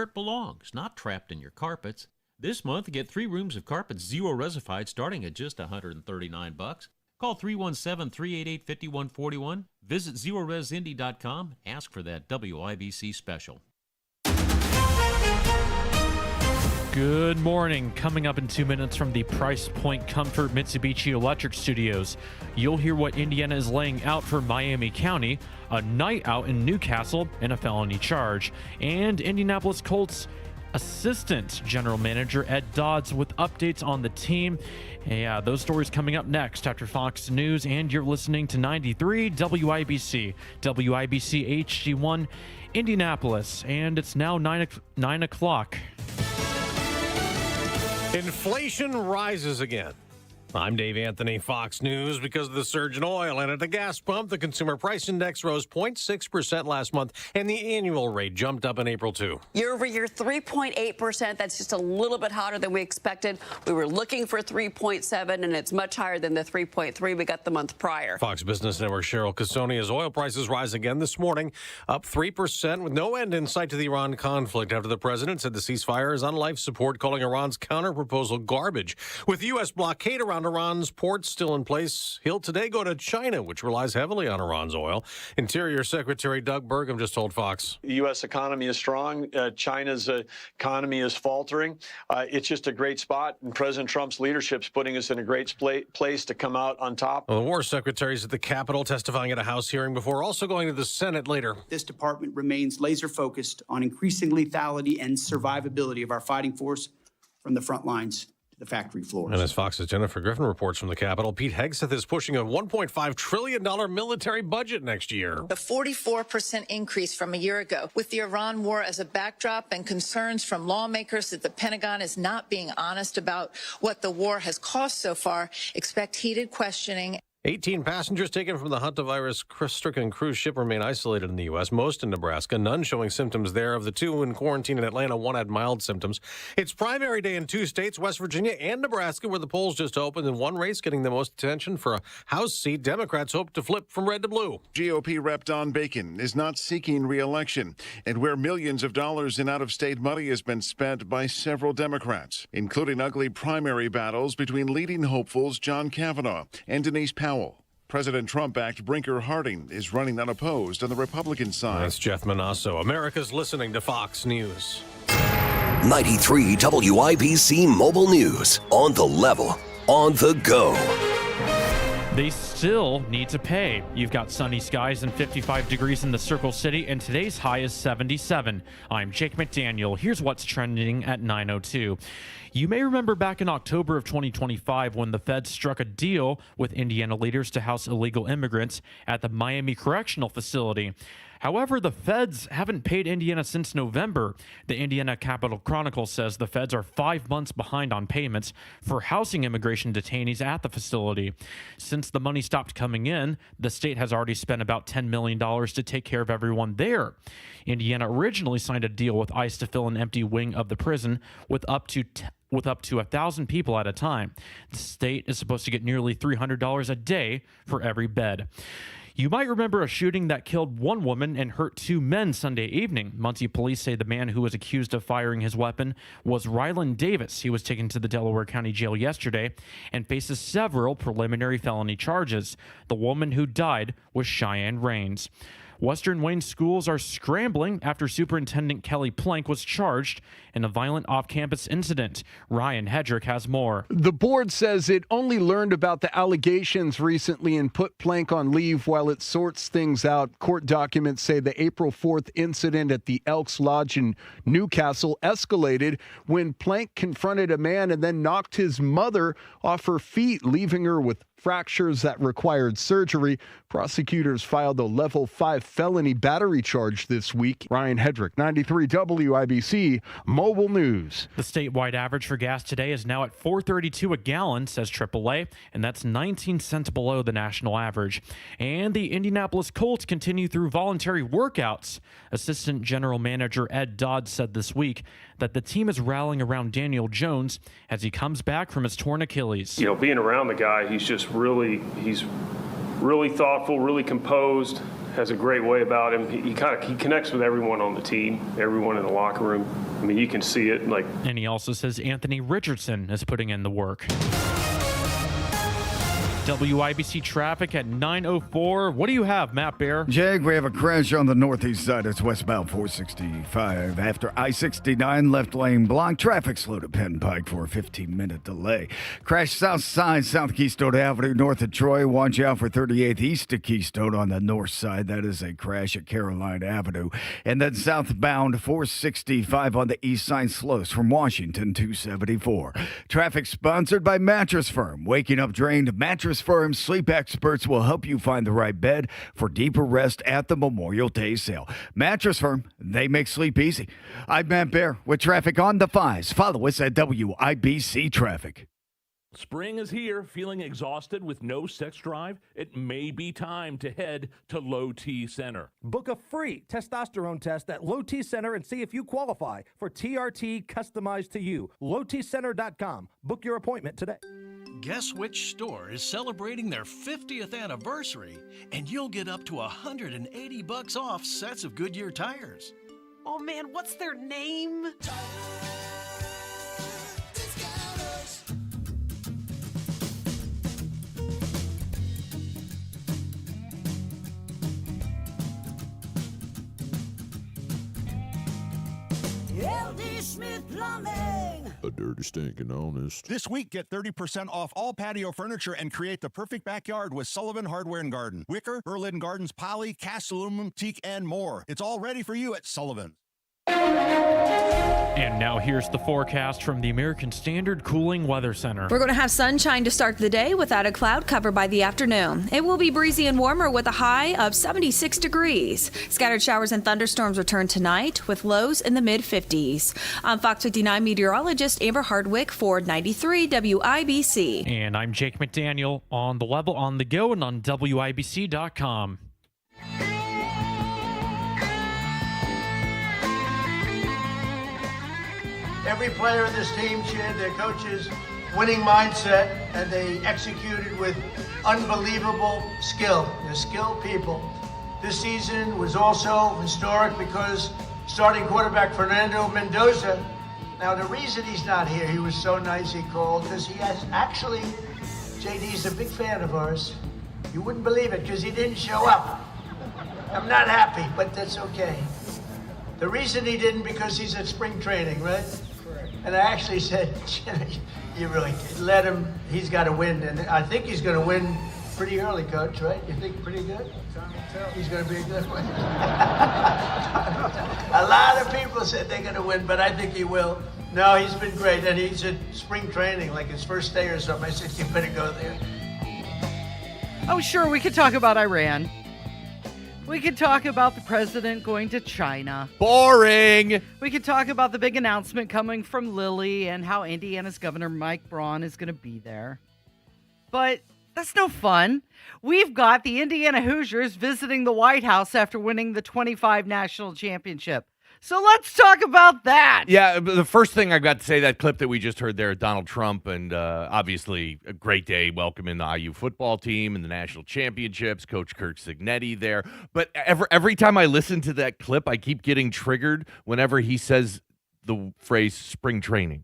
it belongs, not trapped in your carpets. This month, get 3 rooms of carpets zero resified starting at just $139. Call 317-388-5141. Visit ZeroResIndy.com. Ask for that WIBC special. Good morning. Coming up in 2 minutes from the Price Point Comfort Mitsubishi Electric Studios, you'll hear what Indiana is laying out for Miami County, a night out in Newcastle, and a felony charge, and Indianapolis Colts Assistant General Manager Ed Dodds with updates on the team. Yeah, those stories coming up next after Fox News, and you're listening to 93 WIBC, WIBC HD1 Indianapolis, and it's now 9 o'clock. Inflation rises again. I'm Dave Anthony, Fox News. Because of the surge in oil and at the gas pump, the consumer price index rose 0.6% last month, and the annual rate jumped up in April, too. Year over year, 3.8%. That's just a little bit hotter than we expected. We were looking for 3.7, and it's much higher than the 3.3 we got the month prior. Fox Business Network Cheryl Cassoni, oil prices rise again this morning, up 3% with no end in sight to the Iran conflict after the president said the ceasefire is on life support, calling Iran's counterproposal garbage. With the U.S. blockade around Iran's ports still in place, he'll today go to China, which relies heavily on Iran's oil. Interior Secretary Doug Burgum just told Fox. The U.S. economy is strong. China's economy is faltering. It's just a great spot, and President Trump's leadership is putting us in a great place to come out on top. Well, the War Secretary's at the Capitol testifying at a House hearing before also going to the Senate later. This department remains laser-focused on increasing lethality and survivability of our fighting force from the front lines the factory floors. And as Fox's Jennifer Griffin reports from the Capitol, Pete Hegseth is pushing a $1.5 trillion military budget next year. A 44% increase from a year ago. With the Iran war as a backdrop and concerns from lawmakers that the Pentagon is not being honest about what the war has cost so far, expect heated questioning. 18 passengers taken from the Hantavirus-stricken cruise ship remain isolated in the U.S., most in Nebraska, none showing symptoms there. Of the 2 in quarantine in Atlanta, 1 had mild symptoms. It's primary day in 2 states, West Virginia and Nebraska, where the polls just opened, in one race getting the most attention for a House seat. Democrats hope to flip from red to blue. GOP Rep Don Bacon is not seeking re-election, and where millions of dollars in out-of-state money has been spent by several Democrats, including ugly primary battles between leading hopefuls John Kavanaugh and Denise Powell. President Trump-backed Brinker Harding is running unopposed on the Republican side. That's Jeff Manasso. America's listening to Fox News. 93 WIBC Mobile News. On the level, on the go. They still need to pay. You've got sunny skies and 55 degrees in the Circle City, and today's high is 77. I'm Jake McDaniel. Here's what's trending at 9:02. You may remember back in October of 2025 when the feds struck a deal with Indiana leaders to house illegal immigrants at the Miami Correctional Facility. However, the feds haven't paid Indiana since November. The Indiana Capitol Chronicle says the feds are 5 months behind on payments for housing immigration detainees at the facility. Since the money stopped coming in, the state has already spent about $10 million to take care of everyone there. Indiana originally signed a deal with ICE to fill an empty wing of the prison with up to 1,000 people at a time. The state is supposed to get nearly $300 a day for every bed. You might remember a shooting that killed 1 woman and hurt 2 men Sunday evening. Muncie police say the man who was accused of firing his weapon was Ryland Davis. He was taken to the Delaware County Jail yesterday and faces several preliminary felony charges. The woman who died was Cheyenne Rains. Western Wayne schools are scrambling after Superintendent Kelly Plank was charged in a violent off-campus incident. Ryan Hedrick has more. The board says it only learned about the allegations recently and put Plank on leave while it sorts things out. Court documents say the April 4th incident at the Elks Lodge in Newcastle escalated when Plank confronted a man and then knocked his mother off her feet, leaving her with fractures that required surgery. Prosecutors filed a level 5 felony battery charge this week. Ryan Hedrick, 93 WIBC Mobile News. The statewide average for gas today is now at $4.32 a gallon, says AAA, and that's 19 cents below the national average. And the Indianapolis Colts continue through voluntary workouts. Assistant General Manager Ed Dodds said this week that the team is rallying around Daniel Jones as he comes back from his torn Achilles. You know, being around the guy, he's really thoughtful, really composed. has a great way about him. He connects with everyone on the team, everyone in the locker room. I mean, you can see it. And he also says Anthony Richardson is putting in the work. WIBC traffic at 9:04. What do you have, Matt Bear? Jake, we have a crash on the northeast side. It's westbound 465. After I-69 left lane block, traffic slowed at Penn Pike for a 15-minute delay. Crash south side, South Keystone Avenue, north of Troy. Watch out for 38th east of Keystone on the north side. That is a crash at Caroline Avenue. And then southbound 465 on the east side, slows from Washington 274. Traffic sponsored by Mattress Firm. Waking up drained, Mattress Firm sleep experts will help you find the right bed for deeper rest at the Memorial Day sale. Mattress Firm, they make sleep easy. I'm Matt Bear with traffic on the 5s. Follow us at WIBC Traffic. Spring is here. Feeling exhausted with no sex drive? It may be time to head to Low T Center. Book a free testosterone test at Low T Center and see if you qualify for TRT customized to you. LowTCenter.com. Book your appointment today. Guess which store is celebrating their 50th anniversary, and you'll get up to $180 off sets of Goodyear tires. Oh man, what's their name? LD Smith Plumbing. A dirty, stinking honest. This week, get 30% off all patio furniture and create the perfect backyard with Sullivan Hardware and Garden. Wicker, Berlin Gardens, poly, cast aluminum, teak, and more. It's all ready for you at Sullivan. And now here's the forecast from the American Standard Cooling Weather Center. We're going to have sunshine to start the day without a cloud cover by the afternoon. It will be breezy and warmer with a high of 76 degrees. Scattered showers and thunderstorms return tonight with lows in the mid-50s. I'm Fox 59 meteorologist Amber Hardwick for 93 WIBC. And I'm Jake McDaniel on the level, on the go, and on WIBC.com. Every player in this team shared their coach's winning mindset, and they executed with unbelievable skill. They're skilled people. This season was also historic because starting quarterback Fernando Mendoza, now the reason he's not here, he was so nice he called, because he has actually, JD's a big fan of ours. You wouldn't believe it because he didn't show up. I'm not happy, but that's okay. The reason he didn't, because he's at spring training, right? And I actually said, you really let him, he's got to win. And I think he's going to win pretty early, Coach, right? You think pretty good? He's going to be a good one. A lot of people said they're going to win, but I think he will. No, he's been great. And he's at spring training, like his first day or something. I said, you better go there. Oh, sure, we could talk about Iran. We could talk about the president going to China. Boring. We could talk about the big announcement coming from Lilly and how Indiana's Governor Mike Braun is going to be there. But that's no fun. We've got the Indiana Hoosiers visiting the White House after winning the 25 national championship. So let's talk about that. Yeah, the first thing I got to say, that clip that we just heard there, Donald Trump, and obviously a great day welcoming the IU football team and the national championships, Coach Kirk Cignetti there. But every time I listen to that clip, I keep getting triggered whenever he says the phrase spring training.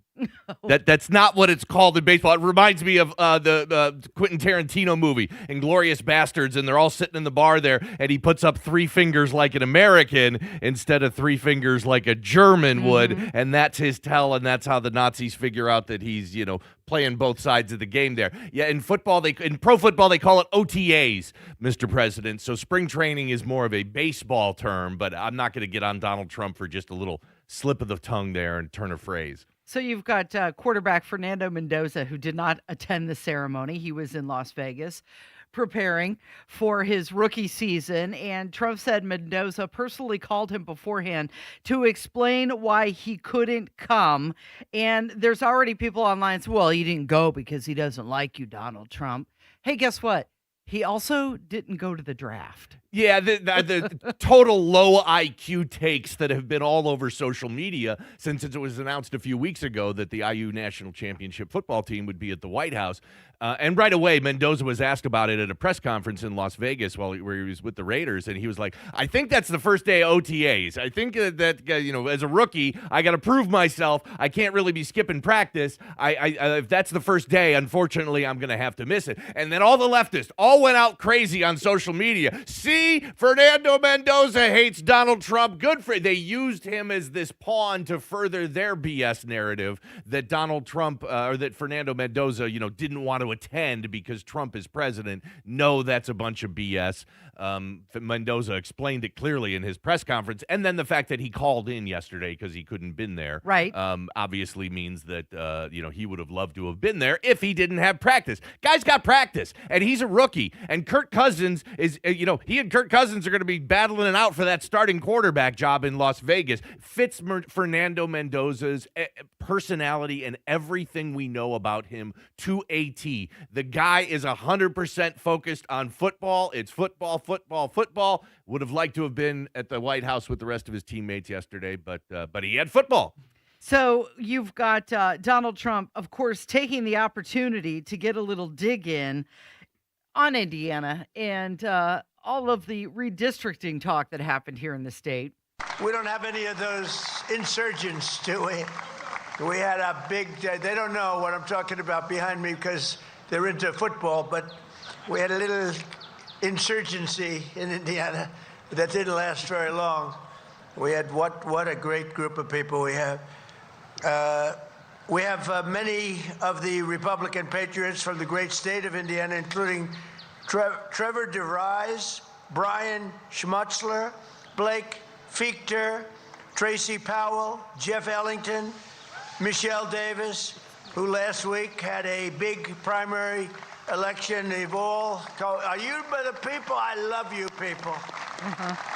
That's not what it's called in baseball. It reminds me of the Quentin Tarantino movie, Inglourious Bastards, and they're all sitting in the bar there, and he puts up three fingers like an American instead of three fingers like a German would, and that's his tell, and that's how the Nazis figure out that he's, playing both sides of the game there. Yeah, in pro football, they call it OTAs, Mr. President. So spring training is more of a baseball term, but I'm not going to get on Donald Trump for just a little slip of the tongue there and turn a phrase. So you've got quarterback Fernando Mendoza, who did not attend the ceremony. He was in Las Vegas preparing for his rookie season, and Trump said Mendoza personally called him beforehand to explain why he couldn't come. And there's already people online saying, well, he didn't go because he doesn't like you, Donald Trump. Hey, guess what? He also didn't go to the draft. Yeah, the total low IQ takes that have been all over social media since it was announced a few weeks ago that the IU National Championship football team would be at the White House. And right away, Mendoza was asked about it at a press conference in Las Vegas where he was with the Raiders, and he was like, I think that's the first day of OTAs. I think that as a rookie, I got to prove myself. I can't really be skipping practice. If that's the first day, unfortunately, I'm going to have to miss it. And then all the leftists all went out crazy on social media. See, Fernando Mendoza hates Donald Trump. Good for they used him as this pawn to further their BS narrative that Donald Trump or that Fernando Mendoza, didn't want to attend because Trump is president. No, that's a bunch of BS. Mendoza explained it clearly in his press conference, and then the fact that he called in yesterday because he couldn't been there, right? Obviously means that he would have loved to have been there if he didn't have practice. Guy's got practice, and he's a rookie. And Kirk Cousins is, he and Kirk Cousins are going to be battling it out for that starting quarterback job in Las Vegas. Fits Fernando Mendoza's personality and everything we know about him to a T. The guy is 100% focused on football. It's football, football, football. Would have liked to have been at the White House with the rest of his teammates yesterday, but he had football. So you've got Donald Trump, of course, taking the opportunity to get a little dig in on Indiana and all of the redistricting talk that happened here in the state. We don't have any of those insurgents, do we? We had a big, they don't know what I'm talking about behind me because they're into football, but we had a little insurgency in Indiana that didn't last very long. We had what a great group of people we have. We have many of the Republican patriots from the great state of Indiana, including Trevor DeVries, Brian Schmutzler, Blake Fichter, Tracy Powell, Jeff Ellington, Michelle Davis, who last week had a big primary election. They've all are you the people? I love you people.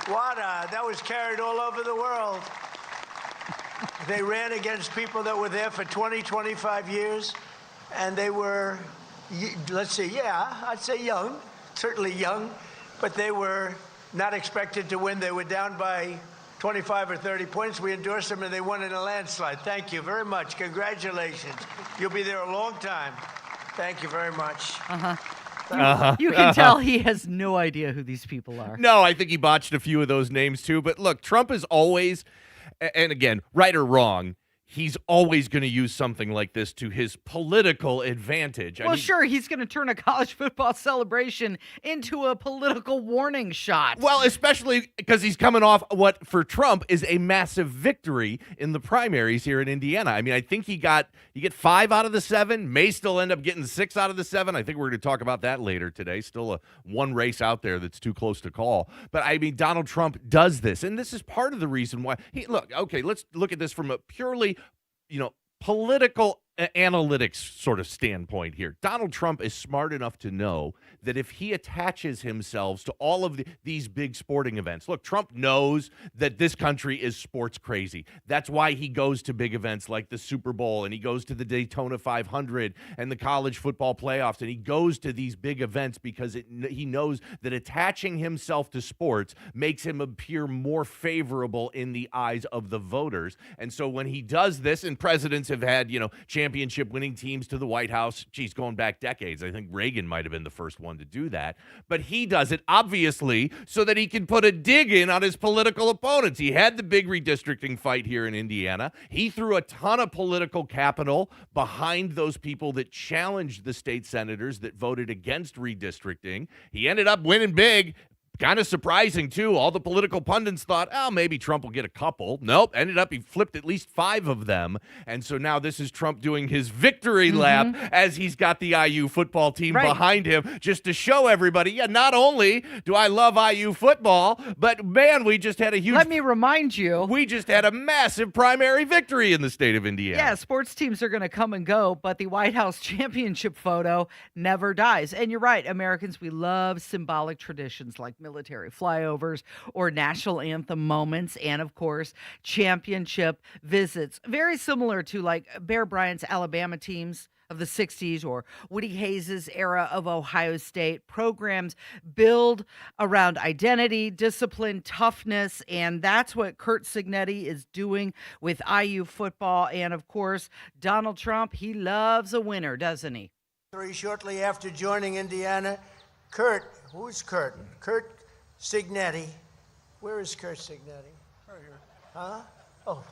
That was carried all over the world. They ran against people that were there for 20, 25 years, and they were, let's see, I'd say young, certainly young, but they were not expected to win. They were down by 25 or 30 points. We endorsed them, and they won in a landslide. Thank you very much. Congratulations. You'll be there a long time. Thank you very much. You can tell he has no idea who these people are. No, I think he botched a few of those names, too. But look, Trump is always, and again, right or wrong, he's always going to use something like this to his political advantage. Well, sure, he's going to turn a college football celebration into a political warning shot. Well, especially because he's coming off what, for Trump, is a massive victory in the primaries here in Indiana. I mean, I think you get 5 out of the 7, may still end up getting 6 out of the 7. I think we're going to talk about that later today. Still one race out there that's too close to call. But, I mean, Donald Trump does this, and this is part of the reason why. Let's look at this from a purely political analytics sort of standpoint here. Donald Trump is smart enough to know that if he attaches himself to all of these big sporting events, look, Trump knows that this country is sports crazy. That's why he goes to big events like the Super Bowl, and he goes to the Daytona 500 and the college football playoffs, and he goes to these big events because he knows that attaching himself to sports makes him appear more favorable in the eyes of the voters. And so when he does this, and presidents have had, championship winning teams to the White House, going back decades. I think Reagan might have been the first one to do that. But he does it, obviously, so that he can put a dig in on his political opponents. He had the big redistricting fight here in Indiana. He threw a ton of political capital behind those people that challenged the state senators that voted against redistricting. He ended up winning big. Kind of surprising, too. All the political pundits thought, maybe Trump will get a couple. Nope. Ended up, he flipped at least 5 of them. And so now this is Trump doing his victory lap as he's got the IU football team behind him, just to show everybody, not only do I love IU football, but, man, we just had a huge... Let me remind you. We just had a massive primary victory in the state of Indiana. Yeah, sports teams are going to come and go, but the White House championship photo never dies. And you're right, Americans, we love symbolic traditions like military flyovers or national anthem moments, and of course, championship visits. Very similar to like Bear Bryant's Alabama teams of the 60s or Woody Hayes' era of Ohio State. Programs build around identity, discipline, toughness, and that's what Curt Cignetti is doing with IU football. And of course, Donald Trump, he loves a winner, doesn't he? Shortly after joining Indiana, who's Curt? Curt Cignetti. Where is Curt Cignetti? Right here. Huh? Oh.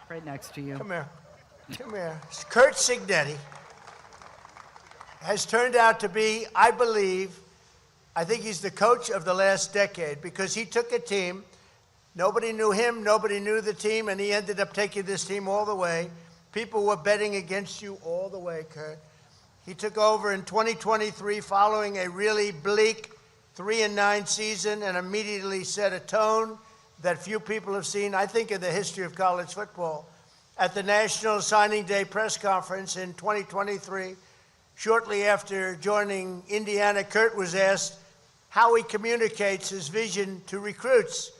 Right next to you. Come here. Curt Cignetti has turned out to be, I think he's the coach of the last decade because he took a team, nobody knew him, nobody knew the team, and he ended up taking this team all the way. People were betting against you all the way, Curt. He took over in 2023 following a really bleak 3-9 season and immediately set a tone that few people have seen, I think, in the history of college football. At the National Signing Day press conference in 2023, shortly after joining Indiana, Curt was asked how he communicates his vision to recruits.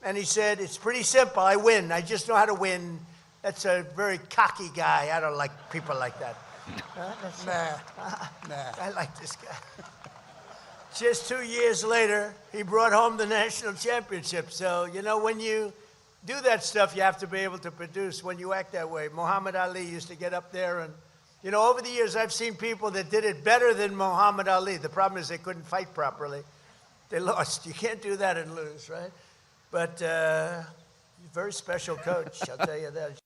And he said, it's pretty simple. I win. I just know how to win. That's a very cocky guy. I don't like people like that. I like this guy. Just 2 years later, he brought home the national championship. So, when you do that stuff, you have to be able to produce when you act that way. Muhammad Ali used to get up there and, over the years, I've seen people that did it better than Muhammad Ali. The problem is they couldn't fight properly. They lost. You can't do that and lose, right? But he's a very special coach, I'll tell you that.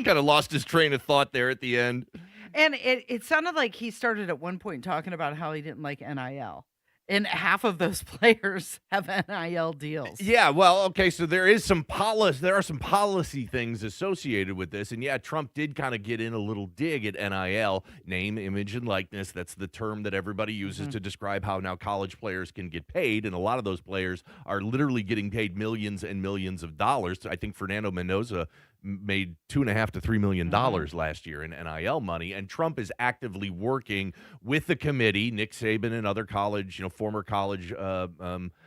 Kind of lost his train of thought there at the end. And it sounded like he started at one point talking about how he didn't like NIL. And half of those players have NIL deals. Yeah, well, okay, so there are some policy things associated with this. And yeah, Trump did kind of get in a little dig at NIL, name, image, and likeness. That's the term that everybody uses to describe how now college players can get paid. And a lot of those players are literally getting paid millions and millions of dollars. I think Fernando Mendoza made $2.5 to $3 million last year in NIL money, and Trump is actively working with the committee. Nick Saban and other college, former college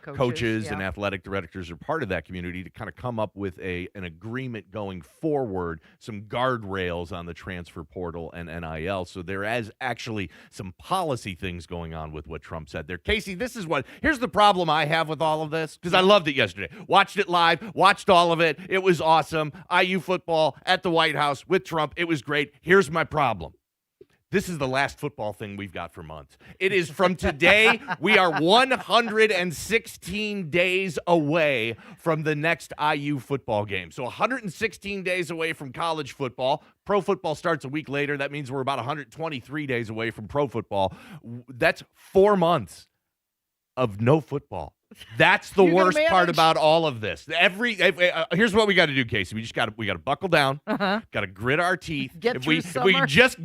coaches and athletic directors are part of that community to kind of come up with an agreement going forward, some guardrails on the transfer portal and NIL. So there is actually some policy things going on with what Trump said there. Casey, here's the problem I have with all of this, because I loved it yesterday. Watched it live, watched all of it. It was awesome. IU football at the White House with Trump. It was great. Here's my problem. This is the last football thing we've got for months. It is from today. We are 116 days away from the next IU football game. So 116 days away from college football. Pro football starts a week later. That means we're about 123 days away from pro football. That's 4 months of no football. That's the worst part about all of this. Here's what we got to do, Casey. We got to buckle down. Got to grit our teeth. If we just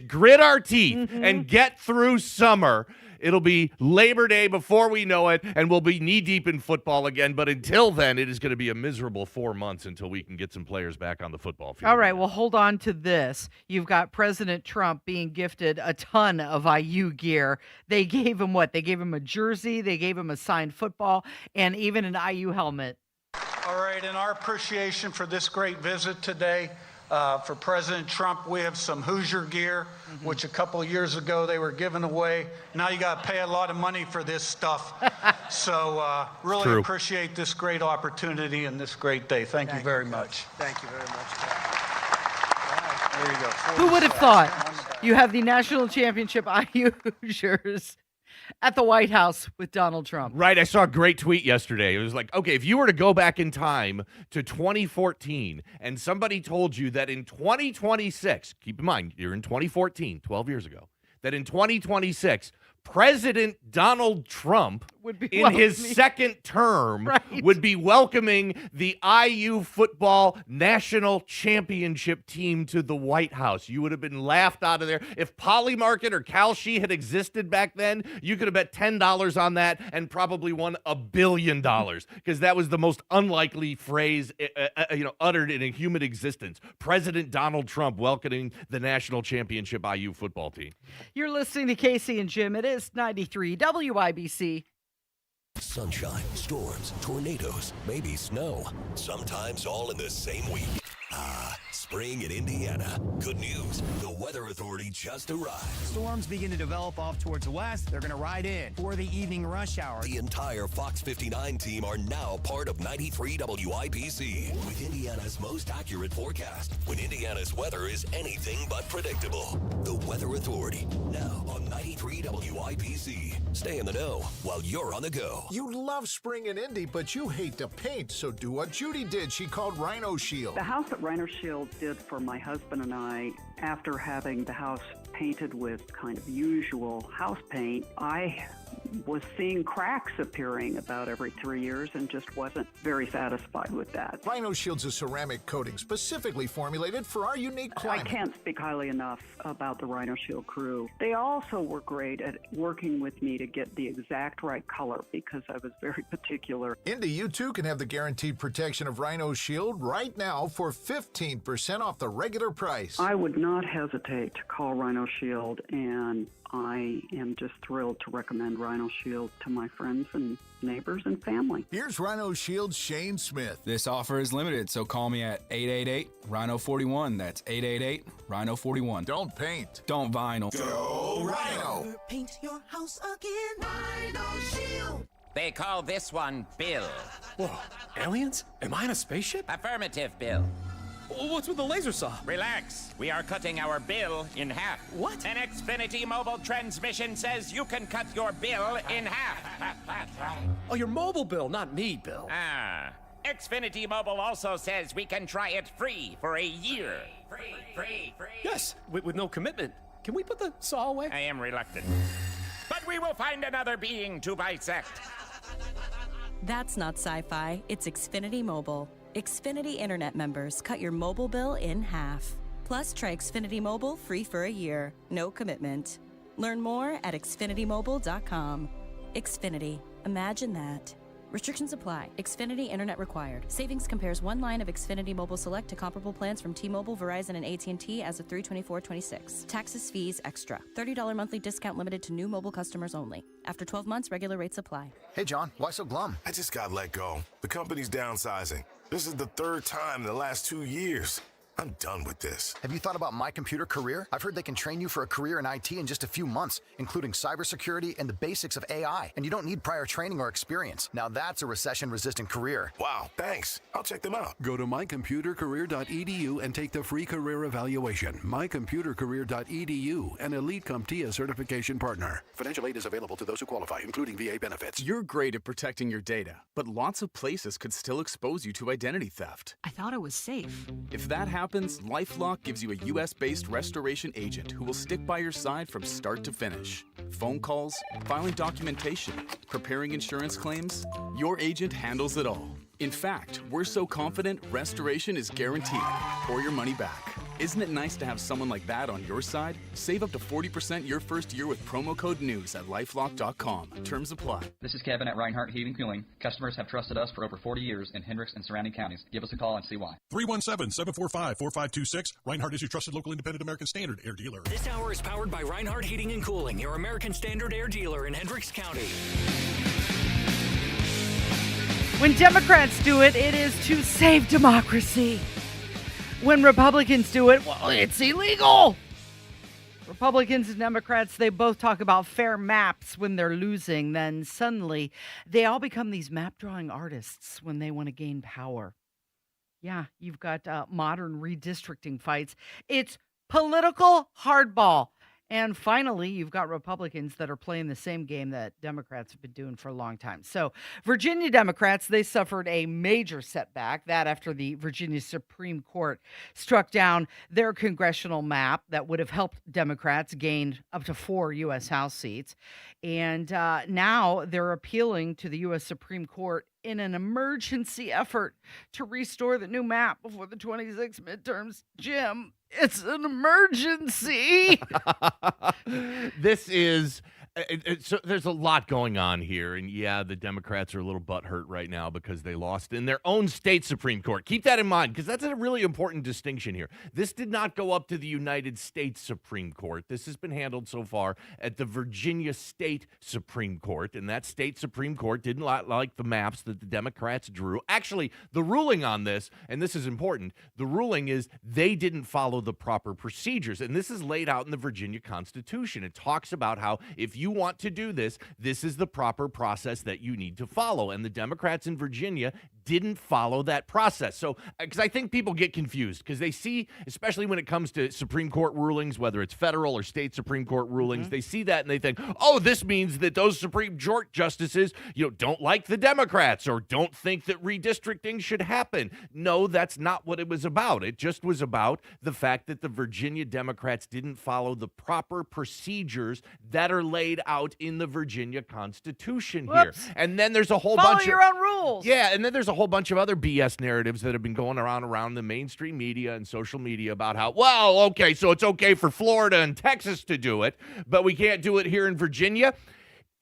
grit our teeth and get through summer, it'll be Labor Day before we know it, and we'll be knee deep in football again. But until then, it is going to be a miserable 4 months until we can get some players back on the football field. All right, well, hold on to this. You've got President Trump being gifted a ton of IU gear. They gave him what? They gave him a jersey, they gave him a signed football, and even an IU helmet. All right, in our appreciation for this great visit today, for President Trump, we have some Hoosier gear, which a couple of years ago they were giving away. Now you got to pay a lot of money for this stuff. So really appreciate this great opportunity and this great day. Thank you very much. Thank you very much. There you go. Who would have thought you have the national championship IU Hoosiers at the White House with Donald Trump? Right. I saw a great tweet yesterday. It was like, okay, if you were to go back in time to 2014 and somebody told you that in 2026, keep in mind, you're in 2014, 12 years ago, that in 2026, President Donald Trump, in his second term, would be welcoming the IU football national championship team to the White House. You would have been laughed out of there. If Polymarket or Kalshi had existed back then, you could have bet $10 on that and probably won $1 billion, because that was the most unlikely phrase uttered in a human existence. President Donald Trump welcoming the national championship IU football team. You're listening to Casey and Jim. It is 93 WIBC. Sunshine, storms, tornadoes, maybe snow. Sometimes all in the same week. Spring in Indiana. Good news. The Weather Authority just arrived. Storms begin to develop off towards the west. They're going to ride in for the evening rush hour. The entire Fox 59 team are now part of 93 WIBC with Indiana's most accurate forecast when Indiana's weather is anything but predictable. The Weather Authority, now on 93 WIBC. Stay in the know while you're on the go. You love spring in Indy, but you hate to paint, so do what Judy did. She called Rhino Shield. The house that Rhino Shield did for my husband and I, after having the house painted with kind of usual house paint, I was seeing cracks appearing about every 3 years and just wasn't very satisfied with that. Rhino Shield's a ceramic coating specifically formulated for our unique climate. I can't speak highly enough about the Rhino Shield crew. They also were great at working with me to get the exact right color because I was very particular. Indy, you too can have the guaranteed protection of Rhino Shield right now for 15% off the regular price. I would not hesitate to call Rhino Shield, and I am just thrilled to recommend Rhino Shield to my friends and neighbors and family. Here's Rhino Shield's Shane Smith. This offer is limited, so call me at 888-RHINO-41. That's 888-RHINO-41. Don't paint. Don't vinyl. Go Rhino. Paint your house again. Rhino Shield. They call this one Bill. Whoa, aliens? Am I in a spaceship? Affirmative, Bill. What's with the laser saw? Relax. We are cutting our bill in half. What? An Xfinity mobile transmission says you can cut your bill in half. Oh, your mobile bill, not me, Bill. Xfinity Mobile also says we can try it free for a year. Free. Yes, with no commitment. Can we put the saw away? I am reluctant. But we will find another being to bisect. That's not sci-fi. It's Xfinity Mobile. Xfinity Internet members cut your mobile bill in half. Plus, try Xfinity Mobile free for a year. No commitment. Learn more at xfinitymobile.com. Xfinity. Imagine that. Restrictions apply. Xfinity Internet required. Savings compares one line of Xfinity Mobile Select to comparable plans from T-Mobile, Verizon, and AT&T as of 3/24/26. Taxes, fees, extra. $30 monthly discount limited to new mobile customers only. After 12 months, regular rates apply. Hey, John, why so glum? I just got let go. The company's downsizing. This is the third time in the last 2 years. I'm done with this. Have you thought about My Computer Career? I've heard they can train you for a career in IT in just a few months, including cybersecurity and the basics of AI. And you don't need prior training or experience. Now that's a recession-resistant career. Wow, thanks. I'll check them out. Go to mycomputercareer.edu and take the free career evaluation. mycomputercareer.edu, an Elite CompTIA certification partner. Financial aid is available to those who qualify, including VA benefits. You're great at protecting your data, but lots of places could still expose you to identity theft. I thought it was safe. If that happens, LifeLock gives you a U.S.-based restoration agent who will stick by your side from start to finish. Phone calls, filing documentation, preparing insurance claims, your agent handles it all. In fact, we're so confident restoration is guaranteed or your money back. Isn't it nice to have someone like that on your side? Save up to 40% your first year with promo code NEWS at LifeLock.com. Terms apply. This is Kevin at Reinhardt Heating and Cooling. Customers have trusted us for over 40 years in Hendricks and surrounding counties. Give us a call and see why. 317-745-4526. Reinhardt is your trusted local independent American Standard air dealer. This hour is powered by Reinhardt Heating and Cooling, your American Standard air dealer in Hendricks County. When Democrats do it, it is to save democracy. When Republicans do it, well, it's illegal. Republicans and Democrats, they both talk about fair maps when they're losing. Then suddenly, they all become these map drawing artists when they want to gain power. Yeah, you've got modern redistricting fights. It's political hardball. And finally, you've got Republicans that are playing the same game that Democrats have been doing for a long time. So Virginia Democrats, they suffered a major setback, that after the Virginia Supreme Court struck down their congressional map that would have helped Democrats gain up to 4 U.S. House seats. And now they're appealing to the U.S. Supreme Court in an emergency effort to restore the new map before the 26 midterms. Jim, it's an emergency. This is So there's a lot going on here, and yeah, the Democrats are a little butthurt right now because they lost in their own state Supreme Court. Keep that in mind, because that's a really important distinction here. This did not go up to the United States Supreme Court. This has been handled so far at the Virginia State Supreme Court, and that state Supreme Court didn't like the maps that the Democrats drew. Actually, the ruling on this, and this is important, the ruling is they didn't follow the proper procedures, and this is laid out in the Virginia Constitution. It talks about how if you want to do this, this is the proper process that you need to follow. And the Democrats in Virginia didn't follow that process. So, because I think people get confused because they see, especially when it comes to Supreme Court rulings, whether it's federal or state Supreme Court rulings, they see that and they think, oh, this means that those Supreme Court justices, don't like the Democrats or don't think that redistricting should happen. No, that's not what it was about. It just was about the fact that the Virginia Democrats didn't follow the proper procedures that are laid out in the Virginia Constitution here. And then there's a whole Follow bunch of your own rules. Yeah, and then there's a whole bunch of other BS narratives that have been going around the mainstream media and social media about how, well, okay, so it's okay for Florida and Texas to do it, but we can't do it here in Virginia.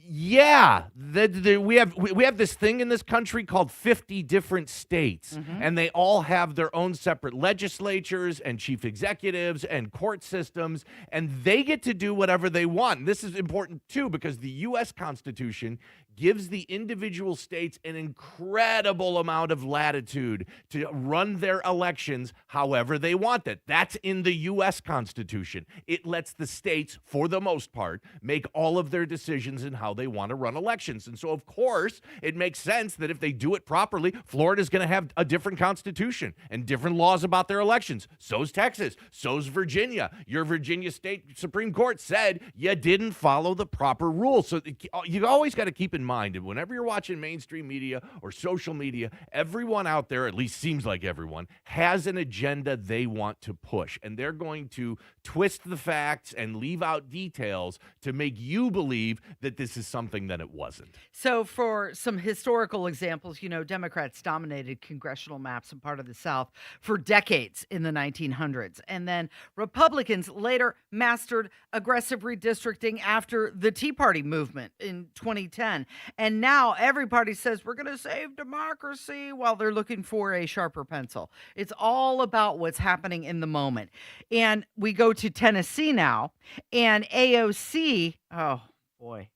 Yeah, we have this thing in this country called 50 different states, and they all have their own separate legislatures and chief executives and court systems, and they get to do whatever they want. And this is important, too, because the U.S. Constitution gives the individual states an incredible amount of latitude to run their elections however they want it. That's in the U.S. Constitution. It lets the states, for the most part, make all of their decisions in how they want to run elections. And so, of course, it makes sense that if they do it properly, Florida's going to have a different constitution and different laws about their elections. So's Texas. So's Virginia. Your Virginia State Supreme Court said you didn't follow the proper rules. So you always got to keep in mind, and whenever you're watching mainstream media or social media, everyone out there, at least seems like everyone, has an agenda they want to push, and they're going to twist the facts and leave out details to make you believe that this is something that it wasn't. So for some historical examples, Democrats dominated congressional maps in part of the South for decades in the 1900s. And then Republicans later mastered aggressive redistricting after the Tea Party movement in 2010. And now every party says we're going to save democracy while they're looking for a sharper pencil. It's all about what's happening in the moment. And we go to Tennessee now, and AOC, oh boy,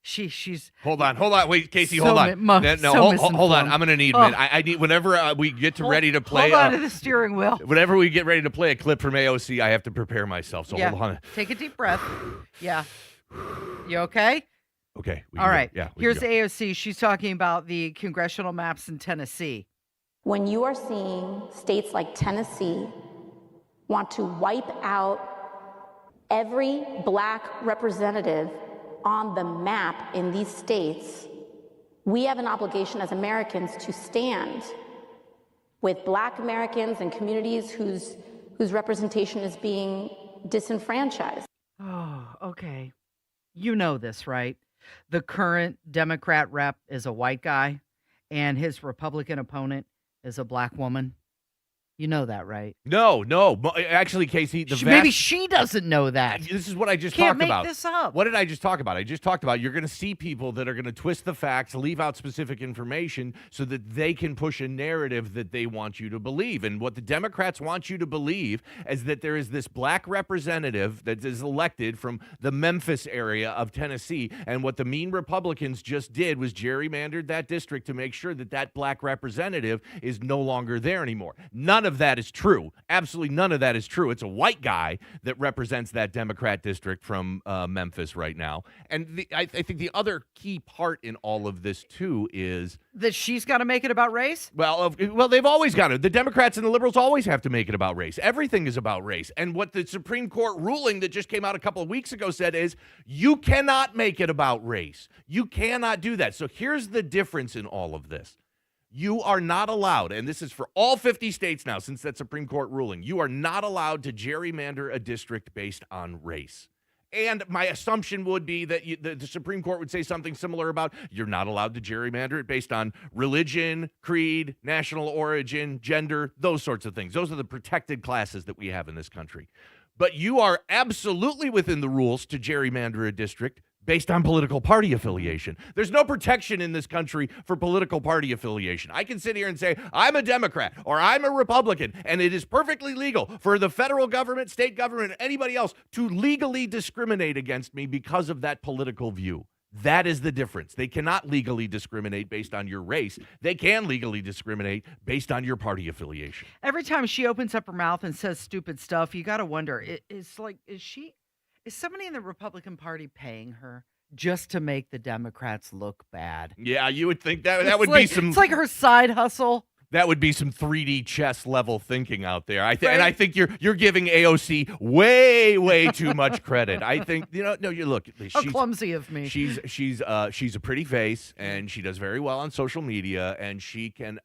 she's hold on, wait, Casey, so hold on. Hold on. I'm gonna need a minute. I need whenever we get ready to play. Hold on to the steering wheel. Whenever we get ready to play a clip from AOC, I have to prepare myself. So hold on. Take a deep breath. Yeah. You okay? Okay. All right. Yeah. Here's AOC. She's talking about the congressional maps in Tennessee. When you are seeing states like Tennessee want to wipe out every black representative on the map in these states, we have an obligation as Americans to stand with black Americans and communities whose representation is being disenfranchised. Oh, okay. You know this, right? The current Democrat rep is a white guy, and his Republican opponent is a black woman. You know that, right? No. Actually, Casey, maybe she doesn't know that. This is what I just Can't talked about. make this up. What did I just talk about? I just talked about you're going to see people that are going to twist the facts, leave out specific information so that they can push a narrative that they want you to believe. And what the Democrats want you to believe is that there is this black representative that is elected from the Memphis area of Tennessee. And what the mean Republicans just did was gerrymandered that district to make sure that that black representative is no longer there anymore. None of that is true. Absolutely none of that is true. It's a white guy that represents that Democrat district from Memphis right now. And I think the other key part in all of this, too, is that she's got to make it about race? Well, they've always got to. The Democrats and the liberals always have to make it about race. Everything is about race. And what the Supreme Court ruling that just came out a couple of weeks ago said is you cannot make it about race. You cannot do that. So here's the difference in all of this. You are not allowed, and this is for all 50 states now since that Supreme Court ruling, you are not allowed to gerrymander a district based on race. And my assumption would be that the Supreme Court would say something similar about you're not allowed to gerrymander it based on religion, creed, national origin, gender, those sorts of things. Those are the protected classes that we have in this country. But you are absolutely within the rules to gerrymander a district based on political party affiliation. There's no protection in this country for political party affiliation. I can sit here and say, I'm a Democrat or I'm a Republican, and it is perfectly legal for the federal government, state government, anybody else to legally discriminate against me because of that political view. That is the difference. They cannot legally discriminate based on your race. They can legally discriminate based on your party affiliation. Every time she opens up her mouth and says stupid stuff, you got to wonder, is somebody in the Republican Party paying her just to make the Democrats look bad? Yeah, you would think that would be some... It's like her side hustle. That would be some 3D chess level thinking out there. And I think you're giving AOC way too much credit. I think look. How clumsy of me. She's a pretty face, and she does very well on social media, and she can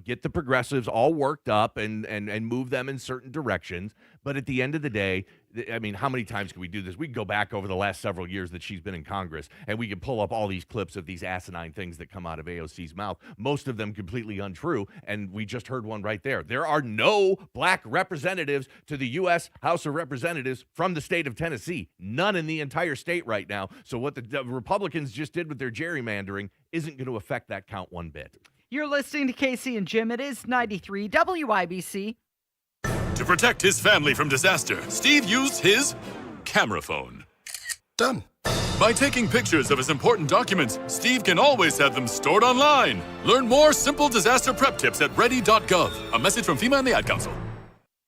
get the progressives all worked up and move them in certain directions. But at the end of the day, I mean, how many times can we do this? We can go back over the last several years that she's been in Congress, and we can pull up all these clips of these asinine things that come out of AOC's mouth, most of them completely untrue, and we just heard one right there. There are no black representatives to the U.S. House of Representatives from the state of Tennessee. None in the entire state right now. So what the Republicans just did with their gerrymandering isn't going to affect that count one bit. You're listening to Casey and Jim. It is 93 WIBC. To protect his family from disaster, Steve used his camera phone. Done. By taking pictures of his important documents, Steve can always have them stored online. Learn more simple disaster prep tips at ready.gov. A message from FEMA and the Ad Council.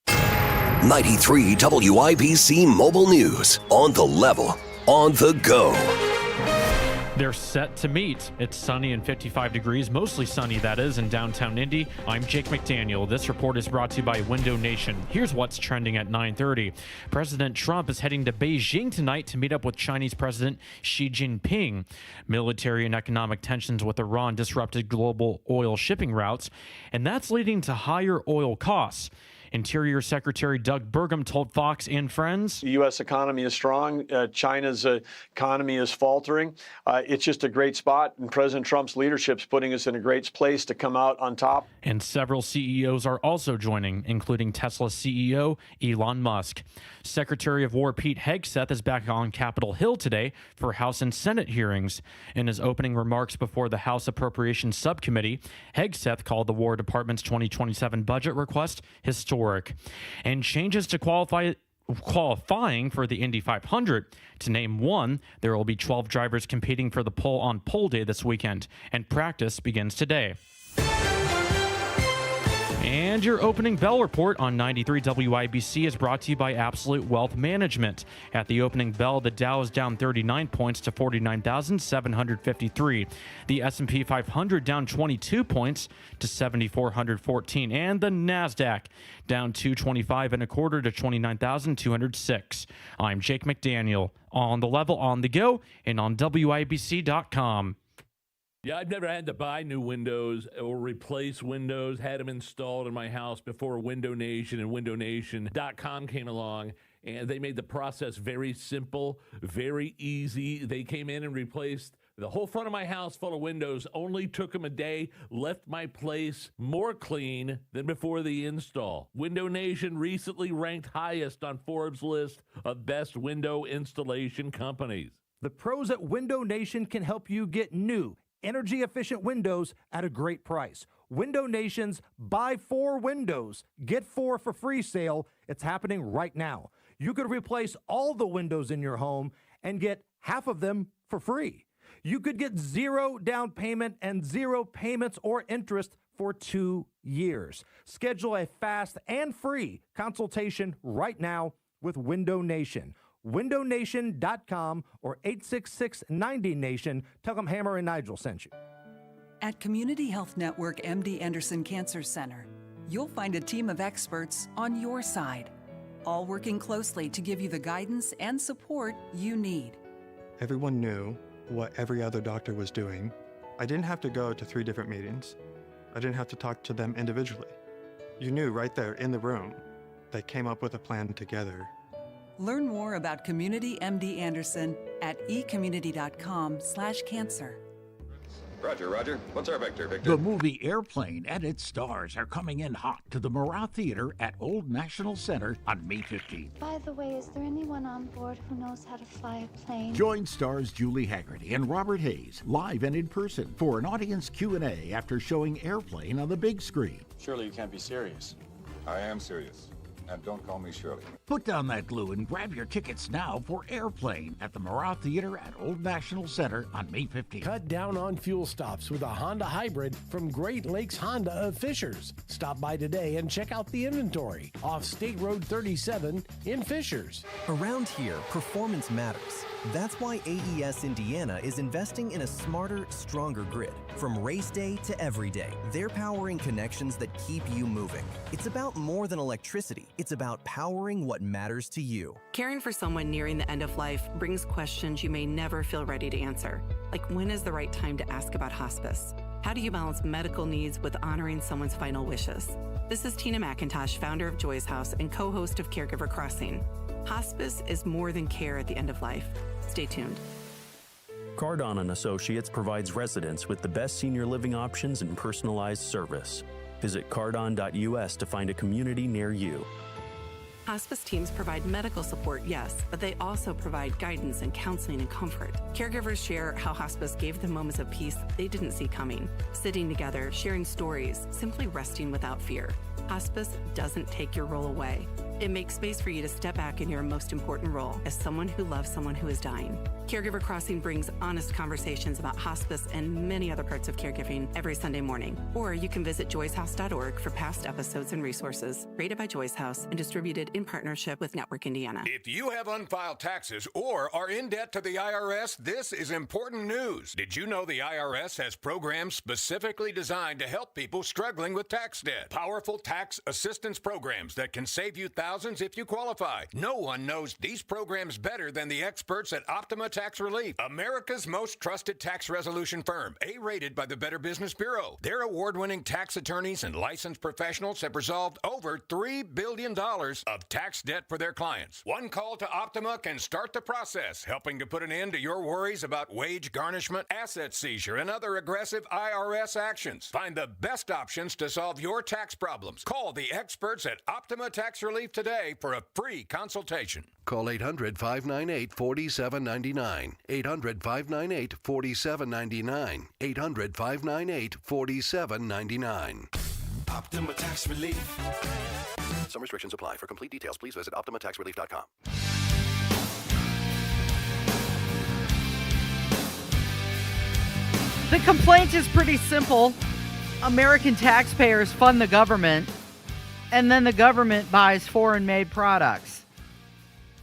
93 WIBC Mobile News. On the level, on the go. They're set to meet. It's sunny and 55 degrees, mostly sunny, that is, in downtown Indy. I'm Jake McDaniel. This report is brought to you by Window Nation. Here's what's trending at 9:30. President Trump is heading to Beijing tonight to meet up with Chinese President Xi Jinping. Military and economic tensions with Iran disrupted global oil shipping routes, and that's leading to higher oil costs. Interior Secretary Doug Burgum told Fox and Friends, the U.S. economy is strong. China's economy is faltering. It's just a great spot, and President Trump's leadership is putting us in a great place to come out on top. And several CEOs are also joining, including Tesla CEO Elon Musk. Secretary of War Pete Hegseth is back on Capitol Hill today for House and Senate hearings. In his opening remarks before the House Appropriations Subcommittee, Hegseth called the War Department's 2027 budget request historic. And changes to qualifying for the Indy 500. To name one, there will be 12 drivers competing for the pole on pole day this weekend, and practice begins today. And your opening bell report on 93 WIBC is brought to you by Absolute Wealth Management. At the opening bell, the Dow is down 39 points to 49,753. The S&P 500 down 22 points to 7,414. And the NASDAQ down 225 and a quarter to 29,206. I'm Jake McDaniel. On the level, on the go, and on WIBC.com. Yeah, I've never had to buy new windows or replace windows, had them installed in my house before Window Nation and WindowNation.com came along, and they made the process very simple, very easy. They came in and replaced the whole front of my house full of windows, only took them a day, left my place more clean than before the install. Window Nation recently ranked highest on Forbes' list of best window installation companies. The pros at Window Nation can help you get new, energy-efficient windows at a great price. Window Nation's Buy 4 Windows, Get 4 for free sale. It's happening right now. You could replace all the windows in your home and get half of them for free. You could get 0 down payment and 0 payments or interest for 2 years. Schedule a fast and free consultation right now with Window Nation. WindowNation.com or 866-90-NATION. Tell them Hammer and Nigel sent you. At Community Health Network MD Anderson Cancer Center, you'll find a team of experts on your side, all working closely to give you the guidance and support you need. Everyone knew what every other doctor was doing. I didn't have to go to 3 different meetings. I didn't have to talk to them individually. You knew right there in the room. They came up with a plan together. Learn more about Community MD Anderson at ecommunity.com/cancer. Roger. What's our vector, Victor? The movie Airplane and its stars are coming in hot to the Morale Theater at Old National Center on May 15th. By the way, is there anyone on board who knows how to fly a plane? Join stars Julie Haggerty and Robert Hayes live and in person for an audience Q&A after showing Airplane on the big screen. Surely you can't be serious. I am serious. And don't call me Shirley. Put down that glue and grab your tickets now for Airplane at the Morale Theater at Old National Center on May 15th. Cut down on fuel stops with a Honda Hybrid from Great Lakes Honda of Fishers. Stop by today and check out the inventory off State Road 37 in Fishers. Around here, performance matters. That's why AES Indiana is investing in a smarter, stronger grid. From race day to every day, they're powering connections that keep you moving. It's about more than electricity. It's about powering what matters to you. Caring for someone nearing the end of life brings questions you may never feel ready to answer. Like, when is the right time to ask about hospice? How do you balance medical needs with honoring someone's final wishes? This is Tina McIntosh, founder of Joy's House and co-host of Caregiver Crossing. Hospice is more than care at the end of life. Stay tuned. Cardon & Associates provides residents with the best senior living options and personalized service. Visit cardon.us to find a community near you. Hospice teams provide medical support, yes, but they also provide guidance and counseling and comfort. Caregivers share how hospice gave them moments of peace they didn't see coming, sitting together, sharing stories, simply resting without fear. Hospice doesn't take your role away. It makes space for you to step back in your most important role as someone who loves someone who is dying. Caregiver Crossing brings honest conversations about hospice and many other parts of caregiving every Sunday morning. Or you can visit joyshouse.org for past episodes and resources. Rated by Joy's House and distributed in partnership with Network Indiana. If you have unfiled taxes or are in debt to the IRS, this is important news. Did you know the IRS has programs specifically designed to help people struggling with tax debt? Powerful tax assistance programs that can save you thousands if you qualify. No one knows these programs better than the experts at Optima Tax Relief, America's most trusted tax resolution firm, A-rated by the Better Business Bureau. Their award-winning tax attorneys and licensed professionals have resolved over $3 billion of tax debt for their clients. One call to Optima can start the process, helping to put an end to your worries about wage garnishment, asset seizure, and other aggressive IRS actions. Find the best options to solve your tax problems. Call the experts at Optima Tax Relief today for a free consultation. Call 800-598-4799. 800-598-4799. 800-598-4799. Optima Tax Relief. Some restrictions apply. For complete details, please visit OptimaTaxRelief.com. The complaint is pretty simple. American taxpayers fund the government, and then the government buys foreign-made products.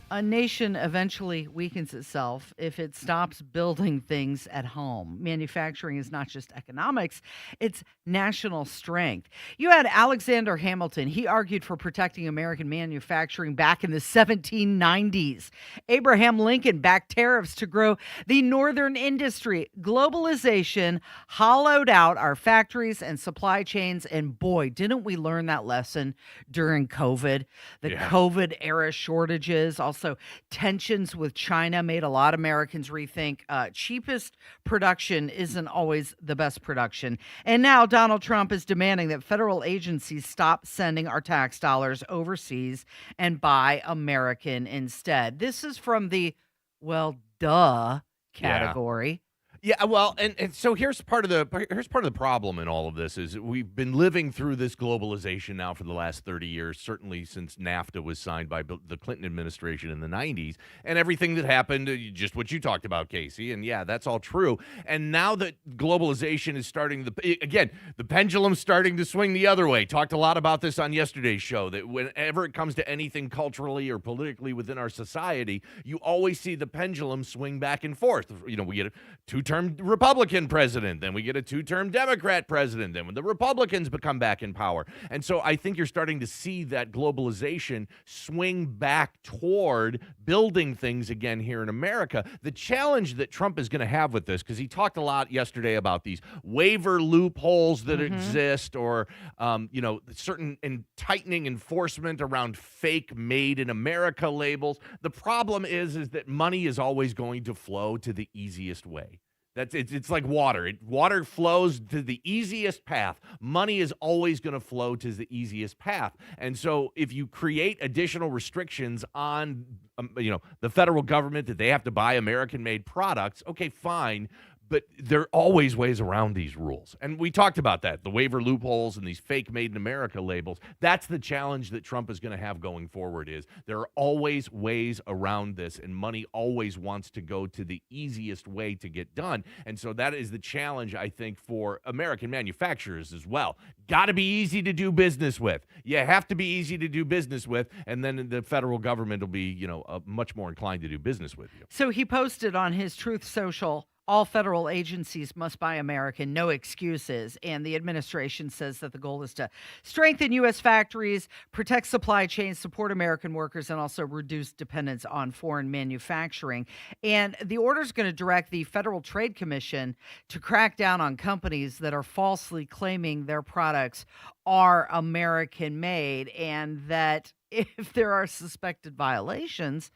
A nation eventually weakens itself if it stops building things at home. Manufacturing is not just economics, it's national strength. You had Alexander Hamilton. He argued for protecting American manufacturing back in the 1790s. Abraham Lincoln backed tariffs to grow the northern industry. Globalization hollowed out our factories and supply chains, and boy, didn't we learn that lesson during COVID. The COVID era shortages, also tensions with China made a lot of Americans rethink cheapest production isn't always the best production. And now Donald Trump is demanding that federal agencies stop sending our tax dollars overseas and buy American instead. This is from the, well, duh category. Yeah, well, and so here's part of the problem in all of this is we've been living through this globalization now for the last 30 years, certainly since NAFTA was signed by the Clinton administration in the 90s, and everything that happened, just what you talked about, Casey, and yeah, that's all true. And now that globalization is starting again, the pendulum's starting to swing the other way. Talked a lot about this on yesterday's show, that whenever it comes to anything culturally or politically within our society, you always see the pendulum swing back and forth. You know, we get a two-term Republican president, then we get a two-term Democrat president, then when the Republicans become back in power. And so I think you're starting to see that globalization swing back toward building things again here in America. The challenge that Trump is going to have with this, because he talked a lot yesterday about these waiver loopholes that exist, or certain tightening enforcement around fake made in America labels. The problem is that money is always going to flow to the easiest way. It's like water. Water flows to the easiest path. Money is always going to flow to the easiest path. And so if you create additional restrictions on the federal government that they have to buy American-made products, okay, fine. But there are always ways around these rules. And we talked about that, the waiver loopholes and these fake Made in America labels. That's the challenge that Trump is going to have going forward is there are always ways around this, and money always wants to go to the easiest way to get done. And so that is the challenge, I think, for American manufacturers as well. Got to be easy to do business with. You have to be easy to do business with, and then the federal government will be, much more inclined to do business with you. So he posted on his Truth Social, all federal agencies must buy American, no excuses. And the administration says that the goal is to strengthen U.S. factories, protect supply chains, support American workers, and also reduce dependence on foreign manufacturing. And the order is going to direct the Federal Trade Commission to crack down on companies that are falsely claiming their products are American made, and that if there are suspected violations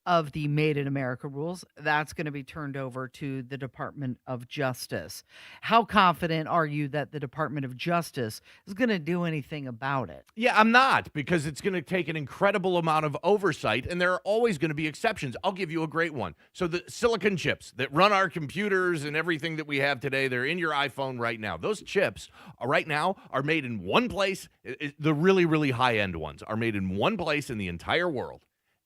of the Made in America rules, that's going to be turned over to the Department of Justice. How confident are you that the Department of Justice is going to do anything about it? Yeah, I'm not, because it's going to take an incredible amount of oversight, and there are always going to be exceptions. I'll give you a great one. So the silicon chips that run our computers and everything that we have today, they're in your iPhone right now. Those chips right now are made in one place. The really, really high-end ones are made in one place in the entire world,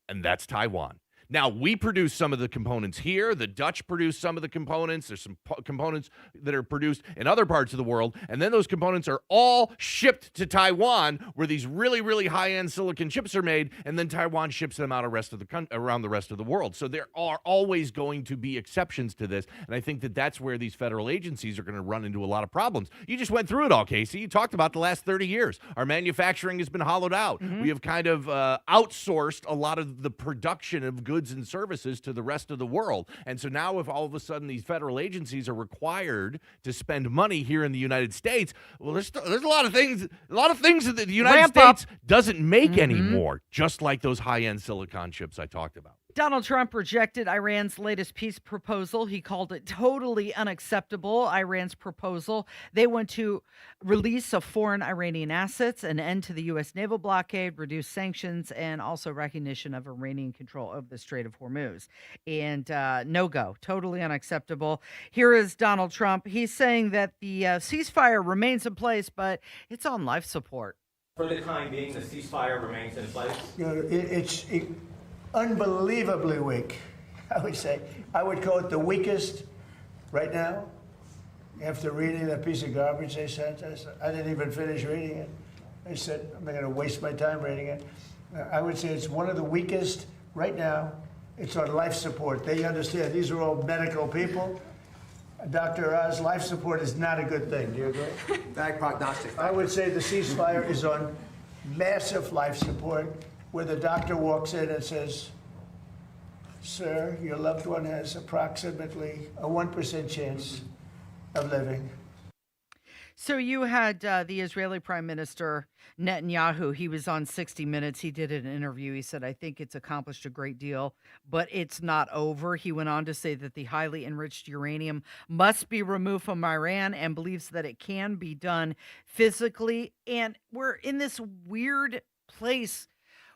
and that's Taiwan. Now, we produce some of the components here. The Dutch produce some of the components. There's some components that are produced in other parts of the world. And then those components are all shipped to Taiwan, where these really, really high-end silicon chips are made. And then Taiwan ships them out around the rest of the world. So there are always going to be exceptions to this. And I think that that's where these federal agencies are going to run into a lot of problems. You just went through it all, Casey. You talked about the last 30 years. Our manufacturing has been hollowed out. Mm-hmm. We have kind of outsourced a lot of the production of goods and services to the rest of the world. And so now if all of a sudden these federal agencies are required to spend money here in the United States, well, there's a lot of things that the United States doesn't make anymore, just like those high-end silicon chips I talked about. Donald Trump rejected Iran's latest peace proposal. He called it totally unacceptable. Iran's proposal, they want to release of foreign Iranian assets, an end to the U.S. naval blockade, reduce sanctions, and also recognition of Iranian control of the Strait of Hormuz. And no-go, totally unacceptable. Here is Donald Trump. He's saying that the ceasefire remains in place, but it's on life support. For the time being, the ceasefire remains in place? It's unbelievably weak, I would say. I would call it the weakest right now. After reading that piece of garbage they sent us, I didn't even finish reading it. I said, I'm not going to waste my time reading it. I would say it's one of the weakest right now. It's on life support. They understand these are all medical people. Dr. Oz, life support is not a good thing. Do you agree? Bad prognostic. I would say the ceasefire is on massive life support, where the doctor walks in and says, sir, your loved one has approximately a 1% chance of living. So you had the Israeli Prime Minister Netanyahu. He was on 60 Minutes. He did an interview. He said, I think it's accomplished a great deal, but it's not over. He went on to say that the highly enriched uranium must be removed from Iran and believes that it can be done physically. And we're in this weird place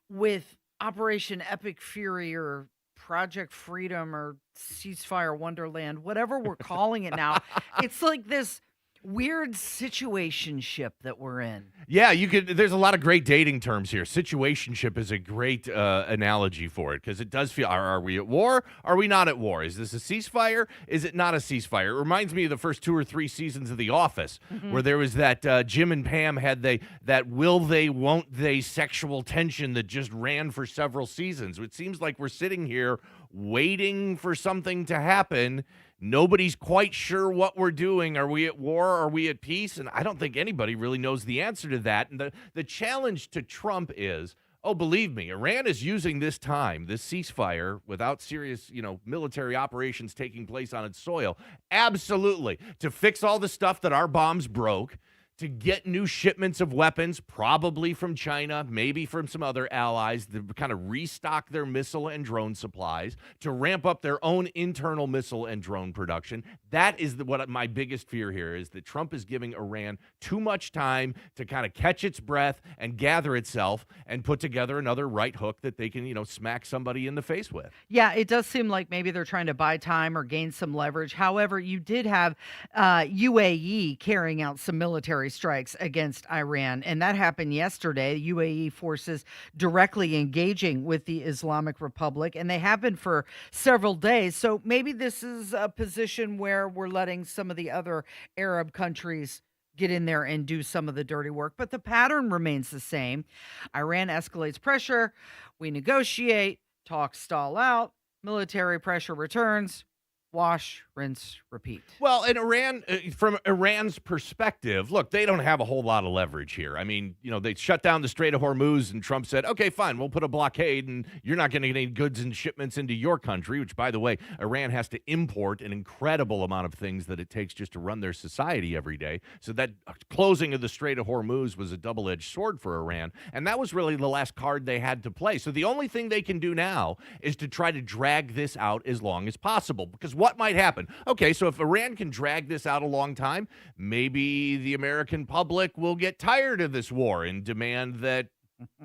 with Operation Epic Fury or Project Freedom or Ceasefire Wonderland, whatever we're calling it now. It's like this weird situationship that we're in. Yeah, there's a lot of great dating terms here. Situationship is a great analogy for it, because it does feel, are we at war? Are we not at war? Is this a ceasefire? Is it not a ceasefire? It reminds me of the first 2 or 3 seasons of The Office, where there was that Jim and Pam had that will they, won't they sexual tension that just ran for several seasons. It seems like we're sitting here waiting for something to happen. Nobody's quite sure what we're doing. Are we at war? Are we at peace? And I don't think anybody really knows the answer to that. And the challenge to Trump is, oh, believe me, Iran is using this time, this ceasefire, without serious, military operations taking place on its soil, absolutely, to fix all the stuff that our bombs broke, to get new shipments of weapons, probably from China, maybe from some other allies, to kind of restock their missile and drone supplies, to ramp up their own internal missile and drone production. That is what my biggest fear here is, that Trump is giving Iran too much time to kind of catch its breath and gather itself and put together another right hook that they can, smack somebody in the face with. Yeah, it does seem like maybe they're trying to buy time or gain some leverage. However, you did have UAE carrying out some military strikes against Iran, and that happened yesterday. UAE forces directly engaging with the Islamic Republic, and they have been for several days. So maybe this is a position where we're letting some of the other Arab countries get in there and do some of the dirty work. But the pattern remains the same. Iran escalates pressure. We negotiate. Talks stall out. Military pressure returns. Wash, rinse, repeat. Well, and Iran, from Iran's perspective, look, they don't have a whole lot of leverage here. I mean, they shut down the Strait of Hormuz, and Trump said, okay, fine, we'll put a blockade, and you're not going to get any goods and shipments into your country, which, by the way, Iran has to import an incredible amount of things that it takes just to run their society every day. So that closing of the Strait of Hormuz was a double-edged sword for Iran, and that was really the last card they had to play. So the only thing they can do now is to try to drag this out as long as possible, because what might happen? Okay, so if Iran can drag this out a long time, maybe the American public will get tired of this war and demand that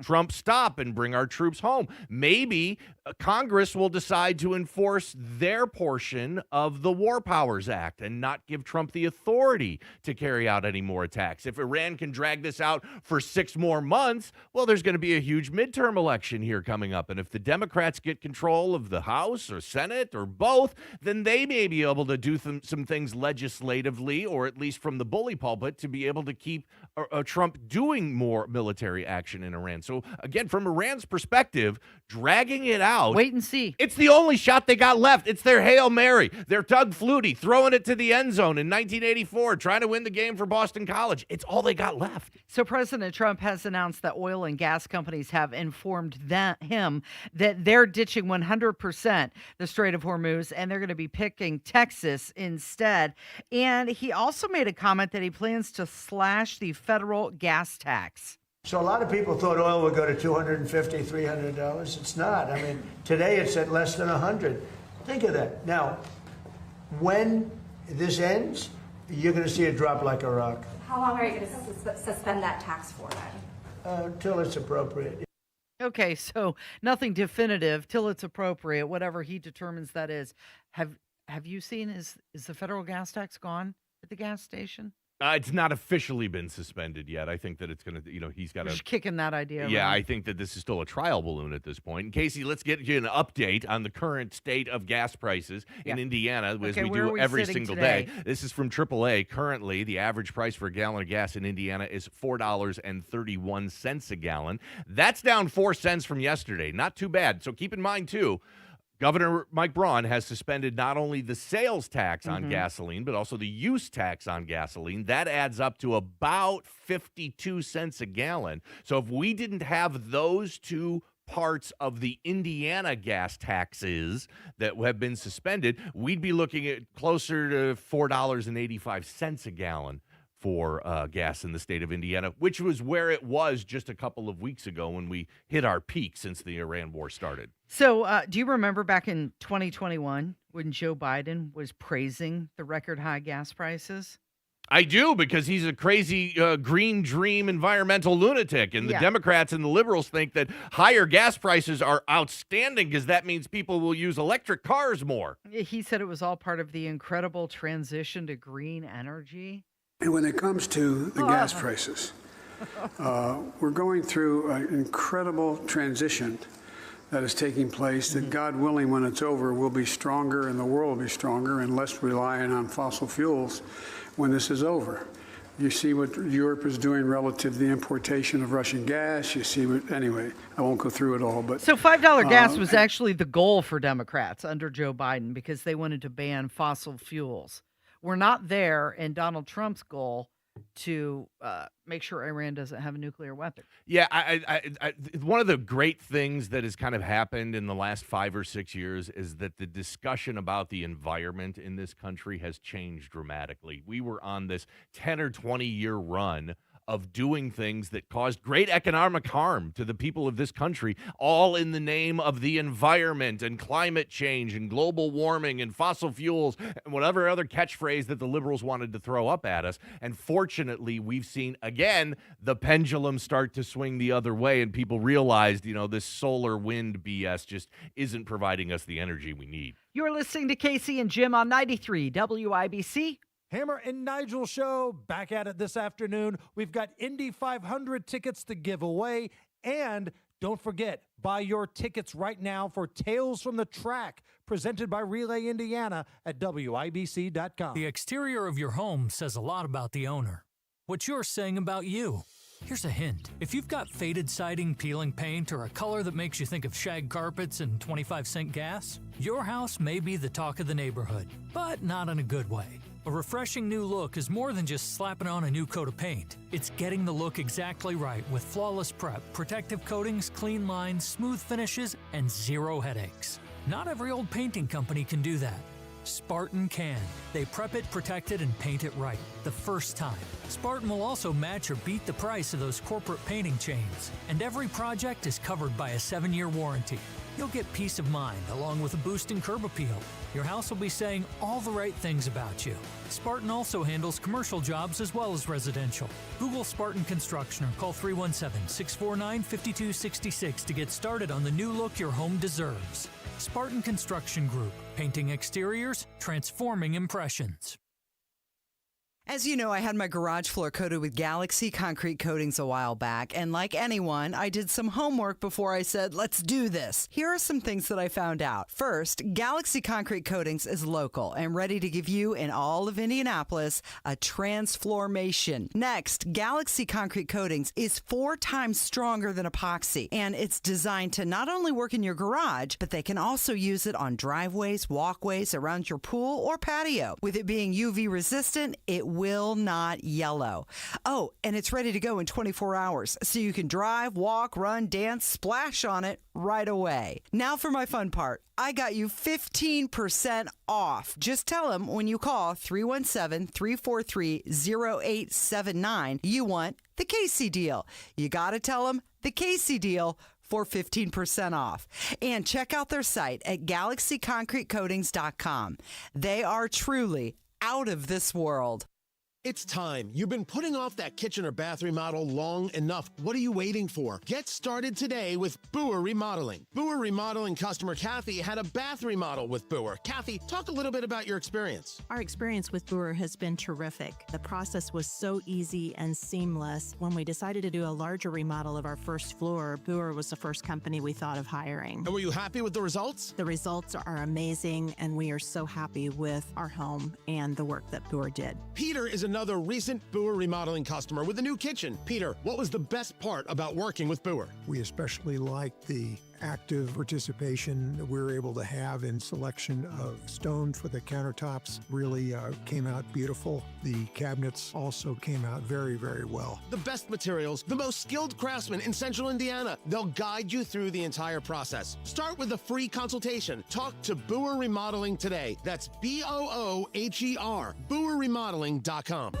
Trump stop and bring our troops home. Maybe Congress will decide to enforce their portion of the War Powers Act and not give Trump the authority to carry out any more attacks. If Iran can drag this out for 6 more months, well, there's going to be a huge midterm election here coming up. And if the Democrats get control of the House or Senate or both, then they may be able to do some things legislatively, or at least from the bully pulpit, to be able to keep Trump doing more military action in Iran. So again, from Iran's perspective, dragging it out, wait and see. It's the only shot they got left. It's their Hail Mary. They're Doug Flutie throwing it to the end zone in 1984, trying to win the game for Boston College. It's all they got left. So President Trump has announced that oil and gas companies have informed him that they're ditching 100% the Strait of Hormuz, and they're going to be picking Texas instead. And he also made a comment that he plans to slash the federal gas tax. So a lot of people thought oil would go to $250, $300. It's not. I mean, today it's at less than 100. Think of that. Now, when this ends, you're going to see it drop like a rock. How long are you going to suspend that tax for then? Until it's appropriate. Okay, so nothing definitive till it's appropriate, whatever he determines that is. Have you seen, is the federal gas tax gone at the gas station? It's not officially been suspended yet. I think that it's going to, he's got to... Just kicking that idea Yeah, around. I think that this is still a trial balloon at this point. And Casey, let's get you an update on the current state of gas prices in Indiana, as we do every single day. This is from AAA. Currently, the average price for a gallon of gas in Indiana is $4.31 a gallon. That's down 4 cents from yesterday. Not too bad. So keep in mind, too, Governor Mike Braun has suspended not only the sales tax on gasoline, but also the use tax on gasoline. That adds up to about 52 cents a gallon. So if we didn't have those two parts of the Indiana gas taxes that have been suspended, we'd be looking at closer to $4.85 a gallon for gas in the state of Indiana, which was where it was just a couple of weeks ago when we hit our peak since the Iran war started. So do you remember back in 2021 when Joe Biden was praising the record high gas prices? I do, because he's a crazy green dream environmental lunatic. And the Democrats and the liberals think that higher gas prices are outstanding because that means people will use electric cars more. He said it was all part of the incredible transition to green energy. And when it comes to the gas prices, we're going through an incredible transition that is taking place that, God willing, when it's over, we'll be stronger and the world will be stronger and less reliant on fossil fuels when this is over. You see what Europe is doing relative to the importation of Russian gas. You see what, anyway, I won't go through it all. But so $5 gas was actually the goal for Democrats under Joe Biden because they wanted to ban fossil fuels. We're not there, and Donald Trump's goal to make sure Iran doesn't have a nuclear weapon. Yeah, I one of the great things that has kind of happened in the last 5 or 6 years is that the discussion about the environment in this country has changed dramatically. We were on this 10 or 20-year run of doing things that caused great economic harm to the people of this country, all in the name of the environment and climate change and global warming and fossil fuels and whatever other catchphrase that the liberals wanted to throw up at us. And fortunately, we've seen, again, the pendulum start to swing the other way, and people realized, this solar wind BS just isn't providing us the energy we need. You're listening to Casey and Jim on 93 WIBC. Hammer and Nigel show back at it this afternoon. We've got Indy 500 tickets to give away. And don't forget, buy your tickets right now for Tales from the Track, presented by Relay Indiana at WIBC.com. The exterior of your home says a lot about the owner. What you're saying about you. Here's a hint. If you've got faded siding, peeling paint, or a color that makes you think of shag carpets and 25-cent gas, your house may be the talk of the neighborhood, but not in a good way. A refreshing new look is more than just slapping on a new coat of paint. It's getting the look exactly right with flawless prep, protective coatings, clean lines, smooth finishes, and zero headaches. Not every old painting company can do that. Spartan can. They prep it, protect it, and paint it right the first time. Spartan will also match or beat the price of those corporate painting chains. And every project is covered by a 7-year warranty. You'll get peace of mind along with a boost in curb appeal. Your house will be saying all the right things about you. Spartan also handles commercial jobs as well as residential. Google Spartan Construction or call 317-649-5266 to get started on the new look your home deserves. Spartan Construction Group. Painting exteriors, transforming impressions. As you know, I had my garage floor coated with Galaxy concrete coatings a while back, and like anyone, I did some homework before I said, let's do this. Here are some things that I found out. First, Galaxy concrete coatings is local and ready to give you and all of Indianapolis a transformation. Next, Galaxy concrete coatings is 4 times stronger than epoxy, and it's designed to not only work in your garage, but they can also use it on driveways, walkways, around your pool or patio. With it being UV resistant, it will not yellow. Oh, and it's ready to go in 24 hours, so you can drive, walk, run, dance, splash on it right away. Now for my fun part. I got you 15% off. Just tell them when you call 317-343-0879 you want the Casey deal. You got to tell them the Casey deal for 15% off. And check out their site at galaxyconcretecoatings.com. They are truly out of this world. It's time. You've been putting off that kitchen or bath remodel long enough. What are you waiting for? Get started today with Boer Remodeling. Boer Remodeling customer Kathy had a bath remodel with Boer. Kathy, talk a little bit about your experience. Our experience with Boer has been terrific. The process was so easy and seamless. When we decided to do a larger remodel of our first floor, Boer was the first company we thought of hiring. And were you happy with the results? The results are amazing, and we are so happy with our home and the work that Boer did. Peter is another recent Boer Remodeling customer with a new kitchen. Peter, what was the best part about working with Boer? We especially liked the active participation that we were able to have in selection of stone for the countertops. Really came out beautiful. The cabinets also came out very, very well. The best materials, the most skilled craftsmen in Central Indiana. They'll guide you through the entire process. Start with a free consultation. Talk to Boer Remodeling today. That's BOOHER, BoerRemodeling.com.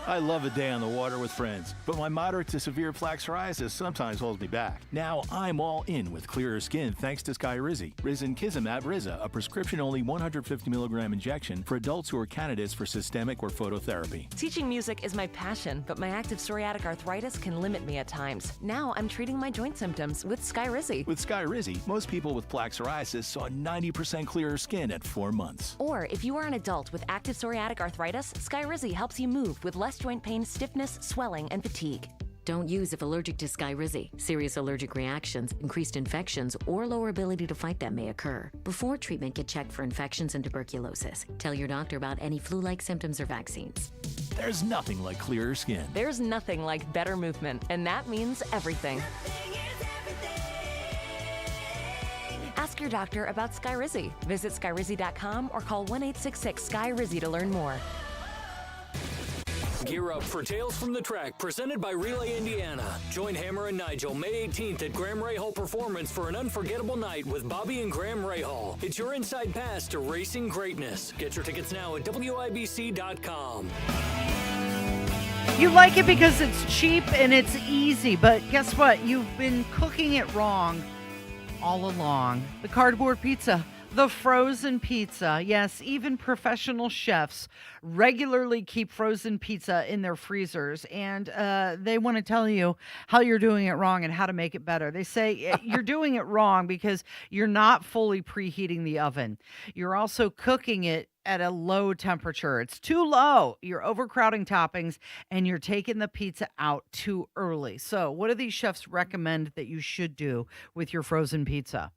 I love a day on the water with friends, but my moderate to severe plaque psoriasis sometimes holds me back. Now I'm all in with clearer skin thanks to Skyrizi. Risankizumab Riza, a prescription-only 150 milligram injection for adults who are candidates for systemic or phototherapy. Teaching music is my passion, but my active psoriatic arthritis can limit me at times. Now I'm treating my joint symptoms with Skyrizi. With Skyrizi, most people with plaque psoriasis saw 90% clearer skin at 4 months. Or if you are an adult with active psoriatic arthritis, Skyrizi helps you move with less joint pain, stiffness, swelling, and fatigue. Don't use if allergic to Skyrizi. Serious allergic reactions, increased infections, or lower ability to fight them may occur. Before treatment, get checked for infections and tuberculosis. Tell your doctor about any flu-like symptoms or vaccines. There's nothing like clearer skin. There's nothing like better movement, and that means everything. Ask your doctor about Skyrizi. Visit Skyrizi.com or call 1-866-SKYRIZI to learn more. Gear up for Tales from the Track, presented by Relay Indiana. Join Hammer and Nigel May 18th at Graham Rahal Performance for an unforgettable night with Bobby and Graham Rahal. It's your inside pass to racing greatness. Get your tickets now at WIBC.com. You like it because it's cheap and it's easy, but guess what? You've been cooking it wrong all along. The cardboard pizza, the frozen pizza. Yes, even professional chefs regularly keep frozen pizza in their freezers, and they want to tell you how you're doing it wrong and how to make it better. They say you're doing it wrong because you're not fully preheating the oven. You're also cooking it at a low temperature. It's too low. You're overcrowding toppings and you're taking the pizza out too early. So what do these chefs recommend that you should do with your frozen pizza?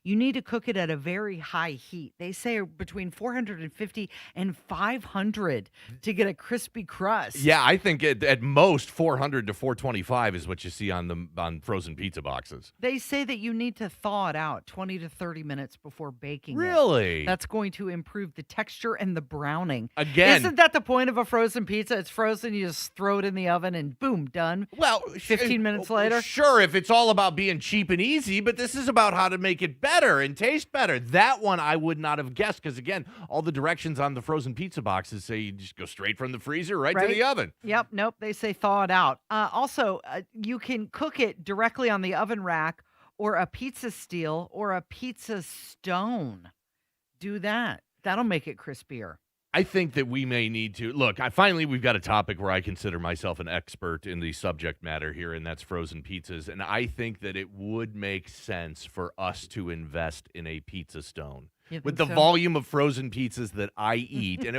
You need to cook it at a very high heat. They say between 450 and 500 to get a crispy crust. Yeah, I think at most 400 to 425 is what you see on frozen pizza boxes. They say that you need to thaw it out 20 to 30 minutes before baking it. Really? That's going to improve the texture and the browning. Again. Isn't that the point of a frozen pizza? It's frozen, you just throw it in the oven and boom, done. Well, 15 minutes later. Sure, if it's all about being cheap and easy, but this is about how to make it better and taste better. That one I would not have guessed because, again, all the directions on the frozen pizza boxes say you just go straight from the freezer right to the oven. Yep, nope, they say thaw it out. Also, you can cook it directly on the oven rack or a pizza steel or a pizza stone. Do that. That'll make it crispier. I think that we may need to look. We've got a topic where I consider myself an expert in the subject matter here, and that's frozen pizzas. And I think that it would make sense for us to invest in a pizza stone with the volume of frozen pizzas that I eat. And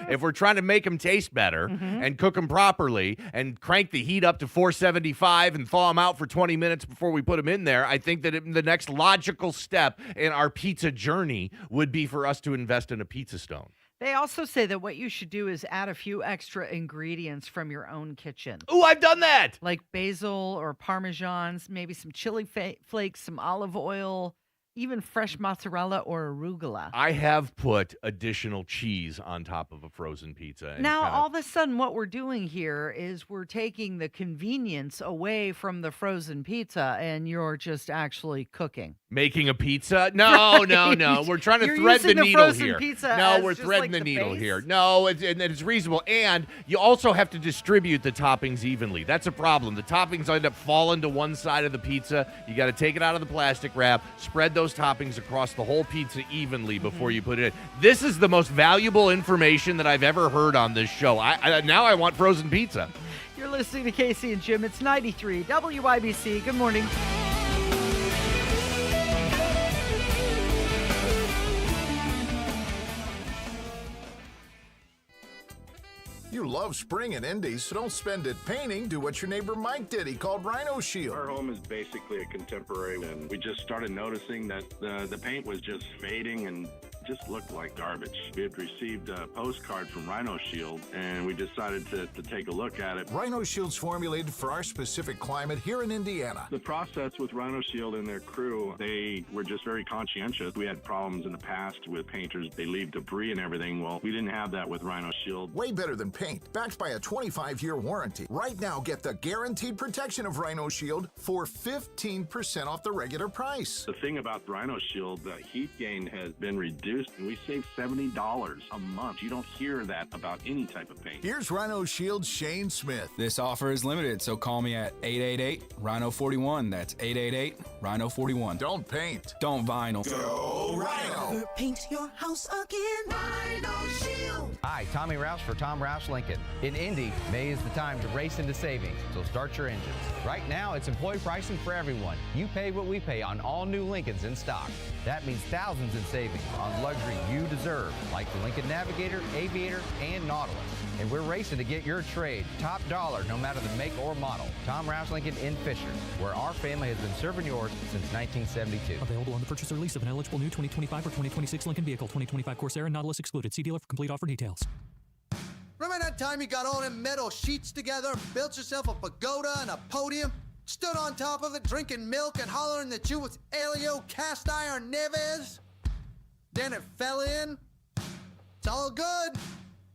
if we're trying to make them taste better and cook them properly and crank the heat up to 475 and thaw them out for 20 minutes before we put them in there, I think that the next logical step in our pizza journey would be for us to invest in a pizza stone. They also say that what you should do is add a few extra ingredients from your own kitchen. Oh, I've done that. Like basil or parmesans, maybe some chili flakes, some olive oil, even fresh mozzarella or arugula. I have put additional cheese on top of a frozen pizza. And now, all of a sudden, what we're doing here is we're taking the convenience away from the frozen pizza, and you're just actually cooking. Making a pizza? No, no. We're trying to thread the needle here. No, we're threading the needle here. No, it's reasonable. And you also have to distribute the toppings evenly. That's a problem. The toppings end up falling to one side of the pizza. You got to take it out of the plastic wrap, spread those toppings across the whole pizza evenly before you put it in. This is the most valuable information that I've ever heard on this show. Now I want frozen pizza. You're listening to Casey and Jim. It's 93 WIBC. Good morning. You love spring and Indies, so don't spend it painting. Do what your neighbor Mike did. He called Rhino Shield. Our home is basically a contemporary, and we just started noticing that the paint was just fading and just looked like garbage. We had received a postcard from Rhino Shield, and we decided to take a look at it. Rhino Shield's formulated for our specific climate here in Indiana. The process with Rhino Shield and their crew, they were just very conscientious. We had problems in the past with painters. They leave debris and everything. Well, we didn't have that with Rhino Shield. Way better than paint, backed by a 25-year warranty. Right now, get the guaranteed protection of Rhino Shield for 15% off the regular price. The thing about Rhino Shield, the heat gain has been reduced, and we save $70 a month. You don't hear that about any type of paint. Here's Rhino Shield's Shane Smith. This offer is limited, so call me at 888-RHINO-41. That's 888-RHINO-41. Don't paint. Don't vinyl. Go Rhino. Paint your house again. Rhino Shield. Hi, Tommy Rouse for Tom Rouse Lincoln. In Indy, May is the time to race into savings, so start your engines. Right now, it's employee pricing for everyone. You pay what we pay on all new Lincolns in stock. That means thousands in savings on luxury you deserve, like the Lincoln Navigator, Aviator, and Nautilus. And we're racing to get your trade top dollar no matter the make or model. Tom Rouse Lincoln in Fisher, where our family has been serving yours since 1972. Available on the purchase or lease of an eligible new 2025 or 2026 Lincoln vehicle. 2025 Corsair and Nautilus excluded. See dealer for complete offer details. Remember that time you got all them metal sheets together, built yourself a pagoda and a podium, stood on top of it drinking milk and hollering that you was Elio Cast Iron Neves? Then it fell in. It's all good.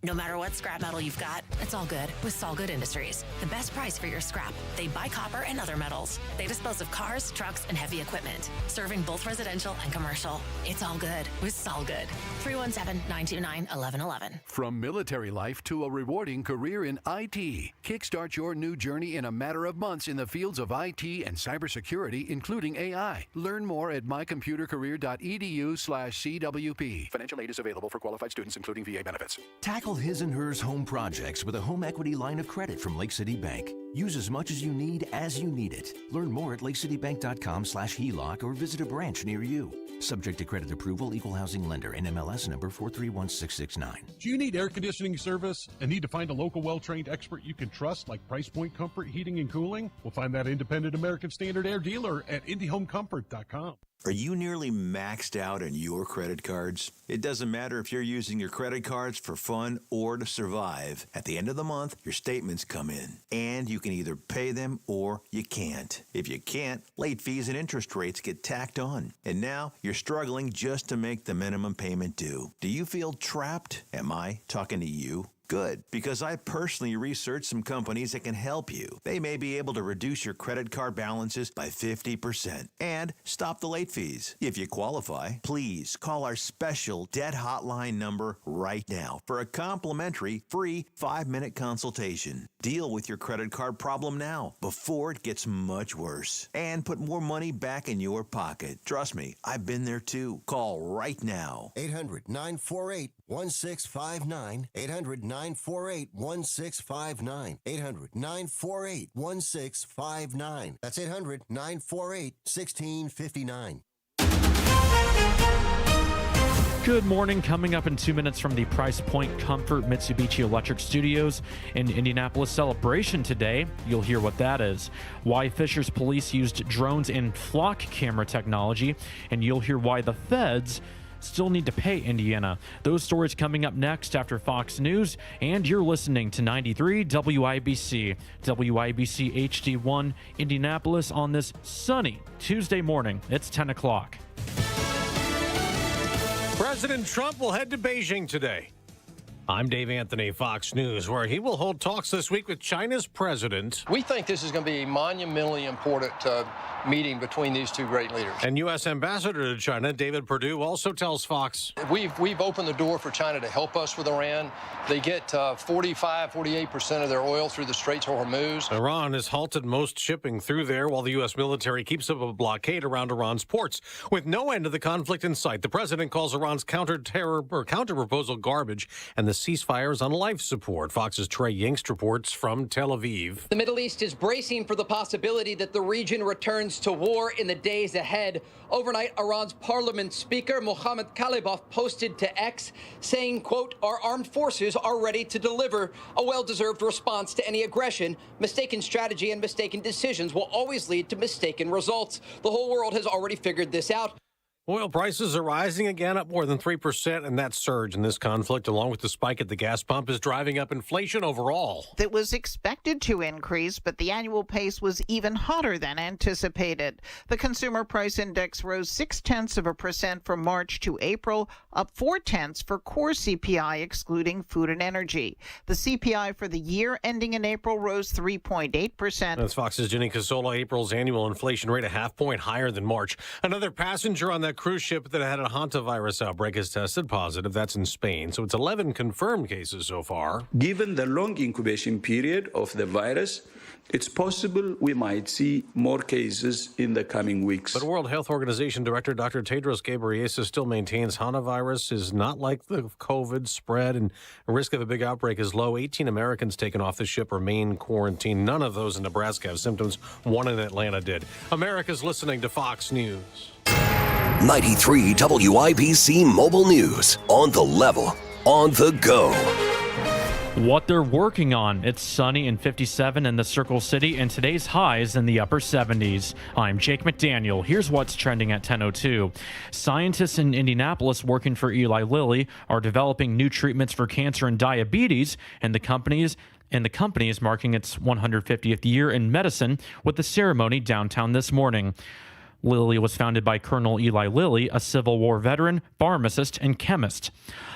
No matter what scrap metal you've got, it's all good with Solgood Industries. The best price for your scrap. They buy copper and other metals. They dispose of cars, trucks, and heavy equipment, serving both residential and commercial. It's all good with Solgood. 317-929-1111. From military life to a rewarding career in IT, kickstart your new journey in a matter of months in the fields of IT and cybersecurity, including AI. Learn more at mycomputercareer.edu/CWP. Financial aid is available for qualified students, including VA benefits. Tackle his and hers home projects with a home equity line of credit from Lake City Bank. Use as much as you need it. Learn more at lakecitybank.com/HELOC or visit a branch near you. Subject to credit approval, equal housing lender, NMLS number 431669. Do you need air conditioning service and need to find a local well-trained expert you can trust like Price Point Comfort Heating and Cooling? We'll find that independent American Standard Air dealer at IndyHomeComfort.com. Are you nearly maxed out on your credit cards? It doesn't matter if you're using your credit cards for fun or to survive. At the end of the month, your statements come in, and you can either pay them or you can't. If you can't, late fees and interest rates get tacked on. And now you're struggling just to make the minimum payment due. Do you feel trapped? Am I talking to you? Good, because I personally researched some companies that can help you. They may be able to reduce your credit card balances by 50% and stop the late fees. If you qualify, please call our special debt hotline number right now for a complimentary free 5-minute consultation. Deal with your credit card problem now before it gets much worse and put more money back in your pocket. Trust me, I've been there too. Call right now. 800-948-1659. 800-948-1659. 800-948-1659. That's 800-948-1659. Good morning. Coming up in 2 minutes from the Price Point Comfort Mitsubishi Electric Studios in Indianapolis celebration today. You'll hear what that is. Why Fishers police used drones and flock camera technology. And you'll hear why the feds still need to pay Indiana. Those stories coming up next after Fox News. And you're listening to 93 WIBC. WIBC HD1 Indianapolis on this sunny Tuesday morning. It's 10 o'clock. President Trump will head to Beijing today. I'm Dave Anthony, Fox News, where he will hold talks this week with China's president. We think this is going to be a monumentally important meeting between these two great leaders. And U.S. Ambassador to China, David Perdue, also tells Fox. We've opened the door for China to help us with Iran. They get 48% of their oil through the Straits of Hormuz. Iran has halted most shipping through there while the U.S. military keeps up a blockade around Iran's ports. With no end to the conflict in sight, the president calls Iran's counter-proposal garbage and the ceasefire is on life support. Fox's Trey Yingst reports from Tel Aviv. The Middle East is bracing for the possibility that the region returns to war in the days ahead. Overnight, Iran's parliament speaker, Mohammad Kalibov, posted to X saying, quote, "Our armed forces are ready to deliver a well-deserved response to any aggression. Mistaken strategy and mistaken decisions will always lead to mistaken results. The whole world has already figured this out." Oil prices are rising again, up more than 3%, and that surge in this conflict, along with the spike at the gas pump, is driving up inflation overall. That was expected to increase, but the annual pace was even hotter than anticipated. The Consumer Price Index rose 0.6% from March to April, up 0.4 for core CPI, excluding food and energy. The CPI for the year ending in April rose 3.8%. That's Fox's Jenny Casola. April's annual inflation rate a 0.5 point higher than March. Another passenger on that cruise ship that had a hantavirus outbreak has tested positive. That's in Spain. So it's 11 confirmed cases so far. Given the long incubation period of the virus, it's possible we might see more cases in the coming weeks. But World Health Organization Director Dr. Tedros Ghebreyesus still maintains hantavirus is not like the COVID spread, and the risk of a big outbreak is low. 18 Americans taken off the ship remain quarantined. None of those in Nebraska have symptoms. One in Atlanta did. America's listening to Fox News. 93 WIBC Mobile News. On the level, on the go. What they're working on. It's sunny and 57 in the Circle City, and today's high is in the upper 70s. I'm Jake McDaniel. Here's what's trending at 10:02. Scientists in Indianapolis working for Eli Lilly are developing new treatments for cancer and diabetes, and the company is marking its 150th year in medicine with a ceremony downtown this morning. Lilly was founded by Colonel Eli Lilly, a Civil War veteran, pharmacist, and chemist.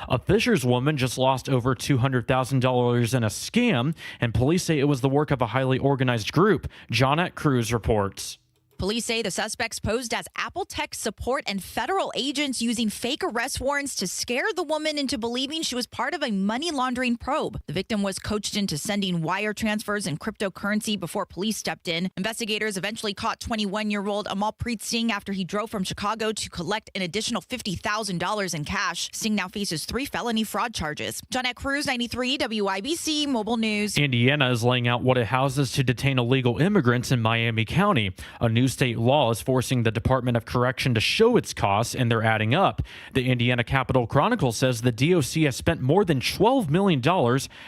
A Fishers woman just lost over $200,000 in a scam, and police say it was the work of a highly organized group. Johnette Cruz reports. Police say the suspects posed as Apple tech support and federal agents using fake arrest warrants to scare the woman into believing she was part of a money laundering probe. The victim was coached into sending wire transfers and cryptocurrency before police stepped in. Investigators eventually caught 21-year-old Amalpreet Singh after he drove from Chicago to collect an additional $50,000 in cash. Singh now faces 3 felony fraud charges. Johnette Cruz, 93 WIBC Mobile News. Indiana is laying out what it houses to detain illegal immigrants in Miami County. A new state law is forcing the Department of Correction to show its costs, and they're adding up. The Indiana Capitol Chronicle says the DOC has spent more than $12 million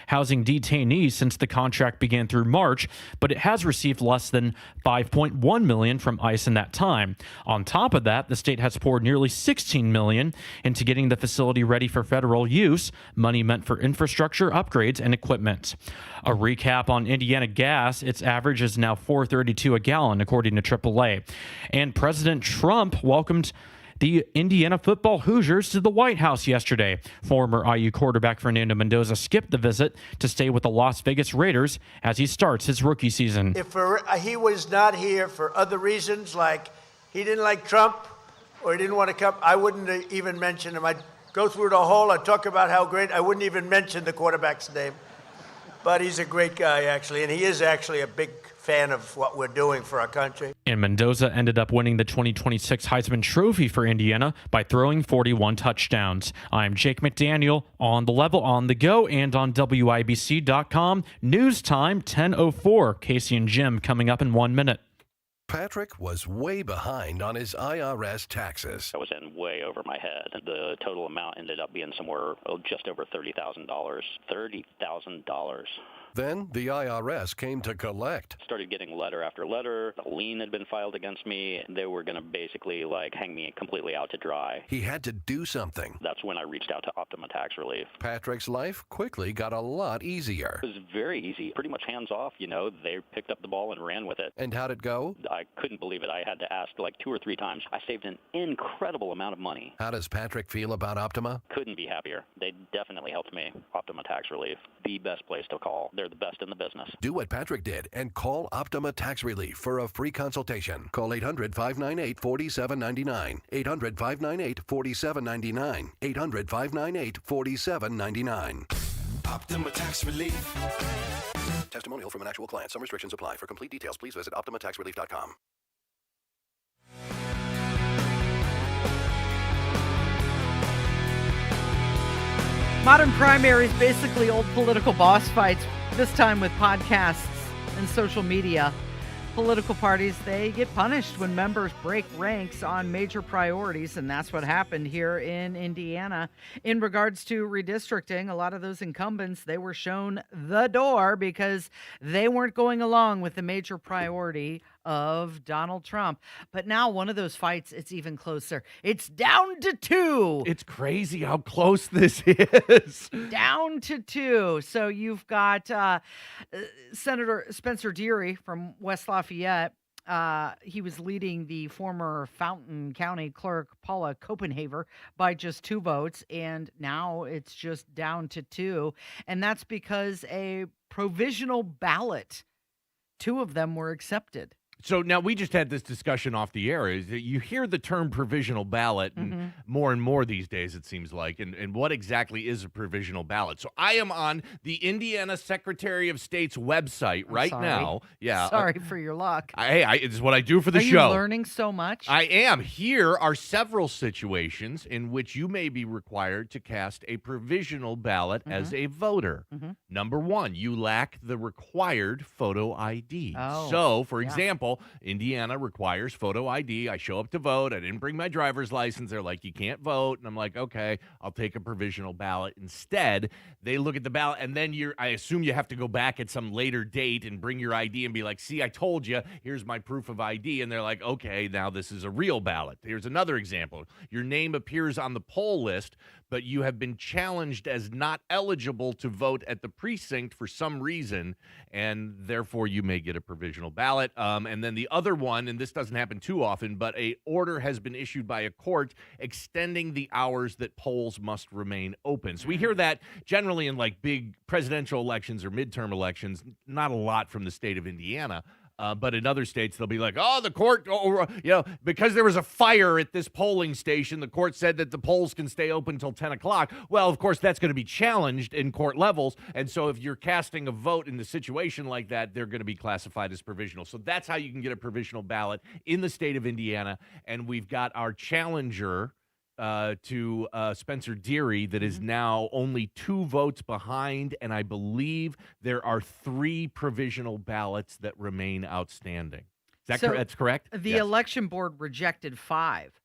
housing detainees since the contract began through March, but it has received less than $5.1 million from ICE in that time. On top of that, the state has poured nearly $16 million into getting the facility ready for federal use, money meant for infrastructure upgrades and equipment. A recap on Indiana gas: its average is now $4.32 a gallon, according to AAA. And President Trump welcomed the Indiana football Hoosiers to the White House yesterday. Former IU quarterback Fernando Mendoza skipped the visit to stay with the Las Vegas Raiders as he starts his rookie season. If he was not here for other reasons, like he didn't like Trump or he didn't want to come, I wouldn't even mention him. I'd go through the whole, I'd talk about how great, I wouldn't even mention the quarterback's name. But he's a great guy, actually, and he is actually a big fan of what we're doing for our country. And Mendoza ended up winning the 2026 Heisman Trophy for Indiana by throwing 41 touchdowns. I'm Jake McDaniel, on the level, on the go, and on WIBC.com. News time, 10:04. Casey and Jim coming up in 1 minute. Patrick was way behind on his IRS taxes. I was in way over my head. The total amount ended up being somewhere just over $30,000. $30,000. Then the IRS came to collect. Started getting letter after letter. A lien had been filed against me. They were going to basically hang me completely out to dry. He had to do something. That's when I reached out to Optima Tax Relief. Patrick's life quickly got a lot easier. It was very easy, pretty much hands off. They picked up the ball and ran with it. And how'd it go? I couldn't believe it. I had to ask 2 or 3 times. I saved an incredible amount of money. How does Patrick feel about Optima? Couldn't be happier. They definitely helped me. Optima Tax Relief, the best place to call. They're the best in the business. Do what Patrick did and call Optima Tax Relief for a free consultation. Call 800-598-4799. 800-598-4799. 800-598-4799. Optima Tax Relief. Testimonial from an actual client. Some restrictions apply. For complete details, please visit OptimaTaxRelief.com. Modern primaries, basically old political boss fights, this time with podcasts and social media. Political parties, they get punished when members break ranks on major priorities, and that's what happened here in Indiana. In regards to redistricting, a lot of those incumbents, they were shown the door because they weren't going along with the major priority of Donald Trump. But now one of those fights, it's even closer. It's down to 2. It's crazy how close this is. Down to 2. So you've got Senator Spencer Deary from West Lafayette. He was leading the former Fountain County clerk, Paula Copenhaver, by just 2 votes. And now it's just down to 2. And that's because a provisional ballot, 2 of them were accepted. So now we just had this discussion off the air. Is that you hear the term provisional ballot and more these days, it seems like. And what exactly is a provisional ballot? So I am on the Indiana Secretary of State's website now. Yeah. Sorry for your luck. It's what I do for the show. Are you learning so much? I am. Here are several situations in which you may be required to cast a provisional ballot as a voter. Number 1, you lack the required photo ID. So, for example, Indiana requires photo ID. I show up to vote. I didn't bring my driver's license. They're like, you can't vote. And I'm like, okay, I'll take a provisional ballot. Instead, they look at the ballot, and then I assume you have to go back at some later date and bring your ID and be like, see, I told you, here's my proof of ID. And they're like, okay, now this is a real ballot. Here's another example. Your name appears on the poll list, but you have been challenged as not eligible to vote at the precinct for some reason, and therefore you may get a provisional ballot. And then the other one, and this doesn't happen too often, but a order has been issued by a court extending the hours that polls must remain open. So we hear that generally in like big presidential elections or midterm elections, not a lot from the state of Indiana. But in other states, they'll be like, oh, the court, because there was a fire at this polling station, the court said that the polls can stay open until 10 o'clock. Well, of course, that's going to be challenged in court levels. And so if you're casting a vote in a situation like that, they're going to be classified as provisional. So that's how you can get a provisional ballot in the state of Indiana. And we've got our challenger to Spencer Deary that is now only 2 votes behind, and I believe there are 3 provisional ballots that remain outstanding. Is that that's correct? The election board rejected 5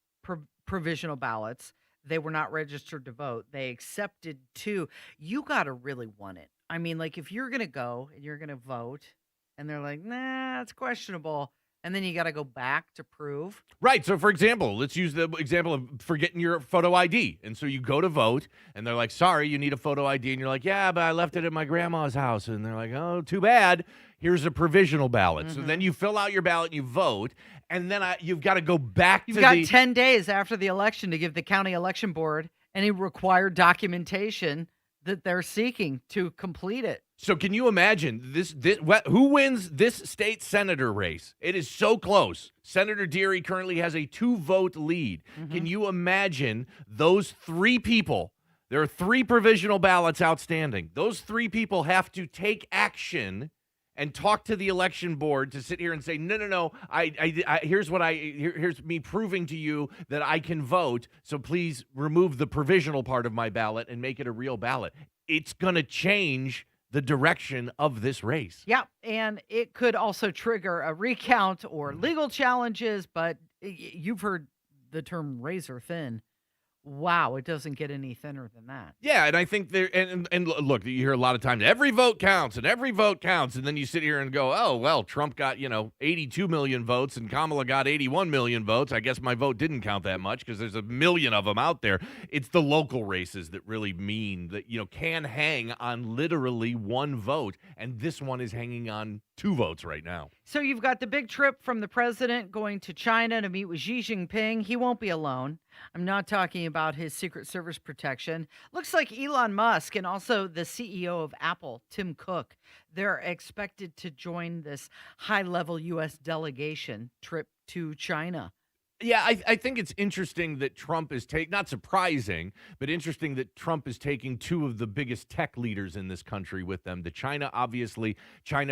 provisional ballots. They were not registered to vote. They accepted 2. You got to really want it. I mean, like if you're going to go and you're going to vote and they're like, nah, it's questionable. And then you got to go back to prove. Right. So, for example, let's use the example of forgetting your photo ID. And so you go to vote, and they're like, sorry, you need a photo ID. And you're like, yeah, but I left it at my grandma's house. And they're like, oh, too bad. Here's a provisional ballot. So then you fill out your ballot and you vote. And then you've got to go back You've got 10 days after the election to give the county election board any required documentation that they're seeking to complete it. So can you imagine who wins this state senator race? It is so close. Senator Deary currently has a 2-vote lead. Can you imagine those 3 people? There are 3 provisional ballots outstanding. Those 3 people have to take action and talk to the election board to sit here and say, no, here's me proving to you that I can vote. So please remove the provisional part of my ballot and make it a real ballot. It's going to change the direction of this race. Yeah, and it could also trigger a recount or legal challenges, but you've heard the term razor thin. Wow, it doesn't get any thinner than that. Yeah, and I think and look, you hear a lot of times, every vote counts, and then you sit here and go, oh, well, Trump got, 82 million votes, and Kamala got 81 million votes. I guess my vote didn't count that much because there's a million of them out there. It's the local races that really mean that, can hang on literally 1 vote, and this one is hanging on 2 votes right now. So you've got the big trip from the president going to China to meet with Xi Jinping. He won't be alone. I'm not talking about his Secret Service protection. Looks like Elon Musk and also the CEO of Apple, Tim Cook, they're expected to join this high-level U.S. delegation trip to China. Yeah, I think it's interesting that Trump is not surprising, but interesting that Trump is taking 2 of the biggest tech leaders in this country with them. China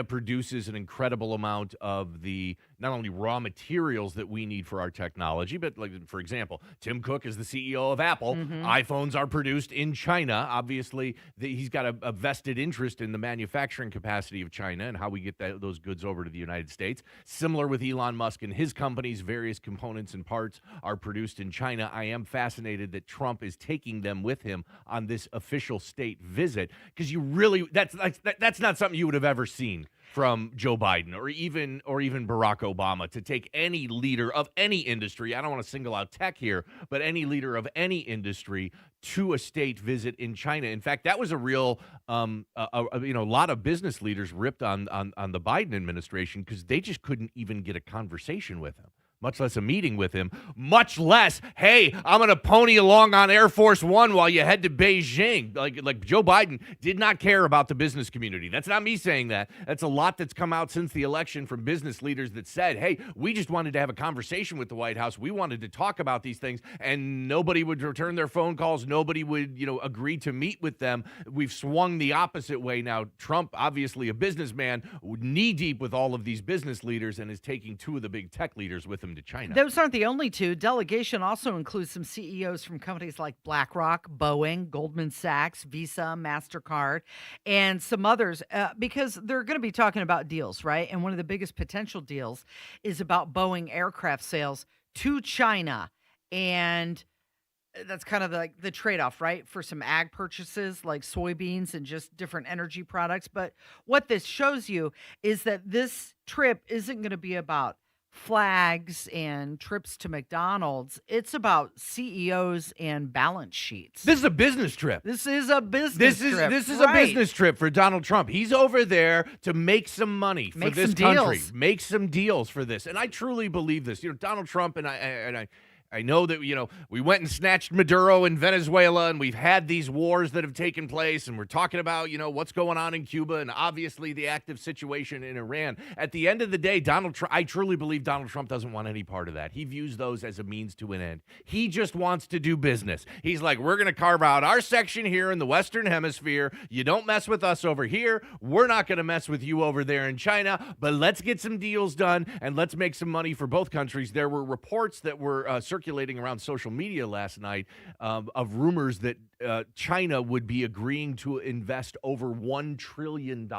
produces an incredible amount of the not only raw materials that we need for our technology, but like, for example, Tim Cook is the CEO of Apple. iPhones are produced in China. Obviously, he's got a vested interest in the manufacturing capacity of China and how we get those goods over to the United States. Similar with Elon Musk and his companies, various components and parts are produced in China. I am fascinated that Trump is taking them with him on this official state visit, because that's not something you would have ever seen from Joe Biden or even Barack Obama, to take any leader of any industry. I don't want to single out tech here, but any leader of any industry to a state visit in China. In fact, that was a real, a lot of business leaders ripped on the Biden administration because they just couldn't even get a conversation with him, much less a meeting with him, much less, hey, I'm going to pony along on Air Force One while you head to Beijing. Like Joe Biden did not care about the business community. That's not me saying that. That's a lot that's come out since the election from business leaders that said, hey, we just wanted to have a conversation with the White House. We wanted to talk about these things, and nobody would return their phone calls. Nobody would, agree to meet with them. We've swung the opposite way now. Trump, obviously a businessman, knee-deep with all of these business leaders, and is taking 2 of the big tech leaders with him to China. Those aren't the only 2. Delegation also includes some CEOs from companies like BlackRock, Boeing, Goldman Sachs, Visa, MasterCard, and some others, because they're going to be talking about deals, right? And one of the biggest potential deals is about Boeing aircraft sales to China. And that's kind of like the trade-off, right? For some ag purchases like soybeans and just different energy products. But what this shows you is that this trip isn't going to be about flags and trips to McDonald's. It's about CEOs and balance sheets. This is a business trip. This is a business trip. This is a business trip for Donald Trump. He's over there to make some money for this country, make some deals for this. And I truly believe this. Donald Trump and I know that, we went and snatched Maduro in Venezuela, and we've had these wars that have taken place, and we're talking about, what's going on in Cuba and obviously the active situation in Iran. At the end of the day, I truly believe Donald Trump doesn't want any part of that. He views those as a means to an end. He just wants to do business. He's like, we're going to carve out our section here in the Western Hemisphere. You don't mess with us over here. We're not going to mess with you over there in China, but let's get some deals done, and let's make some money for both countries. There were reports that were circulating around social media last night of rumors that China would be agreeing to invest over $1 trillion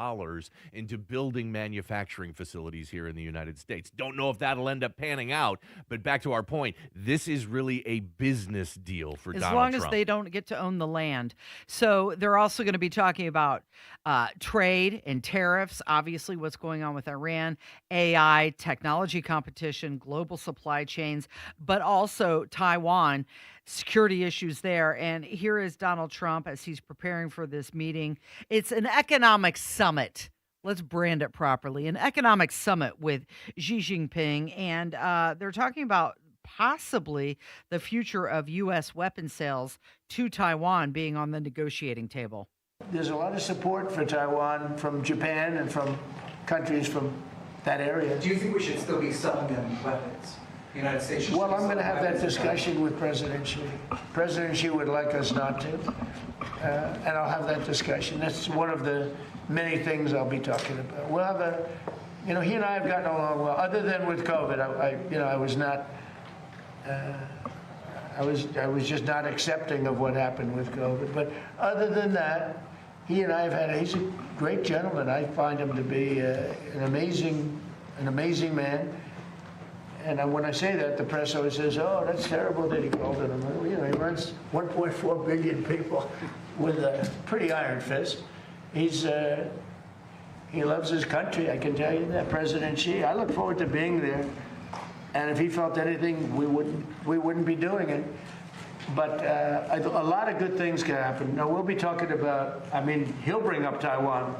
into building manufacturing facilities here in the United States. Don't know if that'll end up panning out, but back to our point, this is really a business deal for Donald Trump. As long as they don't get to own the land. So they're also going to be talking about trade and tariffs, obviously what's going on with Iran, AI, technology competition, global supply chains, but also Taiwan, security issues there. And here is Donald Trump as he's preparing for this meeting. It's an economic summit. Let's brand it properly. An economic summit with Xi Jinping. And they're talking about possibly the future of U.S. weapon sales to Taiwan being on the negotiating table. There's a lot of support for Taiwan from Japan and from countries from that area. Do you think we should still be selling them weapons? The United States should Well, I'm going to have that discussion with President Xi. President Xi would like us not to, and I'll have that discussion. That's one of the many things I'll be talking about. We'll have he and I have gotten along well. Other than with COVID, I was not. I was just not accepting of what happened with COVID. But other than that, he and I have had. He's a great gentleman. I find him to be an amazing man. And when I say that, the press always says, "Oh, that's terrible that he called it." He runs 1.4 billion people with a pretty iron fist. He loves his country. I can tell you that, President Xi. I look forward to being there. And if he felt anything, we wouldn't be doing it. But a lot of good things can happen. Now, we'll be talking about, he'll bring up Taiwan,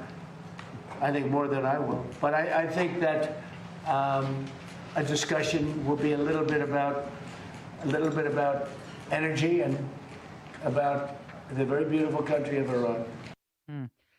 I think, more than I will. But I think that a discussion will be a little bit about energy and about the very beautiful country of Iran.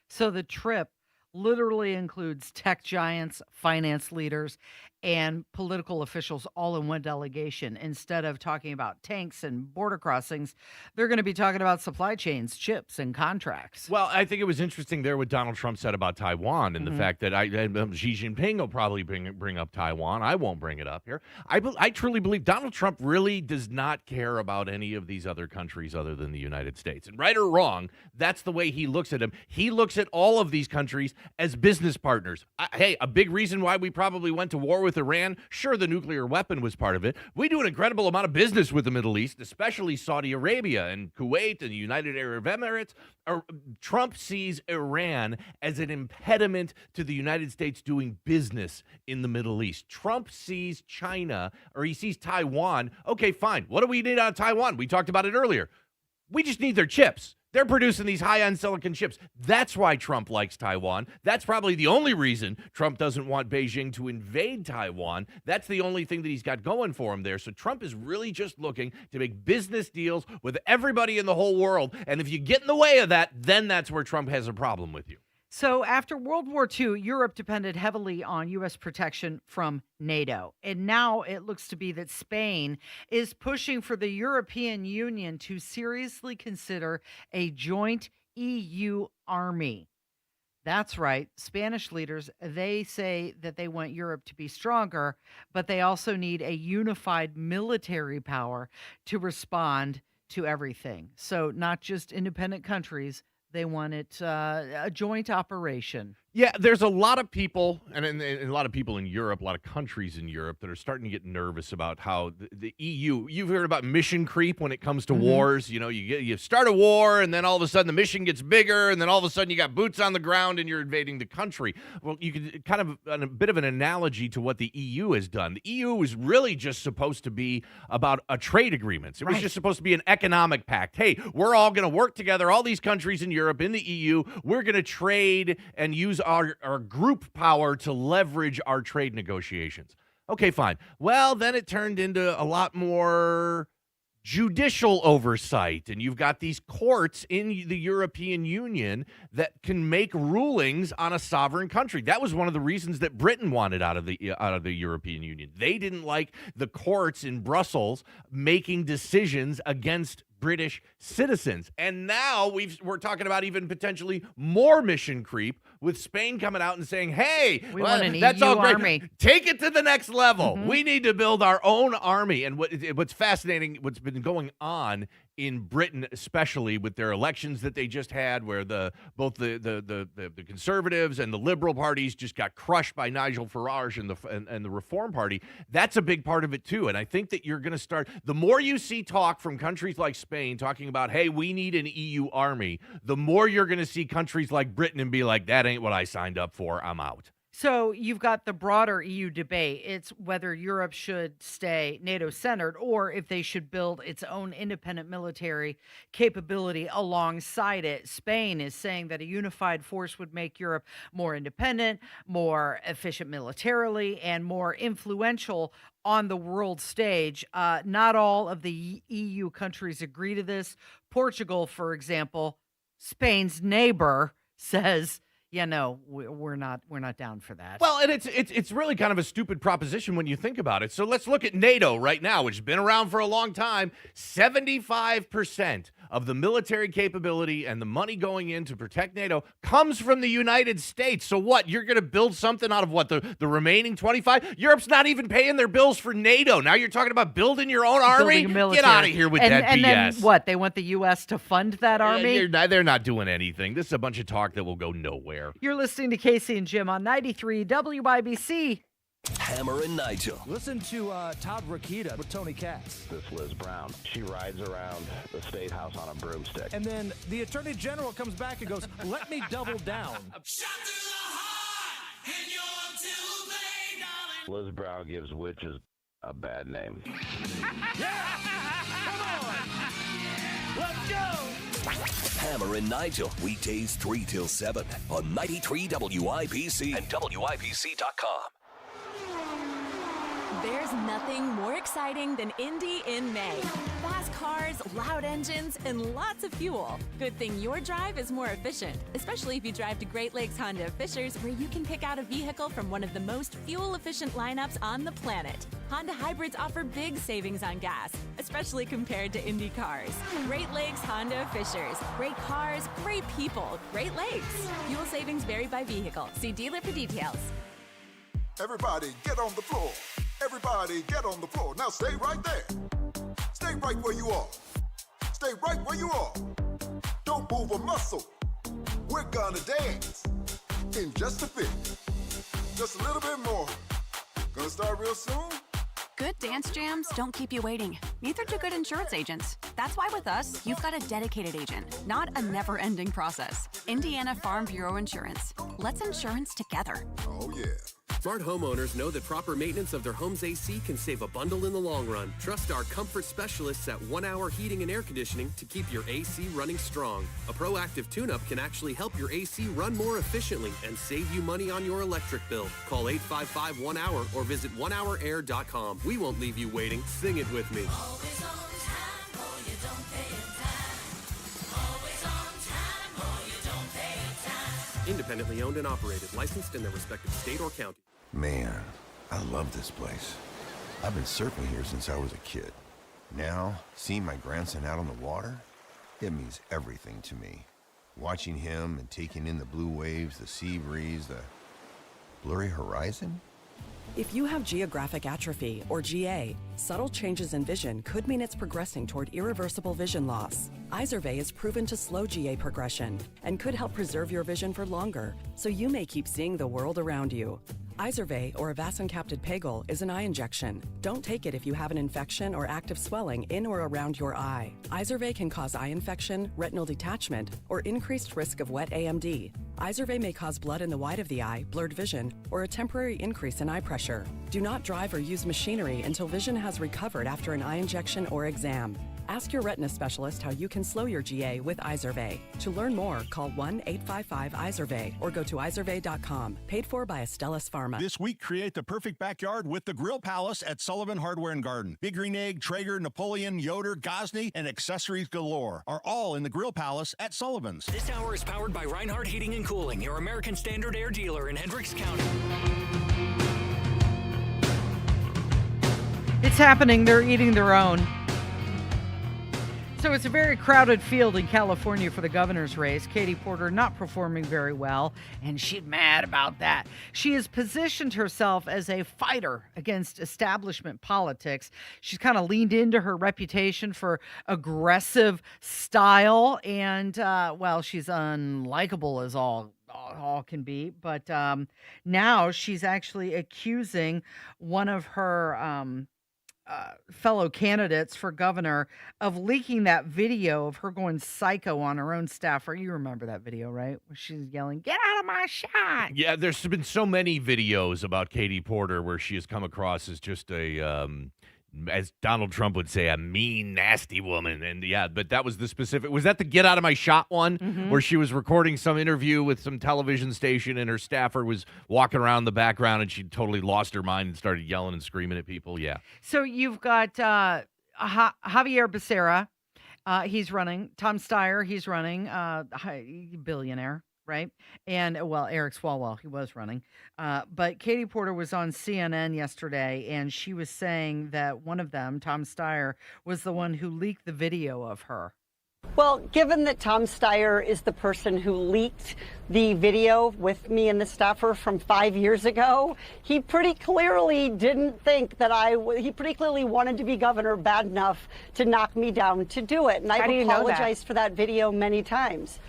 So the trip literally includes tech giants, finance leaders, and political officials all in one delegation. Instead of talking about tanks and border crossings, they're going to be talking about supply chains, chips, and contracts. Well, I think it was interesting there what Donald Trump said about Taiwan and the fact that Xi Jinping will probably bring up Taiwan. I won't bring it up here. I truly believe Donald Trump really does not care about any of these other countries other than the United States. And right or wrong, that's the way he looks at them. He looks at all of these countries as business partners. Hey, a big reason why we probably went to war with Iran, sure, the nuclear weapon was part of it. We do an incredible amount of business with the Middle East, especially Saudi Arabia and Kuwait and the United Arab Emirates. Trump sees Iran as an impediment to the United States doing business in the Middle East. Trump sees China, or he sees Taiwan. Okay, fine. What do we need out of Taiwan? We talked about it earlier. We just need their chips. They're producing these high-end silicon chips. That's why Trump likes Taiwan. That's probably the only reason Trump doesn't want Beijing to invade Taiwan. That's the only thing that he's got going for him there. So Trump is really just looking to make business deals with everybody in the whole world. And if you get in the way of that, then that's where Trump has a problem with you. So after World War II, Europe depended heavily on U.S. protection from NATO. And now it looks to be that Spain is pushing for the European Union to seriously consider a joint EU army. That's right. Spanish leaders, they say that they want Europe to be stronger, but they also need a unified military power to respond to everything. So not just independent countries. They want it a joint operation. Yeah, there's a lot of people, and a lot of people in Europe, a lot of countries in Europe that are starting to get nervous about how the EU. You've heard about mission creep when it comes to wars. You know, you start a war, and then all of a sudden the mission gets bigger, and then all of a sudden you got boots on the ground and you're invading the country. Well, you could kind of a bit of an analogy to what the EU has done. The EU was really just supposed to be about a trade agreements. It was just supposed to be an economic pact. Hey, we're all going to work together. All these countries in Europe, in the EU, we're going to trade and use our group power to leverage our trade negotiations. Okay, fine. Well, then it turned into a lot more judicial oversight, and you've got these courts in the European Union that can make rulings on a sovereign country. That was one of the reasons that Britain wanted out of the European Union. They didn't like the courts in Brussels making decisions against British citizens. And now we're talking about even potentially more mission creep with Spain coming out and saying, hey, we want an that's EU all great. army. Take it to the next level. We need to build our own army. And what's fascinating, what's been going on in Britain, especially with their elections that they just had, where both the Conservatives and the Liberal parties just got crushed by Nigel Farage and the Reform Party. That's a big part of it too. And I think that you're going to start, the more you see talk from countries like Spain talking about, hey, we need an EU army, the more you're going to see countries like Britain and be like, that ain't what I signed up for. I'm out. So you've got the broader EU debate. It's whether Europe should stay NATO-centered or if they should build its own independent military capability alongside it. Spain is saying that a unified force would make Europe more independent, more efficient militarily, and more influential on the world stage. Not all of the EU countries agree to this. Portugal, for example, Spain's neighbor, says, yeah, no, we're not down for that. Well, and it's really kind of a stupid proposition when you think about it. So let's look at NATO right now, which has been around for a long time. 75% of the military capability and the money going in to protect NATO comes from the United States. So what? You're going to build something out of what? The remaining 25? Europe's not even paying their bills for NATO. Now you're talking about building your own army? Get out of here with that BS. And then what? They want the U.S. to fund that army? They're not doing anything. This is a bunch of talk that will go nowhere. You're listening to Casey and Jim on 93 WIBC. Hammer and Nigel. Listen to Todd Rokita with Tony Katz. This Liz Brown, she rides around the State House on a broomstick. And then the Attorney General comes back and goes, let me double down. Liz Brown gives witches a bad name. Yeah! Come on! Let's go! Hammer and Nigel, weekdays 3 till 7 on 93 WIBC and WIBC.com. There's nothing more exciting than Indy in May. Fast cars, loud engines, and lots of fuel. Good thing your drive is more efficient, especially if you drive to Great Lakes Honda of Fishers, where you can pick out a vehicle from one of the most fuel-efficient lineups on the planet. Honda hybrids offer big savings on gas, especially compared to Indy cars. Great Lakes Honda of Fishers. Great cars, great people, Great Lakes. Fuel savings vary by vehicle. See dealer for details. Everybody get on the floor. Everybody get on the floor. Now stay right there. Stay right where you are. Stay right where you are. Don't move a muscle. We're gonna dance in just a bit. Just a little bit more. Gonna start real soon. Good dance jams don't keep you waiting. Neither do good insurance agents. That's why with us, you've got a dedicated agent, not a never-ending process. Indiana Farm Bureau Insurance. Let's insurance together. Oh, yeah. Smart homeowners know that proper maintenance of their home's AC can save a bundle in the long run. Trust our comfort specialists at 1 Hour Heating and Air Conditioning to keep your AC running strong. A proactive tune-up can actually help your AC run more efficiently and save you money on your electric bill. Call 855-1HOUR or visit onehourair.com. We won't leave you waiting. Sing it with me. Always on time, or you don't pay in time. Always on time, or you don't pay in time. Independently owned and operated, licensed in their respective state or county. Man, I love this place. I've been surfing here since I was a kid. Now, seeing my grandson out on the water, it means everything to me. Watching him and taking in the blue waves, the sea breeze, the blurry horizon. If you have geographic atrophy, or GA, subtle changes in vision could mean it's progressing toward irreversible vision loss. Izervay is proven to slow GA progression and could help preserve your vision for longer, so you may keep seeing the world around you. Izervay, or avacincaptad pegol, is an eye injection. Don't take it if you have an infection or active swelling in or around your eye. Izervay can cause eye infection, retinal detachment, or increased risk of wet AMD. Izervay may cause blood in the white of the eye, blurred vision, or a temporary increase in eye pressure. Do not drive or use machinery until vision has recovered after an eye injection or exam. Ask your retina specialist how you can slow your GA with Izervay. To learn more, call 1-855-IZERVAY or go to izervay.com. Paid for by Astellas Pharma. This week, create the perfect backyard with the Grill Palace at Sullivan Hardware and Garden. Big Green Egg, Traeger, Napoleon, Yoder, Gosney, and accessories galore are all in the Grill Palace at Sullivan's. This hour is powered by Reinhardt Heating and Cooling, your American Standard Air dealer in Hendricks County. It's happening. They're eating their own. So it's a very crowded field in California for the governor's race. Katie Porter not performing very well, and she's mad about that. She has positioned herself as a fighter against establishment politics. She's kind of leaned into her reputation for aggressive style, and, she's unlikable as all can be. But now she's actually accusing one of her fellow candidates for governor of leaking that video of her going psycho on her own staffer. You remember that video, right? Where she's yelling, "Get out of my shot." Yeah, there's been so many videos about Katie Porter where she has come across as just a, as Donald Trump would say, a mean, nasty woman. And yeah, but that was the specific, was that the get out of my shot one where she was recording some interview with some television station and her staffer was walking around the background and she totally lost her mind and started yelling and screaming at people? Yeah. So you've got Javier Becerra. He's running. Tom Steyer, he's running. Billionaire. Right. And Eric Swalwell, he was running. But Katie Porter was on CNN yesterday, and she was saying that one of them, Tom Steyer, was the one who leaked the video of her. Well, given that Tom Steyer is the person who leaked the video with me and the staffer from 5 years ago, he pretty clearly didn't think that he pretty clearly wanted to be governor bad enough to knock me down to do it. And I've apologized for that video many times.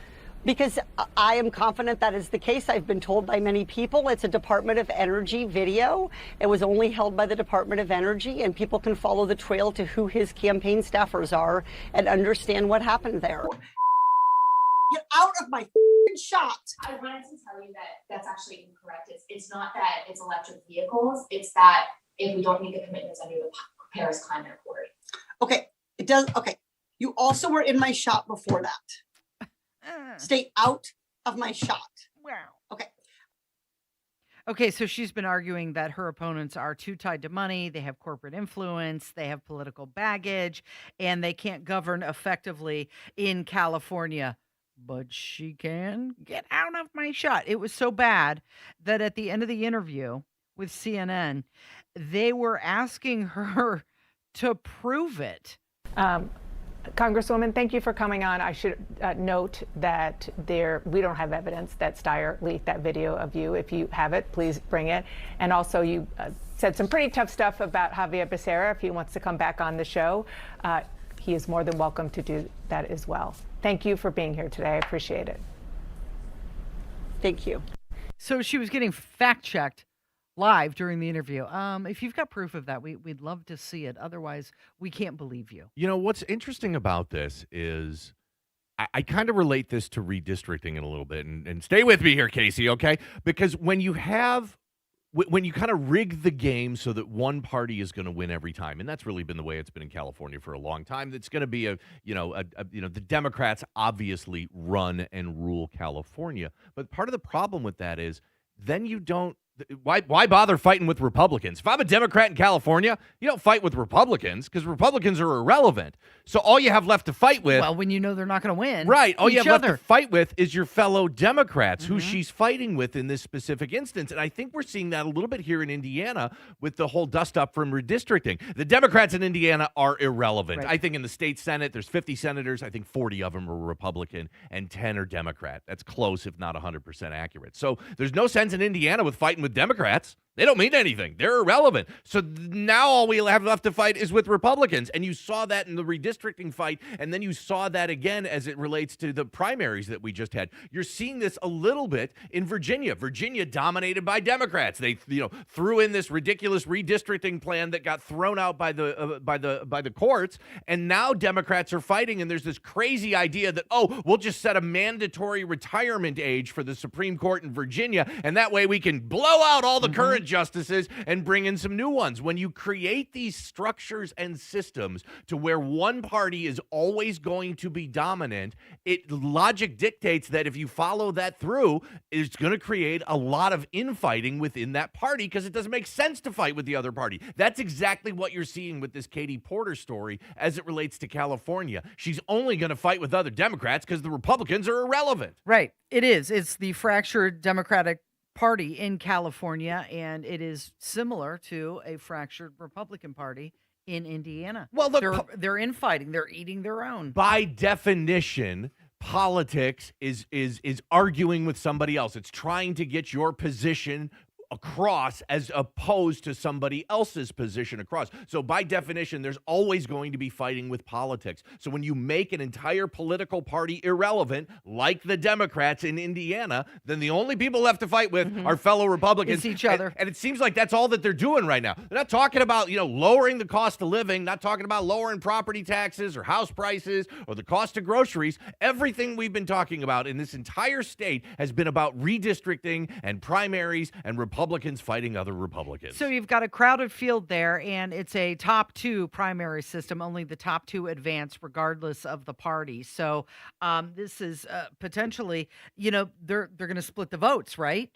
Because I am confident that is the case. I've been told by many people it's a Department of Energy video. It was only held by the Department of Energy, and people can follow the trail to who his campaign staffers are and understand what happened there. Get out of my shot. I wanted to tell you that that's actually incorrect. It's not that it's electric vehicles. It's that if we don't meet the commitments under the Paris Climate Accord. Okay, it does. Okay, you also were in my shot before that. Stay out of my shot. Wow. Okay. Okay, so she's been arguing that her opponents are too tied to money, they have corporate influence, they have political baggage, and they can't govern effectively in California. But she can get out of my shot. It was so bad that at the end of the interview with CNN, they were asking her to prove it. Congresswoman, thank you for coming on. I should note that we don't have evidence that Steyer leaked that video of you. If you have it, please bring it. And also, you said some pretty tough stuff about Javier Becerra. If he wants to come back on the show, he is more than welcome to do that as well. Thank you for being here today. I appreciate it. Thank you. So she was getting fact-checked live during the interview. If you've got proof of that, we'd love to see it. Otherwise, we can't believe you. You know, what's interesting about this is I kind of relate this to redistricting in a little bit. And stay with me here, Casey, okay? Because when you kind of rig the game so that one party is going to win every time, and that's really been the way it's been in California for a long time, it's going to be the Democrats obviously run and rule California. But part of the problem with that is then you don't, why bother fighting with Republicans? If I'm a Democrat in California, you don't fight with Republicans because Republicans are irrelevant. So all you have left to fight with... Well, when you know they're not going to win. Right. All you have left to fight with is your fellow Democrats, who she's fighting with in this specific instance. And I think we're seeing that a little bit here in Indiana with the whole dust-up from redistricting. The Democrats in Indiana are irrelevant. Right. I think in the state Senate, there's 50 senators. I think 40 of them are Republican and 10 are Democrat. That's close, if not 100% accurate. So there's no sense in Indiana with fighting with Democrats. They don't mean anything. They're irrelevant. So now all we have left to fight is with Republicans. And you saw that in the redistricting fight, and then you saw that again as it relates to the primaries that we just had. You're seeing this a little bit in Virginia. Virginia dominated by Democrats. They threw in this ridiculous redistricting plan that got thrown out by the courts, and now Democrats are fighting, and there's this crazy idea that, we'll just set a mandatory retirement age for the Supreme Court in Virginia, and that way we can blow out all the current justices and bring in some new ones. When you create these structures and systems to where one party is always going to be dominant, logic dictates that if you follow that through, it's going to create a lot of infighting within that party because it doesn't make sense to fight with the other party. That's exactly what you're seeing with this Katie Porter story as it relates to California. She's only going to fight with other Democrats because the Republicans are irrelevant. Right. It is. It's the fractured Democratic Party in California, and it is similar to a fractured Republican Party in Indiana. Well, look, they're infighting. They're eating their own. By definition, politics is arguing with somebody else. It's trying to get your position across as opposed to somebody else's position across. So by definition, there's always going to be fighting with politics. So when you make an entire political party irrelevant, like the Democrats in Indiana, then the only people left to fight with are fellow Republicans. It's each other. And it seems like that's all that they're doing right now. They're not talking about, lowering the cost of living, not talking about lowering property taxes or house prices or the cost of groceries. Everything we've been talking about in this entire state has been about redistricting and primaries and Republicans fighting other Republicans. So you've got a crowded field there, and it's a top two primary system. Only the top two advance regardless of the party. So this is potentially, they're going to split the votes, right?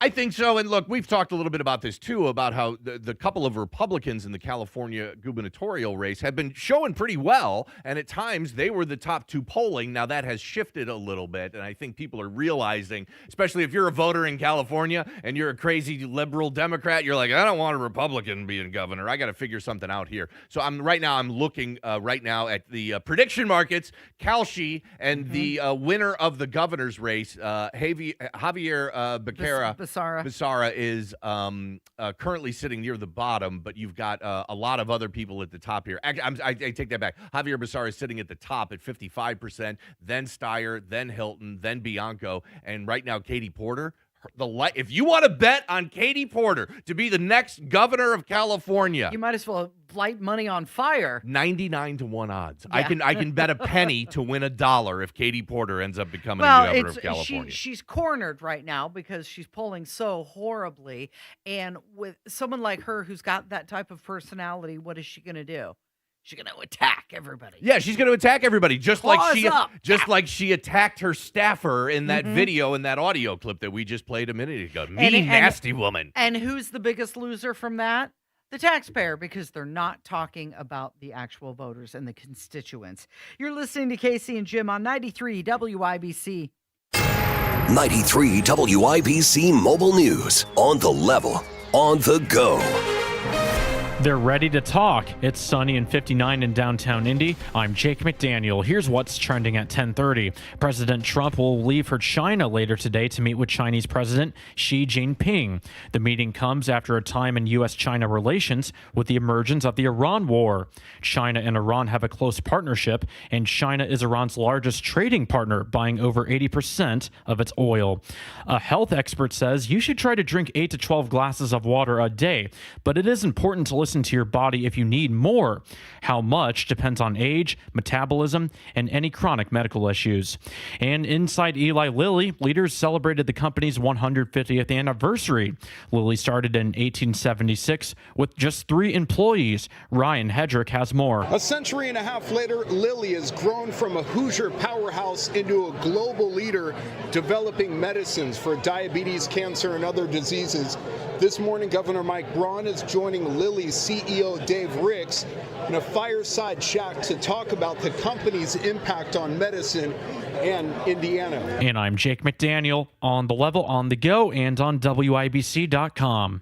I think so. And look, we've talked a little bit about this, too, about how the couple of Republicans in the California gubernatorial race have been showing pretty well. And at times they were the top two polling. Now that has shifted a little bit. And I think people are realizing, especially if you're a voter in California and you're a crazy liberal Democrat, you're like, I don't want a Republican being governor. I got to figure something out here. So I'm looking right now at the prediction markets, Kalshi, and the winner of the governor's race, Javier Becerra. Becerra is currently sitting near the bottom, but you've got a lot of other people at the top here. Actually, I take that back. Javier Becerra is sitting at the top at 55%, then Steyer, then Hilton, then Bianco, and right now Katie Porter. If you want to bet on Katie Porter to be the next governor of California, you might as well light money on fire. 99-1 odds. Yeah. I can bet a penny to win $1 if Katie Porter ends up becoming the governor of California. She's cornered right now because she's polling so horribly, and with someone like her who's got that type of personality, what is she going to do? She's going to attack everybody. Yeah, she's going to attack everybody, just like she attacked her staffer in that video, in that audio clip that we just played a minute ago. Nasty woman. And who's the biggest loser from that? The taxpayer, because they're not talking about the actual voters and the constituents. You're listening to Casey and Jim on 93 WIBC. 93 WIBC Mobile News. On the level, on the go. They're ready to talk. It's sunny and 59 in downtown Indy. I'm Jake McDaniel. Here's what's trending at 10:30. President Trump will leave for China later today to meet with Chinese President Xi Jinping. The meeting comes after a time in U.S.-China relations with the emergence of the Iran war. China and Iran have a close partnership, and China is Iran's largest trading partner, buying over 80% of its oil. A health expert says you should try to drink 8 to 12 glasses of water a day, but it is important to listen to your body if you need more. How much depends on age, metabolism, and any chronic medical issues. And inside Eli Lilly, leaders celebrated the company's 150th anniversary. Lilly started in 1876 with just 3 employees. Ryan Hedrick has more. A century and a half later, Lilly has grown from a Hoosier powerhouse into a global leader developing medicines for diabetes, cancer, and other diseases. This morning, Governor Mike Braun is joining Lilly's CEO Dave Ricks in a fireside chat to talk about the company's impact on medicine and Indiana. And I'm Jake McDaniel, on the level, on the go, and on WIBC.com.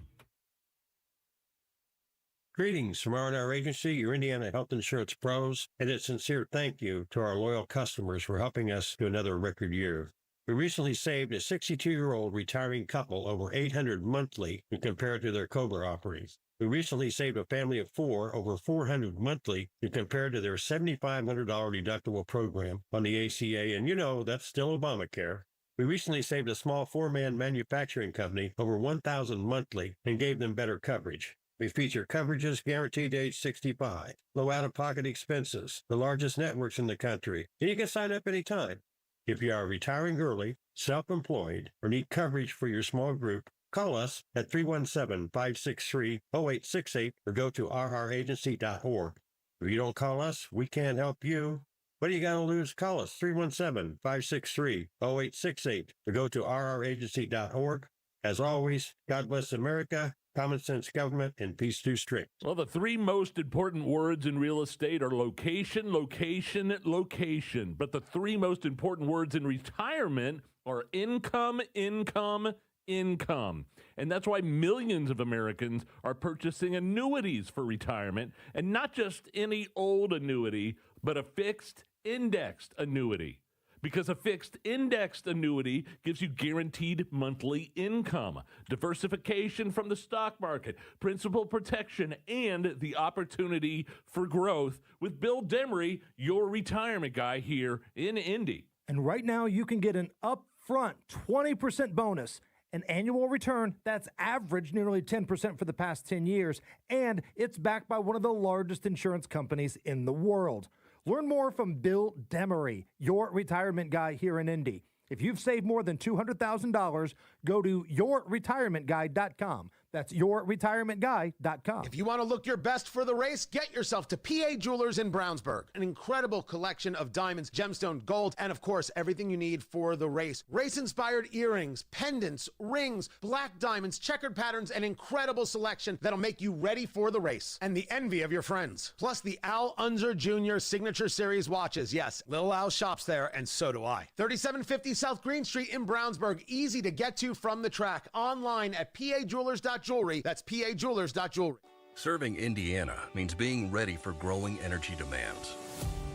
Greetings from R&R Agency, your Indiana health insurance pros, and a sincere thank you to our loyal customers for helping us to another record year. We recently saved a 62-year-old retiring couple over $800 monthly when compared to their COBRA offerings. We recently saved a family of 4 over $400 monthly when compared to their $7,500 deductible program on the ACA, and you know that's still Obamacare. We recently saved a small 4-man manufacturing company over $1,000 monthly and gave them better coverage. We feature coverages guaranteed to age 65, low out-of-pocket expenses, the largest networks in the country, and you can sign up anytime. If you are retiring early, self-employed, or need coverage for your small group, call us at 317-563-0868 or go to rragency.org. If you don't call us, we can't help you. What do you got to lose? Call us 317-563-0868 or go to rragency.org. As always, God bless America, common sense government, and peace through strict. Well, the 3 most important words in real estate are location, location, location. But the 3 most important words in retirement are income, income, income. And that's why millions of Americans are purchasing annuities for retirement, and not just any old annuity, but a fixed indexed annuity. Because a fixed indexed annuity gives you guaranteed monthly income, diversification from the stock market, principal protection, and the opportunity for growth with Bill Demery, your retirement guy here in Indy. And right now you can get an upfront 20% bonus, an annual return that's averaged nearly 10% for the past 10 years, and it's backed by one of the largest insurance companies in the world. Learn more from Bill Demery, your retirement guy here in Indy. If you've saved more than $200,000, go to yourretirementguide.com. That's yourretirementguide.com. If you want to look your best for the race, get yourself to PA Jewelers in Brownsburg. An incredible collection of diamonds, gemstone, gold, and of course, everything you need for the race. Race-inspired earrings, pendants, rings, black diamonds, checkered patterns, an incredible selection that'll make you ready for the race and the envy of your friends. Plus the Al Unser Jr. Signature Series watches. Yes, Little Al shops there, and so do I. 3750 South Green Street in Brownsburg. Easy to get to from the track. Online at pajewelers.jewelry. That's pajewelers.jewelry. Serving Indiana means being ready for growing energy demands.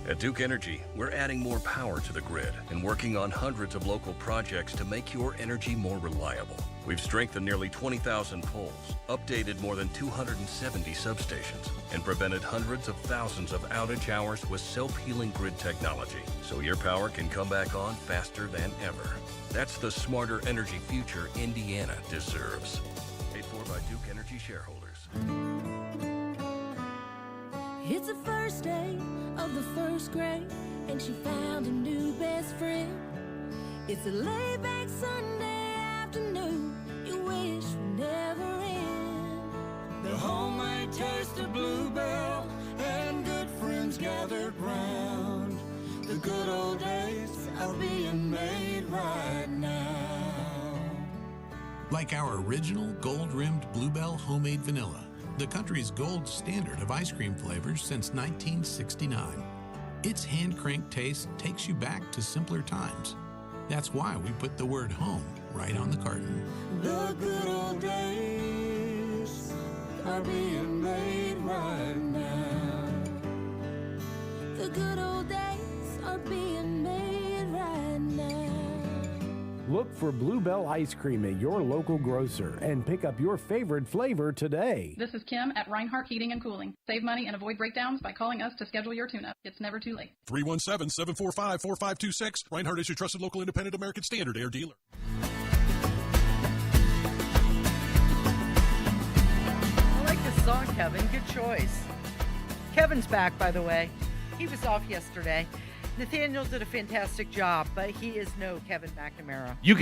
At Duke Energy, we're adding more power to the grid and working on hundreds of local projects to make your energy more reliable. We've strengthened nearly 20,000 poles, updated more than 270 substations, and prevented hundreds of thousands of outage hours with self-healing grid technology, so your power can come back on faster than ever. That's the smarter energy future Indiana deserves. Paid for by Duke Energy shareholders. It's the first day of the first grade, and she found a new best friend. It's a laid-back Sunday afternoon you wish would never end. The homemade taste of Bluebell and good friends gathered round. The good old days are being made right now. Like our original gold-rimmed Bluebell homemade vanilla, the country's gold standard of ice cream flavors since 1969. Its hand-cranked taste takes you back to simpler times. That's why we put the word home right on the carton. The good old days are being made right now. The good old days are being made right now. Look for Bluebell ice cream at your local grocer and pick up your favorite flavor today. This is Kim at Reinhardt Heating and Cooling. Save money and avoid breakdowns by calling us to schedule your tune-up. It's never too late. 317-745-4526. Reinhardt is your trusted local independent American Standard Air dealer. I like this song, Kevin. Good choice. Kevin's back, by the way. He was off yesterday. Nathaniel did a fantastic job, but he is no Kevin McNamara. You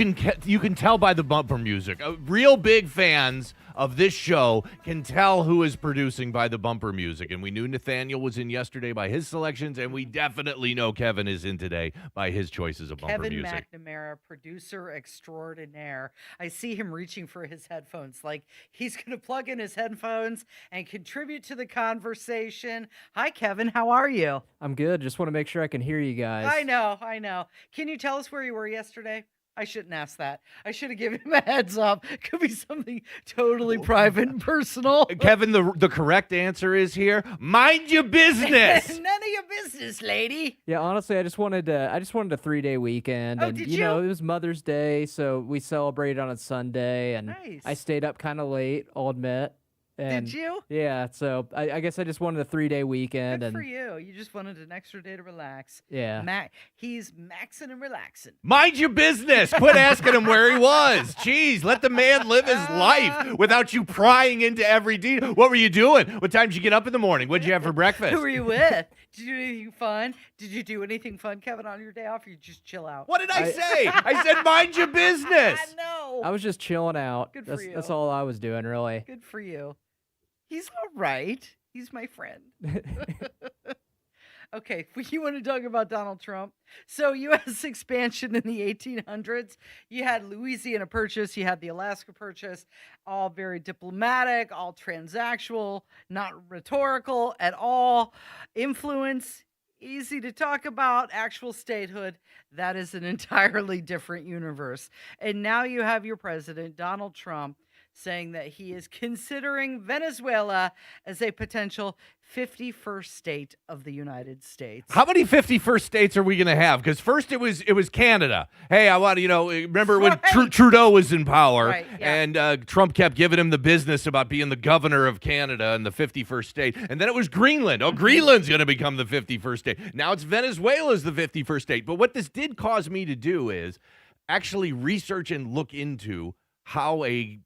can tell by the bumper music. Real big fans of this show can tell who is producing by the bumper music. And we knew Nathaniel was in yesterday by his selections, and we definitely know Kevin is in today by his choices of bumper music. Kevin McNamara, producer extraordinaire. I see him reaching for his headphones, like he's going to plug in his headphones and contribute to the conversation. Hi, Kevin. How are you? I'm good. Just want to make sure I can hear you guys. I know. Can you tell us where you were yesterday? I shouldn't ask that. I should have given him a heads up. It could be something totally private and personal. Kevin, the correct answer is here. Mind your business. None of your business, lady. Yeah, honestly, I just wanted a 3-day weekend, Oh, and did you know it was Mother's Day, so we celebrated on a Sunday, and Nice. I stayed up kind of late. I'll admit. And Did you? Yeah, so I guess I just wanted a 3-day weekend, Good and for you. You just wanted an extra day to relax. Yeah. He's maxing and relaxing. Mind your business. Quit asking him where he was. Jeez, let the man live his life without you prying into every detail. What were you doing? What time did you get up in the morning? What did you have for breakfast? Who were you with? Did you do anything fun? Did you do anything fun, Kevin, on your day off, or you just chill out? What did I say? I said mind your business. I know. I was just chilling out. Good for you. That's all I was doing, really. Good for you. He's all right. He's my friend. Okay, you want to talk about Donald Trump? So U.S. expansion in the 1800s, you had Louisiana Purchase, you had the Alaska Purchase, all very diplomatic, all transactional, not rhetorical at all. Influence, easy to talk about. Actual statehood, that is an entirely different universe. And now you have your president, Donald Trump, saying that he is considering Venezuela as a potential 51st state of the United States. How many 51st states are we going to have? Because first it was Canada. Hey, I want to, remember when Trudeau was in power, Right, yeah. and Trump kept giving him the business about being the governor of Canada and the 51st state. And then it was Greenland. Oh, Greenland's going to become the 51st state. Now it's Venezuela's the 51st state. But what this did cause me to do is actually research and look into how a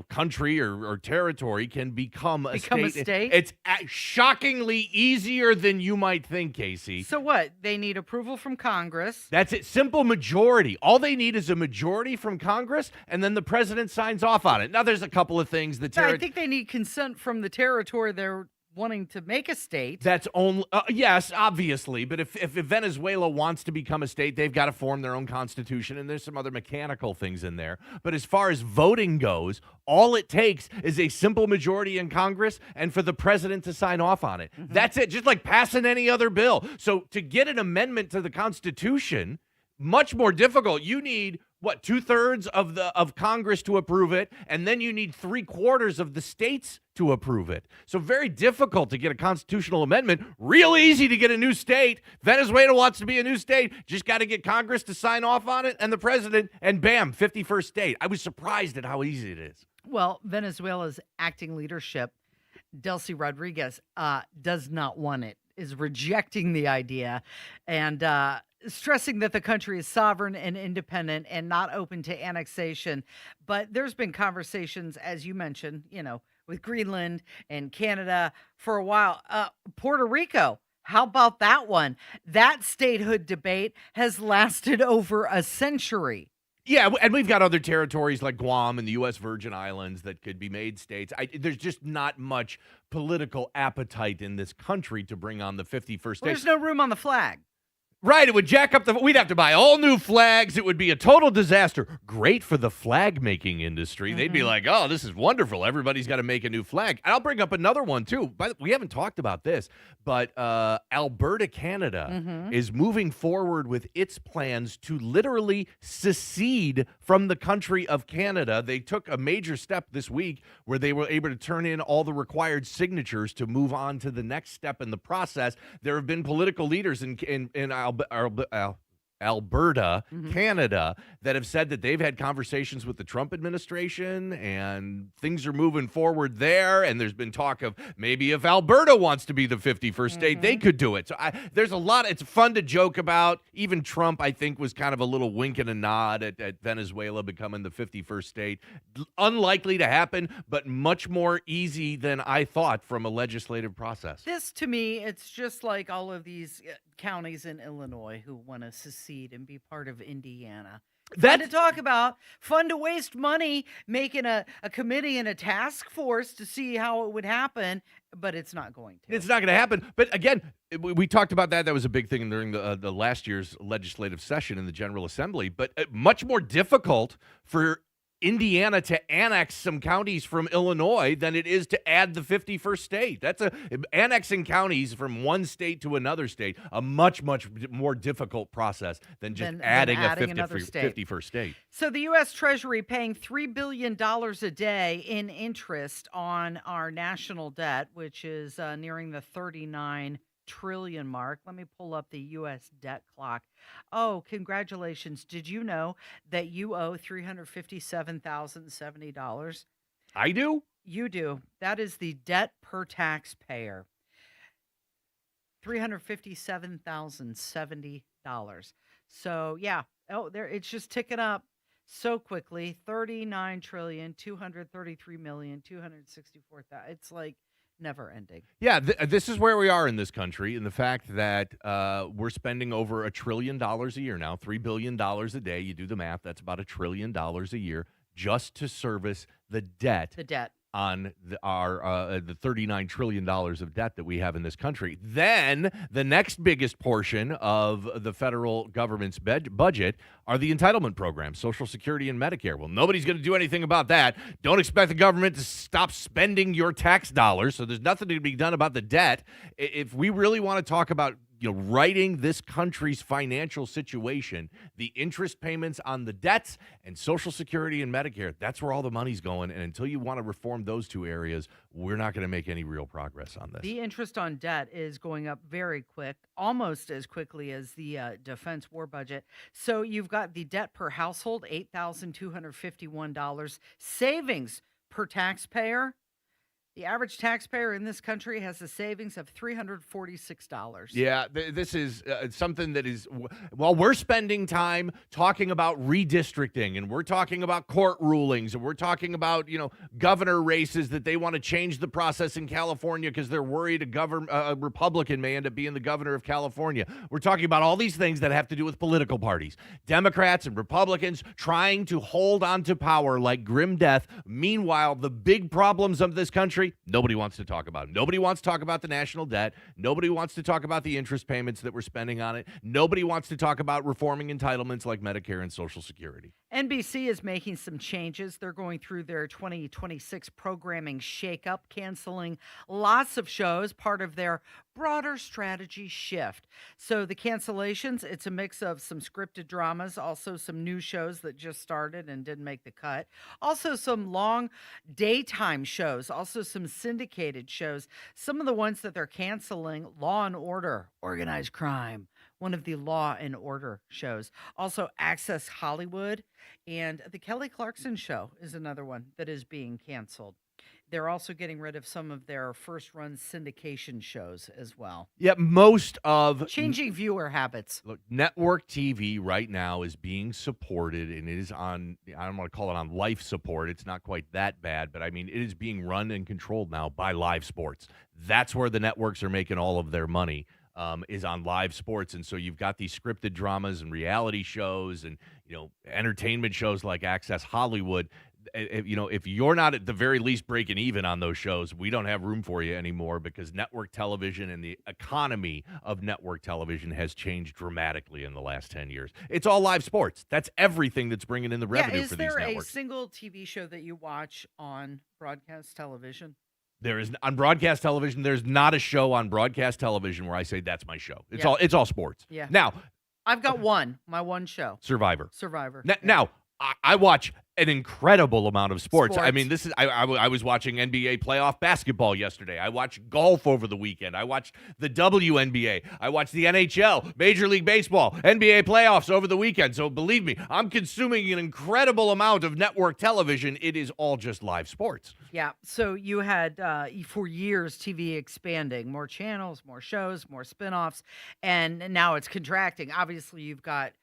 country or territory can become a state. It's shockingly easier than you might think, Casey. So what? They need approval from Congress. That's it. Simple majority. All they need is a majority from Congress, and then the president signs off on it. Now, there's a couple of things. I think they need consent from the territory they're wanting to make a state. That's only yes, obviously. But if Venezuela wants to become a state, they've got to form their own constitution, and there's some other mechanical things in there. But as far as voting goes, all it takes is a simple majority in Congress and for the president to sign off on it. Mm-hmm. That's it. Just like passing any other bill. So to get an amendment to the Constitution, much more difficult. You need 2/3 of Congress to approve it, and then you need 3/4 of the states to approve it. So very difficult to get a constitutional amendment. Real easy to get a new state. Venezuela wants to be a new state. Just got to get Congress to sign off on it and the president, and bam, 51st state. I was surprised at how easy it is. Well, Venezuela's acting leadership, Delcy Rodriguez, does not want it, is rejecting the idea, and stressing that the country is sovereign and independent and not open to annexation. But there's been conversations, as you mentioned, with Greenland and Canada for a while. Puerto Rico, how about that one? That statehood debate has lasted over a century. Yeah, and we've got other territories like Guam and the U.S. Virgin Islands that could be made states. There's just not much political appetite in this country to bring on the 51st state. There's no room on the flag. Right, it would jack up we'd have to buy all new flags. It would be a total disaster. Great for the flag making industry. Mm-hmm. They'd be like, oh, this is wonderful. Everybody's got to make a new flag. And I'll bring up another one too. We haven't talked about this, but Alberta, Canada is moving forward with its plans to literally secede from the country of Canada. They took a major step this week where they were able to turn in all the required signatures to move on to the next step in the process. There have been political leaders in Alberta, Canada, that have said that they've had conversations with the Trump administration and things are moving forward there. And there's been talk of maybe if Alberta wants to be the 51st state, they could do it. So there's a lot. It's fun to joke about. Even Trump, I think, was kind of a little wink and a nod at Venezuela becoming the 51st state. Unlikely to happen, but much more easy than I thought from a legislative process. This, to me, it's just like all of these counties in Illinois who want to secede and be part of Indiana. Fun to talk about, fun to waste money making a committee and a task force to see how it would happen, but it's not going to. It's not going to happen. But again, we talked about that. That was a big thing during the last year's legislative session in the General Assembly, but much more difficult for Indiana to annex some counties from Illinois than it is to add the 51st state. That's annexing counties from one state to another state, a much, much more difficult process than just adding a 51st state. So the U.S. Treasury paying $3 billion a day in interest on our national debt, which is nearing the 39 trillion mark. Let me pull up the U.S. debt clock. Oh, congratulations. Did you know that you owe $357,070? I do? You do. That is the debt per taxpayer. $357,070. So, yeah. Oh, there it's just ticking up so quickly. 39,233,264,000. It's like never ending. Yeah, this is where we are in this country, in the fact that we're spending over $1 trillion a year now, $3 billion a day. You do the math, that's about $1 trillion a year just to service the debt. The debt. On the $39 trillion of debt that we have in this country. Then the next biggest portion of the federal government's budget are the entitlement programs, Social Security and Medicare. Well, nobody's going to do anything about that. Don't expect the government to stop spending your tax dollars, so there's nothing to be done about the debt. If we really want to talk about righting this country's financial situation, the interest payments on the debts and Social Security and Medicare, that's where all the money's going. And until you want to reform those two areas, we're not going to make any real progress on this. The interest on debt is going up very quick, almost as quickly as the defense war budget. So you've got the debt per household, $8,251. Savings per taxpayer. The average taxpayer in this country has a savings of $346. Yeah, this is something that is, while we're spending time talking about redistricting, and we're talking about court rulings, and we're talking about, governor races that they want to change the process in California because they're worried a Republican may end up being the governor of California. We're talking about all these things that have to do with political parties. Democrats and Republicans trying to hold on to power like grim death. Meanwhile, the big problems of this country, nobody wants to talk about. Nobody wants to talk about the national debt. Nobody wants to talk about the interest payments that we're spending on it. Nobody wants to talk about reforming entitlements like Medicare and Social Security. NBC is making some changes. They're going through their 2026 programming shakeup, canceling lots of shows, part of their broader strategy shift. So the cancellations, it's a mix of some scripted dramas, also some new shows that just started and didn't make the cut, also some long daytime shows, also some syndicated shows. Some of the ones that they're canceling, Law and Order, Organized Crime, one of the Law and Order shows. Also, Access Hollywood and The Kelly Clarkson Show is another one that is being canceled. They're also getting rid of some of their first-run syndication shows as well. Yeah, most of... Changing viewer habits. Look, network TV right now is being supported, and it is on, I don't want to call it on life support. It's not quite that bad, but I mean, it is being run and controlled now by live sports. That's where the networks are making all of their money. Is on live sports. And so you've got these scripted dramas and reality shows and, entertainment shows like Access Hollywood. If you're not at the very least breaking even on those shows, we don't have room for you anymore because network television and the economy of network television has changed dramatically in the last 10 years. It's all live sports. That's everything that's bringing in the revenue for these networks. Is there a single TV show that you watch on broadcast television? There is on broadcast television. There's not a show on broadcast television where I say that's my show. It's all sports. Yeah. Now, I've got my one show. Survivor. Yeah. Now, I watch an incredible amount of sports. I mean, this is I was watching NBA playoff basketball yesterday. I watched golf over the weekend. I watched the WNBA. I watched the NHL, Major League Baseball, NBA playoffs over the weekend. So believe me, I'm consuming an incredible amount of network television. It is all just live sports. Yeah. So you had, for years, TV expanding, more channels, more shows, more spinoffs, and now it's contracting. Obviously, you've got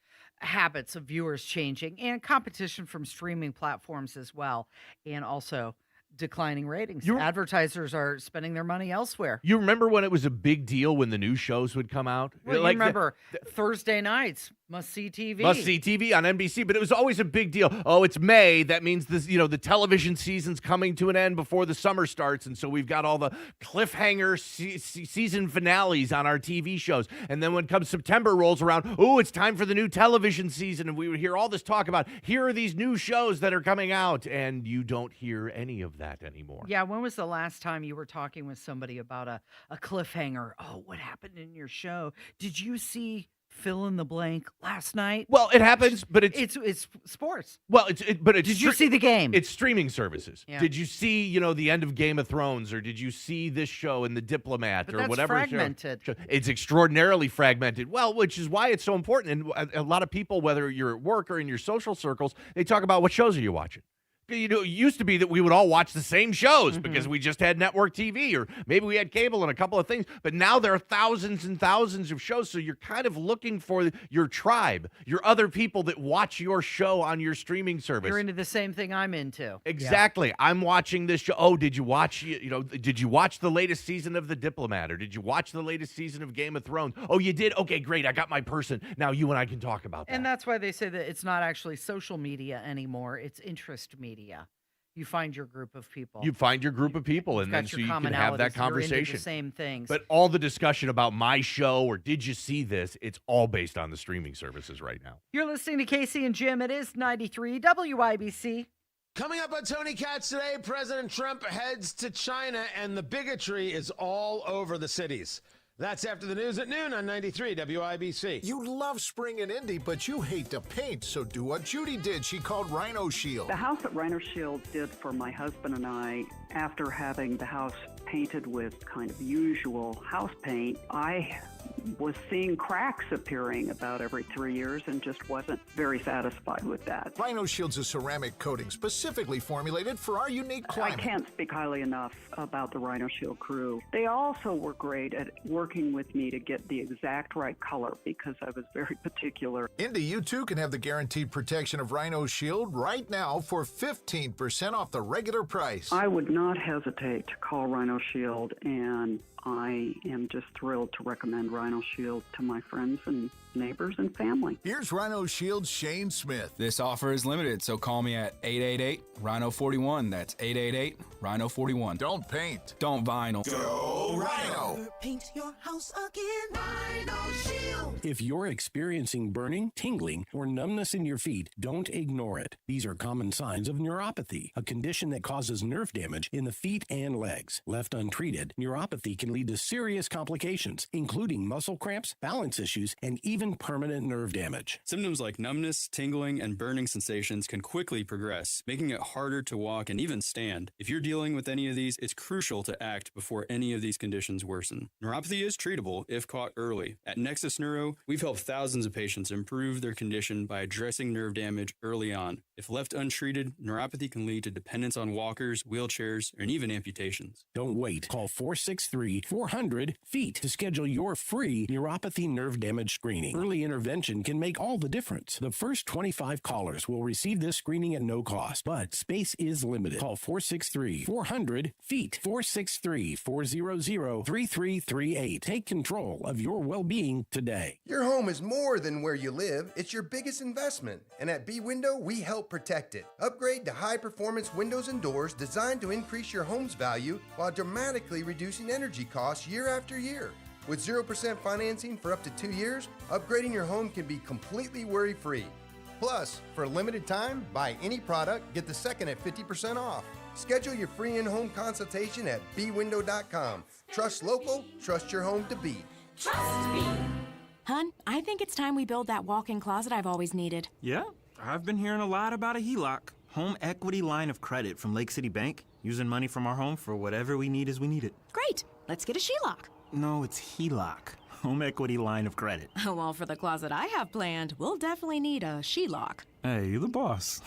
habits of viewers changing and competition from streaming platforms as well, and also declining ratings. Advertisers are spending their money elsewhere. You remember when it was a big deal when the new shows would come out? Well, you remember Thursday nights, Must-see TV. Must-see TV on NBC, but it was always a big deal. Oh, it's May. That means this, the television season's coming to an end before the summer starts, and so we've got all the cliffhanger season finales on our TV shows. And then when comes September rolls around, oh, it's time for the new television season, and we would hear all this talk about, here are these new shows that are coming out, and you don't hear any of that anymore. Yeah, when was the last time you were talking with somebody about a cliffhanger? Oh, what happened in your show? Did you see fill in the blank last night? Well, it happens, but it's sports. Well, but did you see the game? It's streaming services. Yeah. Did you see, the end of Game of Thrones, or did you see this show in The Diplomat, But or that's whatever fragmented. show? It's extraordinarily fragmented. Well, which is why it's so important. And a lot of people, whether you're at work or in your social circles, they talk about what shows are you watching. It used to be that we would all watch the same shows because we just had network TV, or maybe we had cable and a couple of things. But now there are thousands and thousands of shows, so you're kind of looking for your tribe, your other people that watch your show on your streaming service. You're into the same thing I'm into. Exactly. Yeah. I'm watching this show. Oh, did you watch? Did you watch the latest season of The Diplomat, or did you watch the latest season of Game of Thrones? Oh, you did. Okay, great. I got my person. Now you and I can talk about that. And that's why they say that it's not actually social media anymore. It's interest media. You find your group of people. You find your group of people, and then so you can have that conversation. You're into the same things. But all the discussion about my show or did you see this, it's all based on the streaming services right now. You're listening to Casey and Jim. It is 93 WIBC. Coming up on Tony Katz today, President Trump heads to China, and the bigotry is all over the cities. That's after the news at noon on 93 WIBC. You love spring in Indy, but you hate to paint, so do what Judy did. She called Rhino Shield. The house that Rhino Shield did for my husband and I, after having the house painted with kind of usual house paint, I was seeing cracks appearing about every 3 years and just wasn't very satisfied with that. Rhino Shield's a ceramic coating specifically formulated for our unique climate. I can't speak highly enough about the Rhino Shield crew. They also were great at working with me to get the exact right color because I was very particular. Indy, you too can have the guaranteed protection of Rhino Shield right now for 15% off the regular price. I would not hesitate to call Rhino Shield, and I am just thrilled to recommend Rhino Shield to my friends and neighbors and family. Here's Rhino Shield's Shane Smith. This offer is limited, so call me at 888-RHINO-41. That's 888-RHINO-41. Don't paint. Don't vinyl. Go Rhino. Paint your house again. Rhino Shield. If you're experiencing burning, tingling, or numbness in your feet, don't ignore it. These are common signs of neuropathy, a condition that causes nerve damage in the feet and legs. Left untreated, neuropathy can lead to serious complications, including muscle cramps, balance issues, and even permanent nerve damage. Symptoms like numbness, tingling, and burning sensations can quickly progress, making it harder to walk and even stand. If you're dealing with any of these, it's crucial to act before any of these conditions worsen. Neuropathy is treatable if caught early. At Nexus Neuro, we've helped thousands of patients improve their condition by addressing nerve damage early on. If left untreated, neuropathy can lead to dependence on walkers, wheelchairs, and even amputations. Don't wait. Call 463-400-FEET to schedule your free neuropathy nerve damage screening. Early intervention can make all the difference. The first 25 callers will receive this screening at no cost, but space is limited. Call 463-400-FEET. 463-400-3338. Take control of your well-being today. Your home is more than where you live. It's your biggest investment. And at B Window, we help protect it. Upgrade to high-performance windows and doors designed to increase your home's value while dramatically reducing energy costs year after year. With 0% financing for up to 2 years, upgrading your home can be completely worry-free. Plus, for a limited time, buy any product, get the second at 50% off. Schedule your free in-home consultation at bwindow.com. Trust local, trust your home to beat. Trust me. Hun, I think it's time we build that walk-in closet I've always needed. Yeah, I've been hearing a lot about a HELOC, home equity line of credit from Lake City Bank, using money from our home for whatever we need as we need it. Great. Let's get a HELOC. No, it's HELOC, home equity line of credit. Well, for the closet I have planned, we'll definitely need a SHELOC. Hey, you're the boss.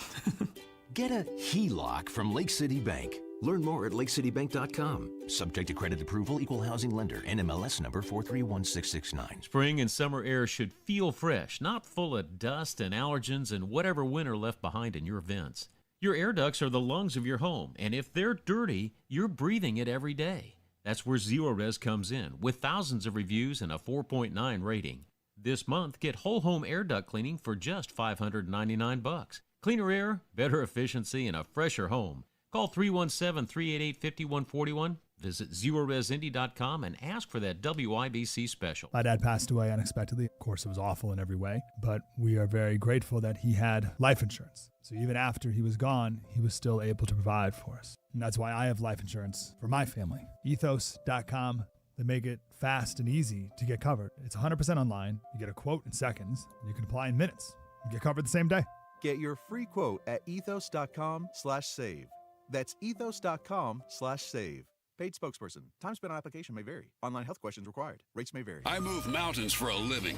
Get a HELOC from Lake City Bank. Learn more at lakecitybank.com. Subject to credit approval, equal housing lender, NMLS number 431669. Spring and summer air should feel fresh, not full of dust and allergens and whatever winter left behind in your vents. Your air ducts are the lungs of your home, and if they're dirty, you're breathing it every day. That's where Zero Res comes in, with thousands of reviews and a 4.9 rating. This month, get whole home air duct cleaning for just $599. Cleaner air, better efficiency, and a fresher home. Call 317-388-5141. Visit zeroresindy.com and ask for that WIBC special. My dad passed away unexpectedly. Of course, it was awful in every way, but we are very grateful that he had life insurance. So even after he was gone, he was still able to provide for us. And that's why I have life insurance for my family. Ethos.com. They make it fast and easy to get covered. It's 100% online. You get a quote in seconds. You can apply in minutes. You get covered the same day. Get your free quote at ethos.com/save. That's ethos.com/save. Paid spokesperson. Time spent on application may vary. Online health questions required. Rates may vary. I move mountains for a living.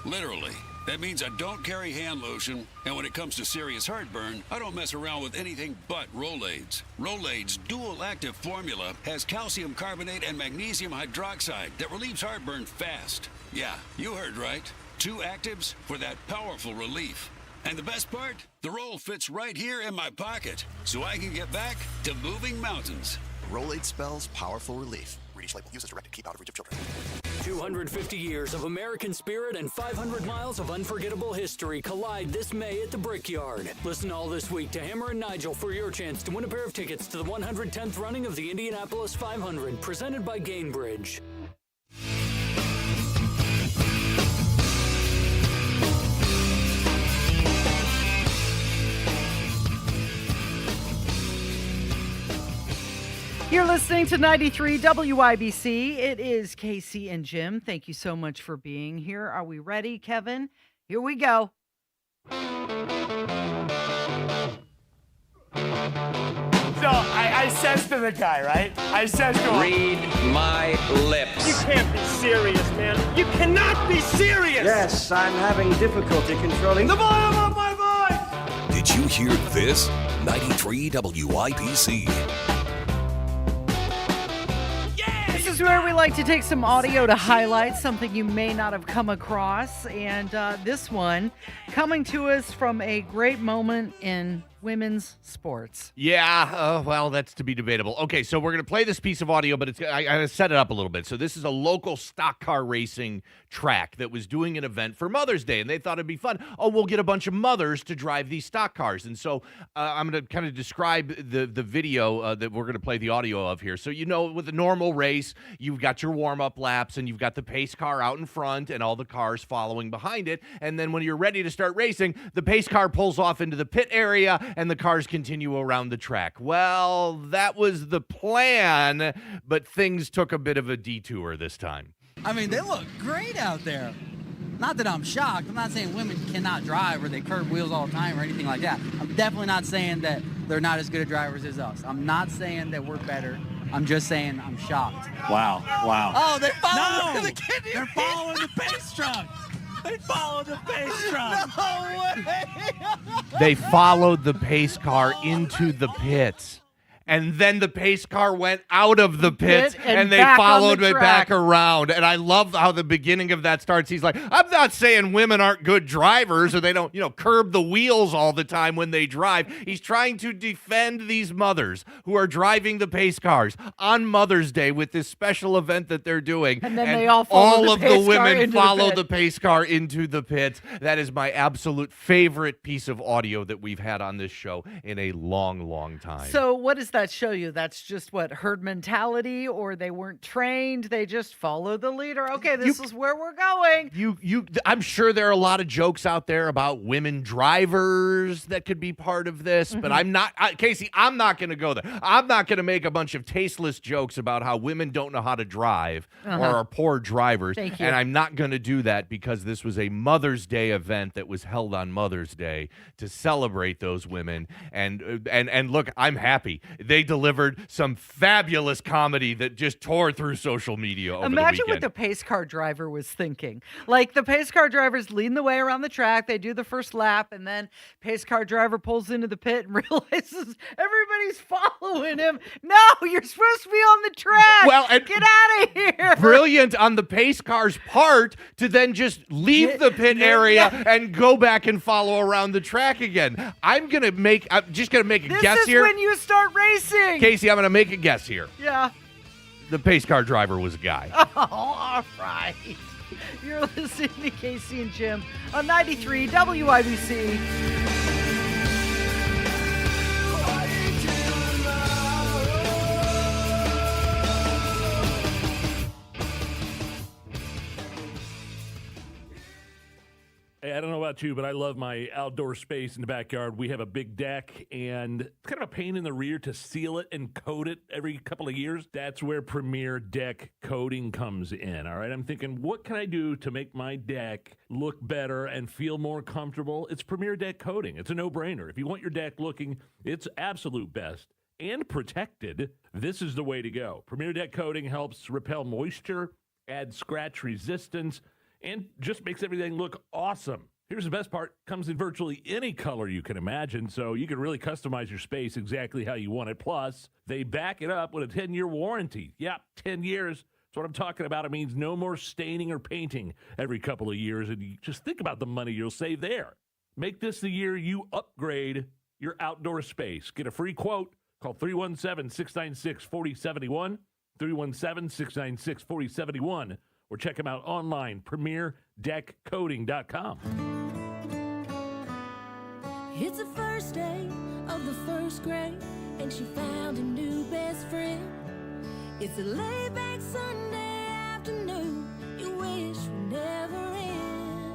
Literally. That means I don't carry hand lotion, and when it comes to serious heartburn, I don't mess around with anything but Rolaids. Rolaids' dual-active formula has calcium carbonate and magnesium hydroxide that relieves heartburn fast. Yeah, you heard right. 2 actives for that powerful relief. And the best part? The roll fits right here in my pocket, so I can get back to moving mountains. Rolade spells powerful relief. Read each label. Use as directed. Keep out of reach of children. 250 years of American spirit and 500 miles of unforgettable history collide this May at the Brickyard. Listen all this week to Hammer and Nigel for your chance to win a pair of tickets to the 110th running of the Indianapolis 500, presented by Gainbridge. You're listening to 93 WIBC. It is Casey and Jim. Thank you so much for being here. Are we ready, Kevin? Here we go. So I says to the guy, right? I says to him, read my lips. You can't be serious, man. You cannot be serious. Yes, I'm having difficulty controlling the volume of my voice. Did you hear this? 93 WIBC. This is where we like to take some audio to highlight something you may not have come across. And this one coming to us from a great moment in women's sports. Yeah, well, that's to be debatable. Okay, so we're going to play this piece of audio, but I set it up a little bit. So this is a local stock car racing track that was doing an event for Mother's Day, and they thought it'd be fun. Oh, we'll get a bunch of mothers to drive these stock cars. And so I'm going to kind of describe the video that we're going to play the audio of here. So, you know, with a normal race, you've got your warm-up laps, and you've got the pace car out in front and all the cars following behind it. And then when you're ready to start racing, the pace car pulls off into the pit area, and the cars continue around the track. Well, that was the plan, but things took a bit of a detour this time. I mean, they look great out there. Not that I'm shocked. I'm not saying women cannot drive or they curb wheels all the time or anything like that. I'm definitely not saying that they're not as good at drivers as us. I'm not saying that we're better. I'm just saying I'm shocked. Wow. Oh, they followed No! They're following the pace truck. They followed the pace truck. No way. They followed the pace car into the pits. And then the pace car went out of the pits, and they followed it back around. And I love how the beginning of that starts. He's like, I'm not saying women aren't good drivers or they don't, curb the wheels all the time when they drive. He's trying to defend these mothers who are driving the pace cars on Mother's Day with this special event that they're doing. And then they all of the women follow the pace car into the pits. That is my absolute favorite piece of audio that we've had on this show in a long, long time. So what does that show you? That's just what, herd mentality, or they weren't trained, they just follow the leader? Okay, this is where we're going. I'm sure there are a lot of jokes out there about women drivers that could be part of this, but I'm not, Casey, I'm not going to go there. I'm not going to make a bunch of tasteless jokes about how women don't know how to drive or are poor drivers. Thank you. And I'm not going to do that because this was a Mother's Day event that was held on Mother's Day to celebrate those women. And look, I'm happy. They delivered some fabulous comedy that just tore through social media over the Imagine weekend. what the pace car driver was thinking. Like, the pace car drivers leading the way around the track. They do the first lap, and then pace car driver pulls into the pit and realizes everybody's following him. No, you're supposed to be on the track. Well, and get out of here. Brilliant on the pace car's part to then just leave the pit area and go back and follow around the track again. I'm just gonna make a guess here. This is when you start racing. Casey, I'm gonna make a guess here. Yeah. The pace car driver was a guy. Oh, all right. You're listening to Casey and Jim on 93 WIBC. Hey, I don't know about you, but I love my outdoor space in the backyard. We have a big deck, and it's kind of a pain in the rear to seal it and coat it every couple of years. That's where Premier Deck Coating comes in, all right? I'm thinking, what can I do to make my deck look better and feel more comfortable? It's Premier Deck Coating. It's a no-brainer. If you want your deck looking its absolute best and protected, this is the way to go. Premier Deck Coating helps repel moisture, add scratch resistance, and just makes everything look awesome. Here's the best part. Comes in virtually any color you can imagine, so you can really customize your space exactly how you want it. Plus, they back it up with a 10-year warranty. Yep, 10 years. That's what I'm talking about. It means no more staining or painting every couple of years, and you just think about the money you'll save there. Make this the year you upgrade your outdoor space. Get a free quote. Call 317-696-4071, 317-696-4071. Or check them out online, premierdeckcoating.com. It's the first day of the first grade, and she found a new best friend. It's a laid-back Sunday afternoon, you wish would never end.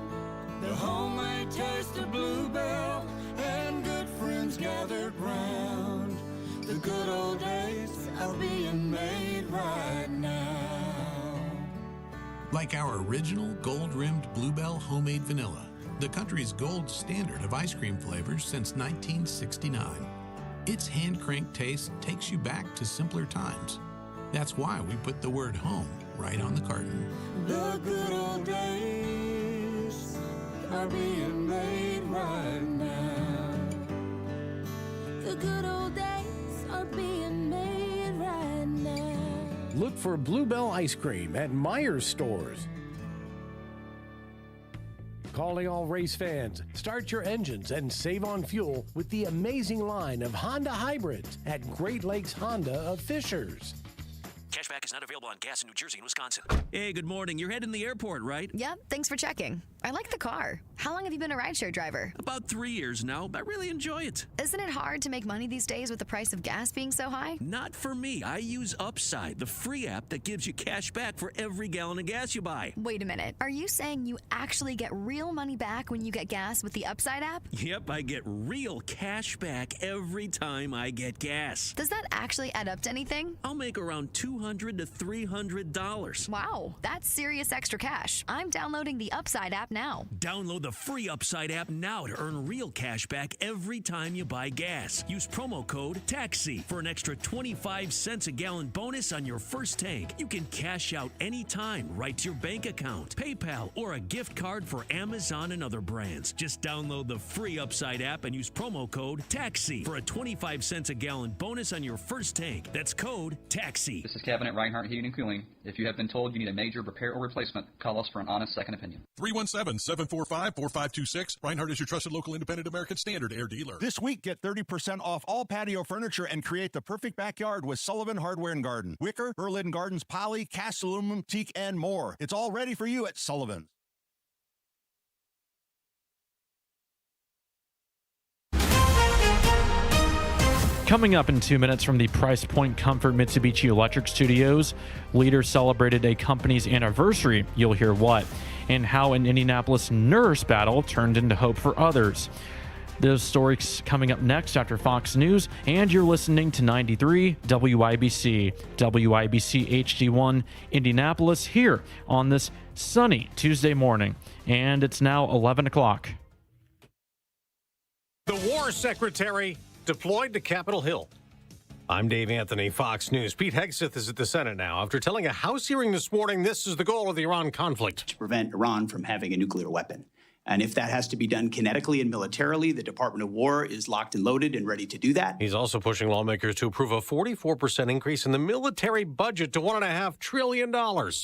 The homemade taste of Bluebell, and good friends gathered round. The good old days are being made right now. Like our original gold-rimmed Bluebell homemade vanilla, the country's gold standard of ice cream flavors since 1969. Its hand-cranked taste takes you back to simpler times. That's why we put the word home right on the carton. The good old days are being made right now. The good old days are being made right now. Look for Bluebell ice cream at Myers stores. Calling all race fans, start your engines and save on fuel with the amazing line of Honda hybrids at Great Lakes Honda of Fishers. Cashback is not available on gas in New Jersey and Wisconsin. Hey, good morning. You're heading to the airport, right? Yep, thanks for checking. I like the car. How long have you been a rideshare driver? About 3 years now. I really enjoy it. Isn't it hard to make money these days with the price of gas being so high? Not for me. I use Upside, the free app that gives you cash back for every gallon of gas you buy. Wait a minute. Are you saying you actually get real money back when you get gas with the Upside app? Yep, I get real cash back every time I get gas. Does that actually add up to anything? I'll make around $200 to $300. Wow, that's serious extra cash. I'm downloading the Upside app now. Download the free Upside app now to earn real cash back every time you buy gas. Use promo code TAXI for an extra 25 cents a gallon bonus on your first tank. You can cash out anytime right to your bank account, PayPal, or a gift card for Amazon and other brands. Just download the free Upside app and use promo code TAXI for a 25 cents a gallon bonus on your first tank. That's code TAXI. This is Kevin at Reinhardt Heating and Cooling. If you have been told you need a major repair or replacement, call us for an honest second opinion. 317-745-4526. Reinhardt is your trusted local independent American Standard air dealer. This week, get 30% off all patio furniture and create the perfect backyard with Sullivan Hardware and Garden. Wicker, Berlin Gardens, poly, cast aluminum, teak, and more. It's all ready for you at Sullivan. Coming up in 2 minutes from the Price Point Comfort Mitsubishi Electric Studios, leaders celebrated a company's anniversary. You'll hear what, and how an Indianapolis nurse battle turned into hope for others. Those stories coming up next after Fox News, and you're listening to 93 WIBC, WIBC HD1 Indianapolis here on this sunny Tuesday morning, and it's now 11 o'clock. The War Secretary deployed to Capitol Hill. I'm Dave Anthony, Fox News. Pete Hegseth is at the Senate now. After telling a House hearing this morning, this is the goal of the Iran conflict. To prevent Iran from having a nuclear weapon. And if that has to be done kinetically and militarily, the Department of War is locked and loaded and ready to do that. He's also pushing lawmakers to approve a 44% increase in the military budget to $1.5 trillion.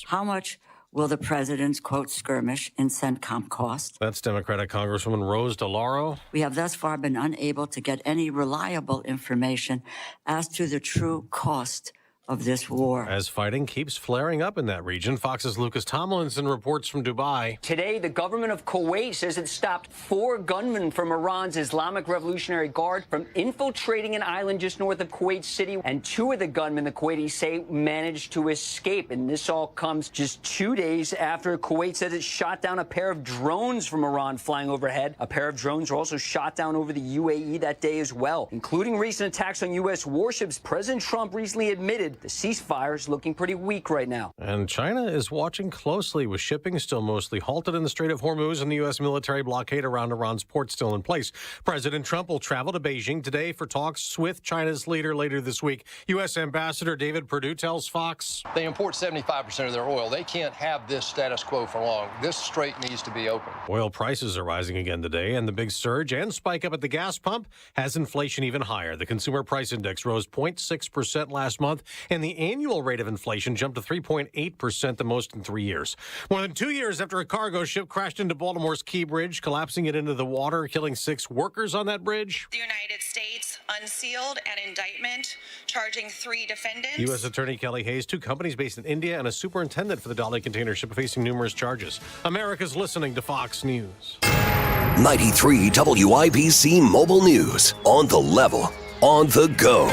How much will the president's, quote, skirmish in CENTCOM cost? That's Democratic Congresswoman Rose DeLauro. We have thus far been unable to get any reliable information as to the true cost of this war. As fighting keeps flaring up in that region, Fox's Lucas Tomlinson reports from Dubai. Today, the government of Kuwait says it stopped 4 gunmen from Iran's Islamic Revolutionary Guard from infiltrating an island just north of Kuwait City. And 2 of the gunmen, the Kuwaitis say, managed to escape. And this all comes just 2 days after Kuwait says it shot down a pair of drones from Iran flying overhead. A pair of drones were also shot down over the UAE that day as well, including recent attacks on U.S. warships. President Trump recently admitted the ceasefire is looking pretty weak right now. And China is watching closely, with shipping still mostly halted in the Strait of Hormuz and the U.S. military blockade around Iran's port still in place. President Trump will travel to Beijing today for talks with China's leader later this week. U.S. Ambassador David Perdue tells Fox. They import 75% of their oil. They can't have this status quo for long. This strait needs to be open. Oil prices are rising again today, and the big surge and spike up at the gas pump has inflation even higher. The Consumer Price Index rose 0.6% last month, and the annual rate of inflation jumped to 3.8%, the most in 3 years. More than 2 years after a cargo ship crashed into Baltimore's Key Bridge, collapsing it into the water, killing 6 workers on that bridge. The United States unsealed an indictment charging 3 defendants. U.S. Attorney Kelly Hayes, 2 companies based in India, and a superintendent for the Dolly container ship facing numerous charges. America's listening to Fox News. 93 WIBC Mobile News. On the level, on the go.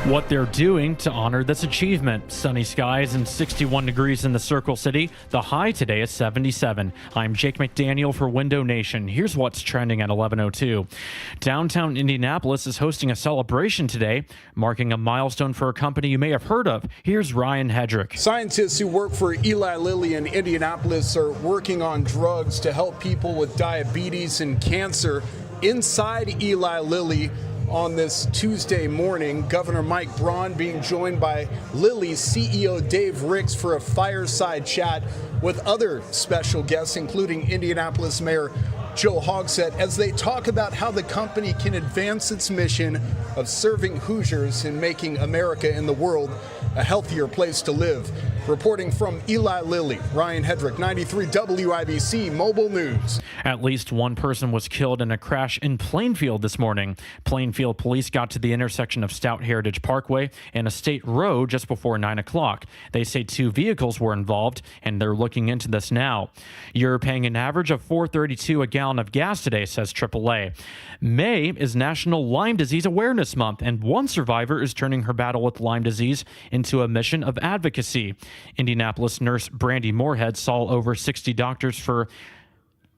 What they're doing to honor this achievement. Sunny skies and 61 degrees in the Circle City. The high today is 77. I'm Jake McDaniel for Window Nation. Here's what's trending at 11:02. Downtown Indianapolis is hosting a celebration today, marking a milestone for a company you may have heard of. Here's Ryan Hedrick. Scientists who work for Eli Lilly in Indianapolis are working on drugs to help people with diabetes and cancer. Inside Eli Lilly, on this Tuesday morning, Governor Mike Braun being joined by Lilly's CEO Dave Ricks for a fireside chat with other special guests, including Indianapolis Mayor Joe Hogsett, as they talk about how the company can advance its mission of serving Hoosiers and making America and the world a healthier place to live. Reporting from Eli Lilly, Ryan Hedrick, 93 WIBC Mobile News. At least one person was killed in a crash in Plainfield this morning. Plainfield police got to the intersection of Stout Heritage Parkway and a state road just before 9 o'clock. They say 2 vehicles were involved, and they're looking into this now. You're paying an average of $4.32 a gallon of gas today, says AAA. May is National Lyme Disease Awareness Month, and one survivor is turning her battle with Lyme disease into a mission of advocacy. Indianapolis nurse Brandy Moorhead saw over 60 doctors for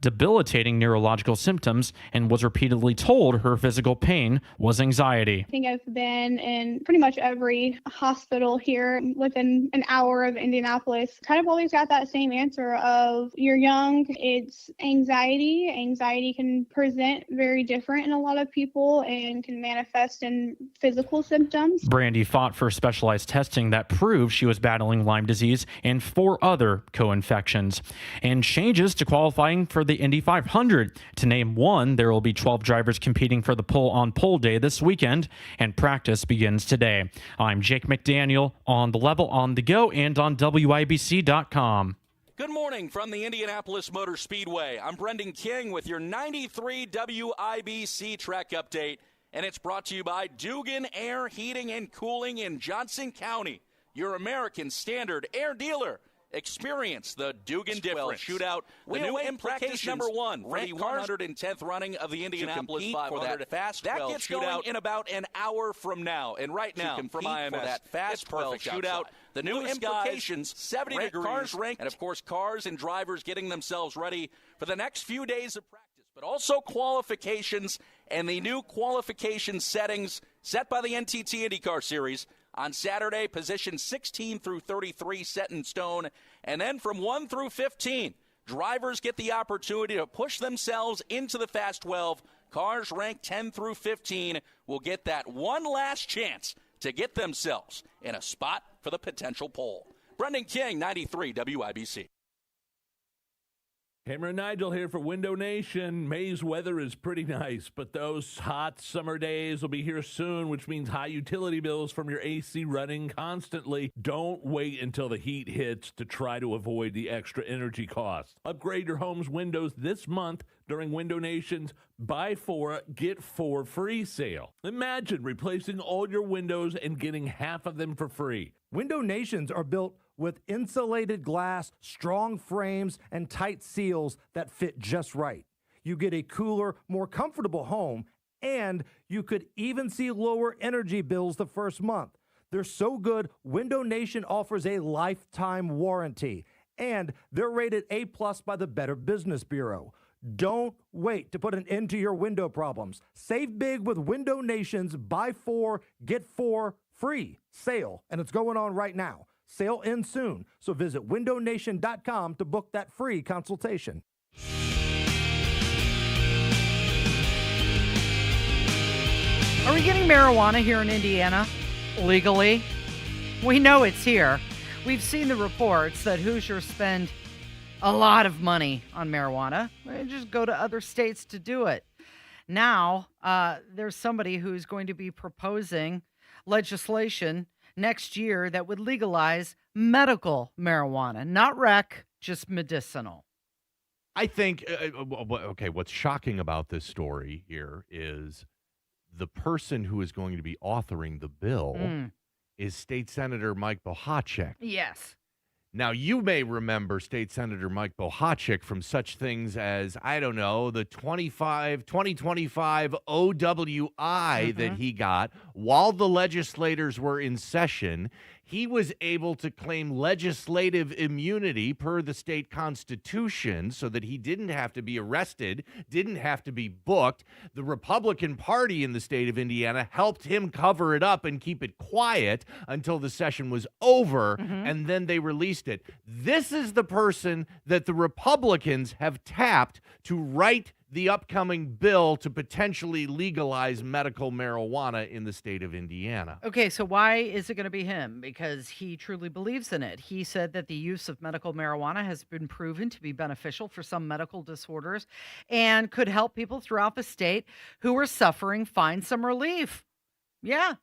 debilitating neurological symptoms and was repeatedly told her physical pain was anxiety. I think I've been in pretty much every hospital here within an hour of Indianapolis. Kind of always got that same answer of you're young, it's anxiety. Anxiety can present very different in a lot of people and can manifest in physical symptoms. Brandy fought for specialized testing that proved she was battling Lyme disease and 4 other co-infections. And changes to qualifying for the Indy 500. To name one, there will be 12 drivers competing for the pole on pole day this weekend, and practice begins today. I'm Jake McDaniel, on the level, on the go, and on WIBC.com. Good morning from the Indianapolis Motor Speedway. I'm Brendan King with your 93 WIBC track update, and it's brought to you by Dugan Air Heating and Cooling in Johnson County, your American Standard Air dealer. Experience the Dugan difference. Shootout. The new implications number 1 for the 110th running of the Indianapolis 500 for that fast that gets going in about an hour from now. And right now, from IMS, for that fast 12 shootout. The new implications, 70 degrees, cars ranked, and of course, cars and drivers getting themselves ready for the next few days of practice, but also qualifications and the new qualification settings set by the NTT IndyCar Series. On Saturday, positions 16 through 33 set in stone. And then from 1 through 15, drivers get the opportunity to push themselves into the Fast 12. Cars ranked 10 through 15 will get that one last chance to get themselves in a spot for the potential pole. Brendan King, 93 WIBC. Cameron Nigel here for Window Nation. May's weather is pretty nice, but those hot summer days will be here soon, which means high utility bills from your AC running constantly. Don't wait until the heat hits to try to avoid the extra energy costs. Upgrade your home's windows this month during Window Nation's Buy 4, Get 4 free sale. Imagine replacing all your windows and getting half of them for free. Window Nations are built with insulated glass, strong frames, and tight seals that fit just right. You get a cooler, more comfortable home, and you could even see lower energy bills the first month. They're so good, Window Nation offers a lifetime warranty, and they're rated A+ by the Better Business Bureau. Don't wait to put an end to your window problems. Save big with Window Nation's Buy 4, Get 4 free sale, and it's going on right now. Sale ends soon, so visit windownation.com to book that free consultation. Are we getting marijuana here in Indiana legally? We know it's here. We've seen the reports that Hoosiers spend a lot of money on marijuana. They just go to other states to do it. Now, there's somebody who's going to be proposing legislation next year that would legalize medical marijuana, not rec, just medicinal. I think, okay, what's shocking about this story here is the person who is going to be authoring the bill is State Senator Mike Bohacek. Yes. Now, you may remember State Senator Mike Bohacek from such things as, I don't know, the 2025 OWI that he got while the legislators were in session. He was able to claim legislative immunity per the state constitution so that he didn't have to be arrested, didn't have to be booked. The Republican Party in the state of Indiana helped him cover it up and keep it quiet until the session was over, and then they released it. This is the person that the Republicans have tapped to write the upcoming bill to potentially legalize medical marijuana in the state of Indiana. Okay, so why is it going to be him? Because he truly believes in it. He said that the use of medical marijuana has been proven to be beneficial for some medical disorders and could help people throughout the state who are suffering find some relief. Yeah.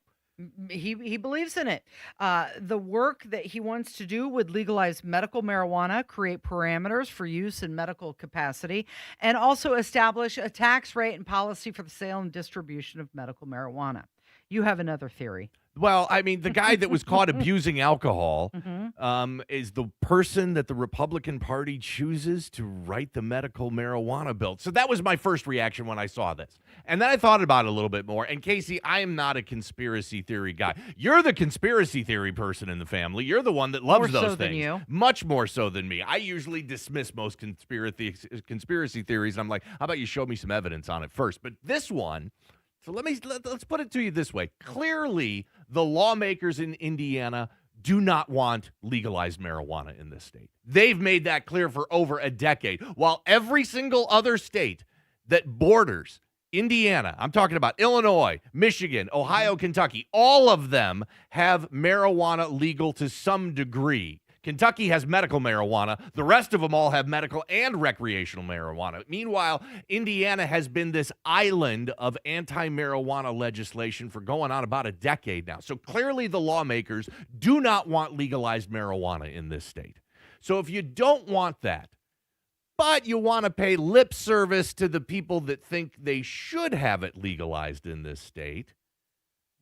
He believes in it. The work that he wants to do would legalize medical marijuana, create parameters for use in medical capacity, and also establish a tax rate and policy for the sale and distribution of medical marijuana. You have another theory. Well, I mean, the guy that was caught abusing alcohol is the person that the Republican Party chooses to write the medical marijuana bill. So that was my first reaction when I saw this. And then I thought about it a little bit more. And Casey, I am not a conspiracy theory guy. You're the conspiracy theory person in the family. You're the one that loves those things. Than you. Much more so than me. I usually dismiss most conspiracy theories. And I'm like, how about you show me some evidence on it first? But this one... So let's put it to you this way. Clearly, the lawmakers in Indiana do not want legalized marijuana in this state. They've made that clear for over a decade. While every single other state that borders Indiana, I'm talking about Illinois, Michigan, Ohio, Kentucky, all of them have marijuana legal to some degree. Kentucky has medical marijuana. The rest of them all have medical and recreational marijuana. Meanwhile, Indiana has been this island of anti-marijuana legislation for going on about a decade now. So clearly the lawmakers do not want legalized marijuana in this state. So if you don't want that, but you want to pay lip service to the people that think they should have it legalized in this state,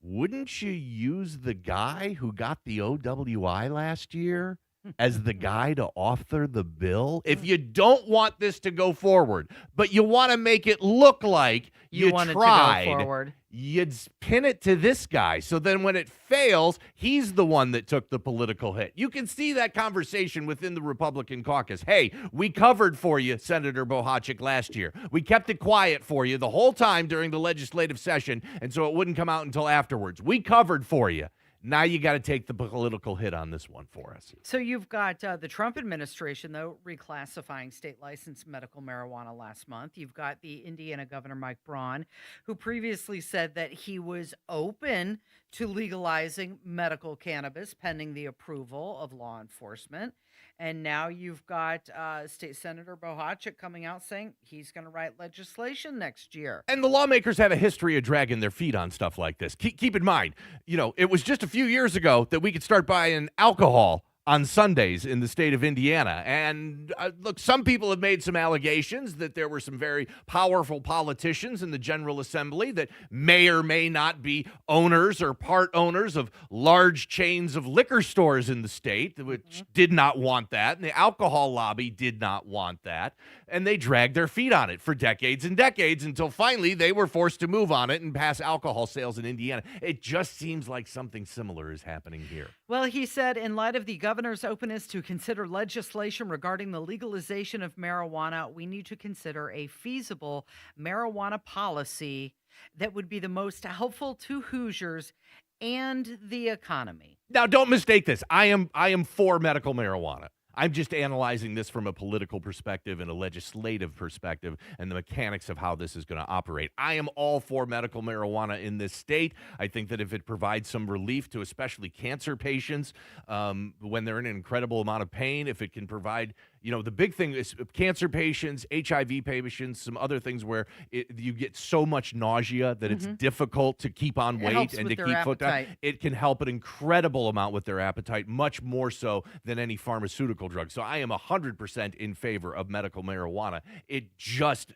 wouldn't you use the guy who got the OWI last year as the guy to author the bill? If you don't want this to go forward, but you want to make it look like you want tried, it to go forward, you'd pin it to this guy. So then when it fails, he's the one that took the political hit. You can see that conversation within the Republican caucus. Hey, we covered for you, Senator Bohacek, last year. We kept it quiet for you the whole time during the legislative session, and so it wouldn't come out until afterwards. We covered for you. Now you got to take the political hit on this one for us. So you've got the Trump administration, though, reclassifying state-licensed medical marijuana last month. You've got the Indiana Governor Mike Braun, who previously said that he was open to legalizing medical cannabis pending the approval of law enforcement. And now you've got State Senator Bohacek coming out saying he's going to write legislation next year. And the lawmakers have a history of dragging their feet on stuff like this. Keep in mind, it was just a few years ago that we could start buying alcohol on Sundays in the state of Indiana. And look, some people have made some allegations that there were some very powerful politicians in the General Assembly that may or may not be owners or part owners of large chains of liquor stores in the state, which did not want that. And the alcohol lobby did not want that. And they dragged their feet on it for decades and decades until finally they were forced to move on it and pass alcohol sales in Indiana. It just seems like something similar is happening here. Well, he said, in light of the governor's openness to consider legislation regarding the legalization of marijuana, we need to consider a feasible marijuana policy that would be the most helpful to Hoosiers and the economy. Now, don't mistake this. I am for medical marijuana. I'm just analyzing this from a political perspective and a legislative perspective and the mechanics of how this is going to operate. I am all for medical marijuana in this state. I think that if it provides some relief to especially cancer patients when they're in an incredible amount of pain, if it can provide, the big thing is cancer patients, HIV patients, some other things where you get so much nausea that it's difficult to keep on weight and to keep foot down. It can help an incredible amount with their appetite, much more so than any pharmaceutical drug. So I am 100% in favor of medical marijuana. It just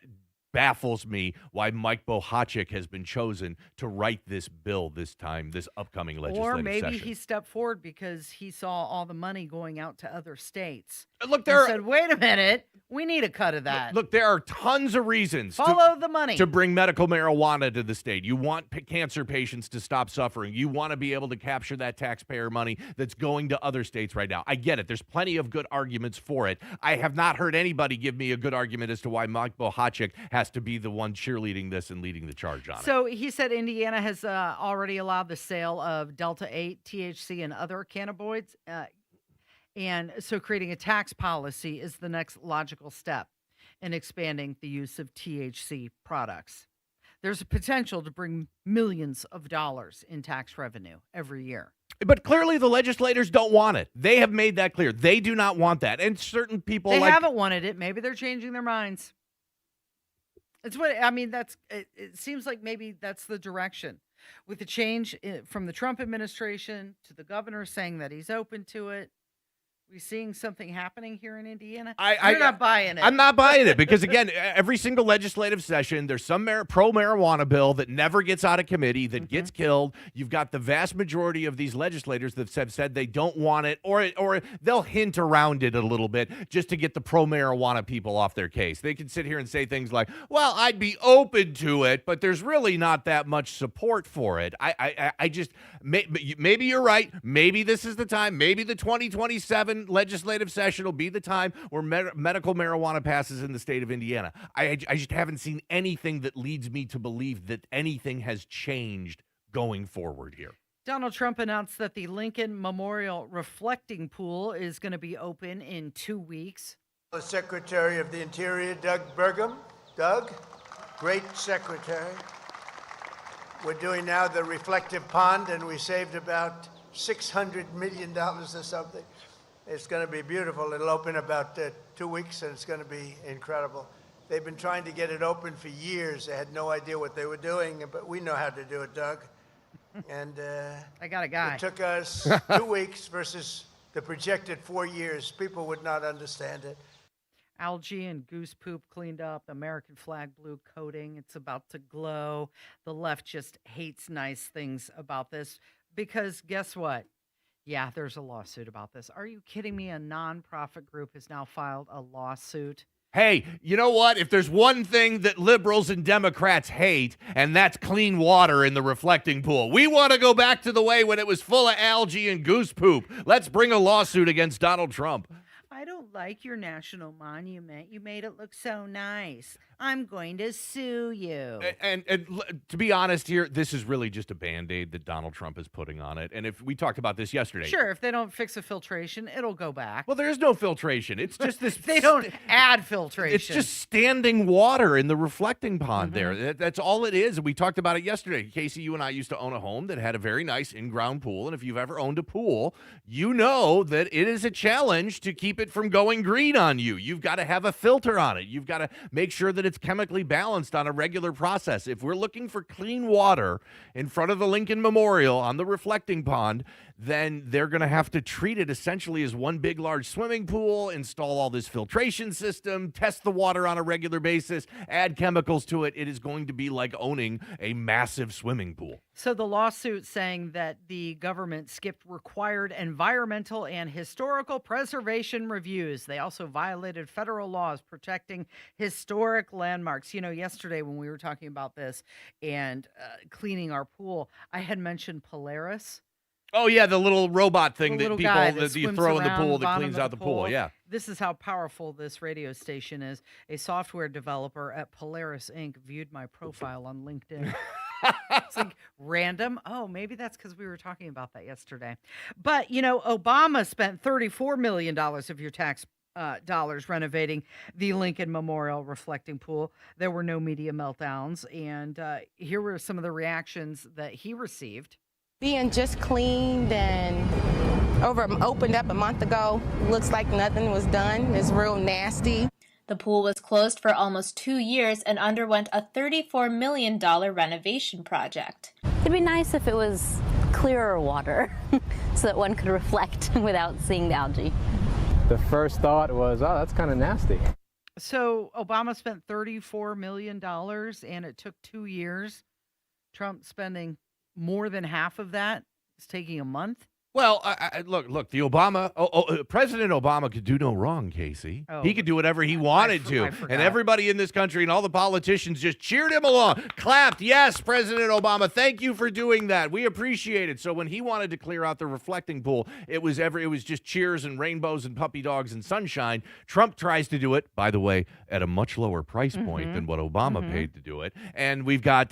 baffles me why Mike Bohacek has been chosen to write this bill this upcoming legislative session. Or maybe he stepped forward because he saw all the money going out to other states. Look, said, wait a minute, we need a cut of that. Look, there are tons of reasons Follow the money to bring medical marijuana to the state. You want cancer patients to stop suffering. You want to be able to capture that taxpayer money that's going to other states right now. I get it. There's plenty of good arguments for it. I have not heard anybody give me a good argument as to why Mike Bohacek has to be the one cheerleading this and leading the charge on it. So he said Indiana has already allowed the sale of Delta-8, THC, and other cannabinoids. And so creating a tax policy is the next logical step in expanding the use of THC products. There's a potential to bring millions of dollars in tax revenue every year. But clearly the legislators don't want it. They have made that clear. They do not want that. And certain people They haven't wanted it. Maybe they're changing their minds. It's it seems like maybe that's the direction. With the change from the Trump administration to the governor saying that he's open to it. We seeing something happening here in Indiana? You're not buying it. I'm not buying it because, again, every single legislative session, there's some pro-marijuana bill that never gets out of committee, that gets killed. You've got the vast majority of these legislators that have said they don't want it, or they'll hint around it a little bit just to get the pro-marijuana people off their case. They can sit here and say things like, well, I'd be open to it, but there's really not that much support for it. I just, maybe you're right. Maybe this is the time. Maybe the 2027 legislative session will be the time where medical marijuana passes in the state of Indiana. I just haven't seen anything that leads me to believe that anything has changed going forward here. Donald Trump announced that the Lincoln Memorial Reflecting Pool is going to be open in 2 weeks. The Secretary of the Interior, Doug Burgum. Doug, great secretary. We're doing now the reflective pond, and we saved about $600 million or something. It's going to be beautiful. It'll open about 2 weeks, and it's going to be incredible. They've been trying to get it open for years. They had no idea what they were doing, but we know how to do it, Doug. And I got a guy. It took us 2 weeks versus the projected 4 years. People would not understand it. Algae and goose poop cleaned up, American flag blue coating. It's about to glow. The left just hates nice things about this because guess what? Yeah, there's a lawsuit about this. Are you kidding me? A nonprofit group has now filed a lawsuit. Hey, you know what? If there's one thing that liberals and Democrats hate, and that's clean water in the reflecting pool. We want to go back to the way when it was full of algae and goose poop. Let's bring a lawsuit against Donald Trump. I don't like your national monument. You made it look so nice. I'm going to sue you. And to be honest here, this is really just a Band-Aid that Donald Trump is putting on it. And if we talked about this yesterday. Sure, if they don't fix the filtration, it'll go back. Well, there is no filtration. It's just this. They don't add filtration. It's just standing water in the reflecting pond there. That's all it is. And we talked about it yesterday. Casey, you and I used to own a home that had a very nice in-ground pool. And if you've ever owned a pool, you know that it is a challenge to keep it from going green on you. You've got to have a filter on it. You've got to make sure that it's chemically balanced on a regular process. If we're looking for clean water in front of the Lincoln Memorial on the reflecting pond, then they're going to have to treat it essentially as one big, large swimming pool, install all this filtration system, test the water on a regular basis, add chemicals to it. It is going to be like owning a massive swimming pool. So the lawsuit saying that the government skipped required environmental and historical preservation reviews. They also violated federal laws protecting historic landmarks. You know, yesterday when we were talking about this and cleaning our pool, I had mentioned Polaris. Oh, yeah, the little robot thing that people that you throw in the pool the that cleans out the pool. Yeah. This is how powerful this radio station is. A software developer at Polaris Inc. viewed my profile on LinkedIn. It's like random. Oh, maybe that's because we were talking about that yesterday. But, you know, Obama spent $34 million of your tax dollars renovating the Lincoln Memorial reflecting pool. There were no media meltdowns. And here were some of the reactions that he received. Being just cleaned and opened up a month ago, looks like nothing was done. It's real nasty. The pool was closed for almost 2 years and underwent a $34 million renovation project. It'd be nice if it was clearer water so that one could reflect without seeing the algae. The first thought was, oh, that's kind of nasty. So Obama spent $34 million and it took 2 years. Trump spending more than half of that. It's taking a month. Well, look, the President Obama could do no wrong, Casey. Oh, he could do whatever he wanted to. And everybody in this country and all the politicians just cheered him along, clapped. Yes, President Obama, thank you for doing that. We appreciate it. So when he wanted to clear out the reflecting pool, it was just cheers and rainbows and puppy dogs and sunshine. Trump tries to do it, by the way, at a much lower price point than what Obama paid to do it. And we've got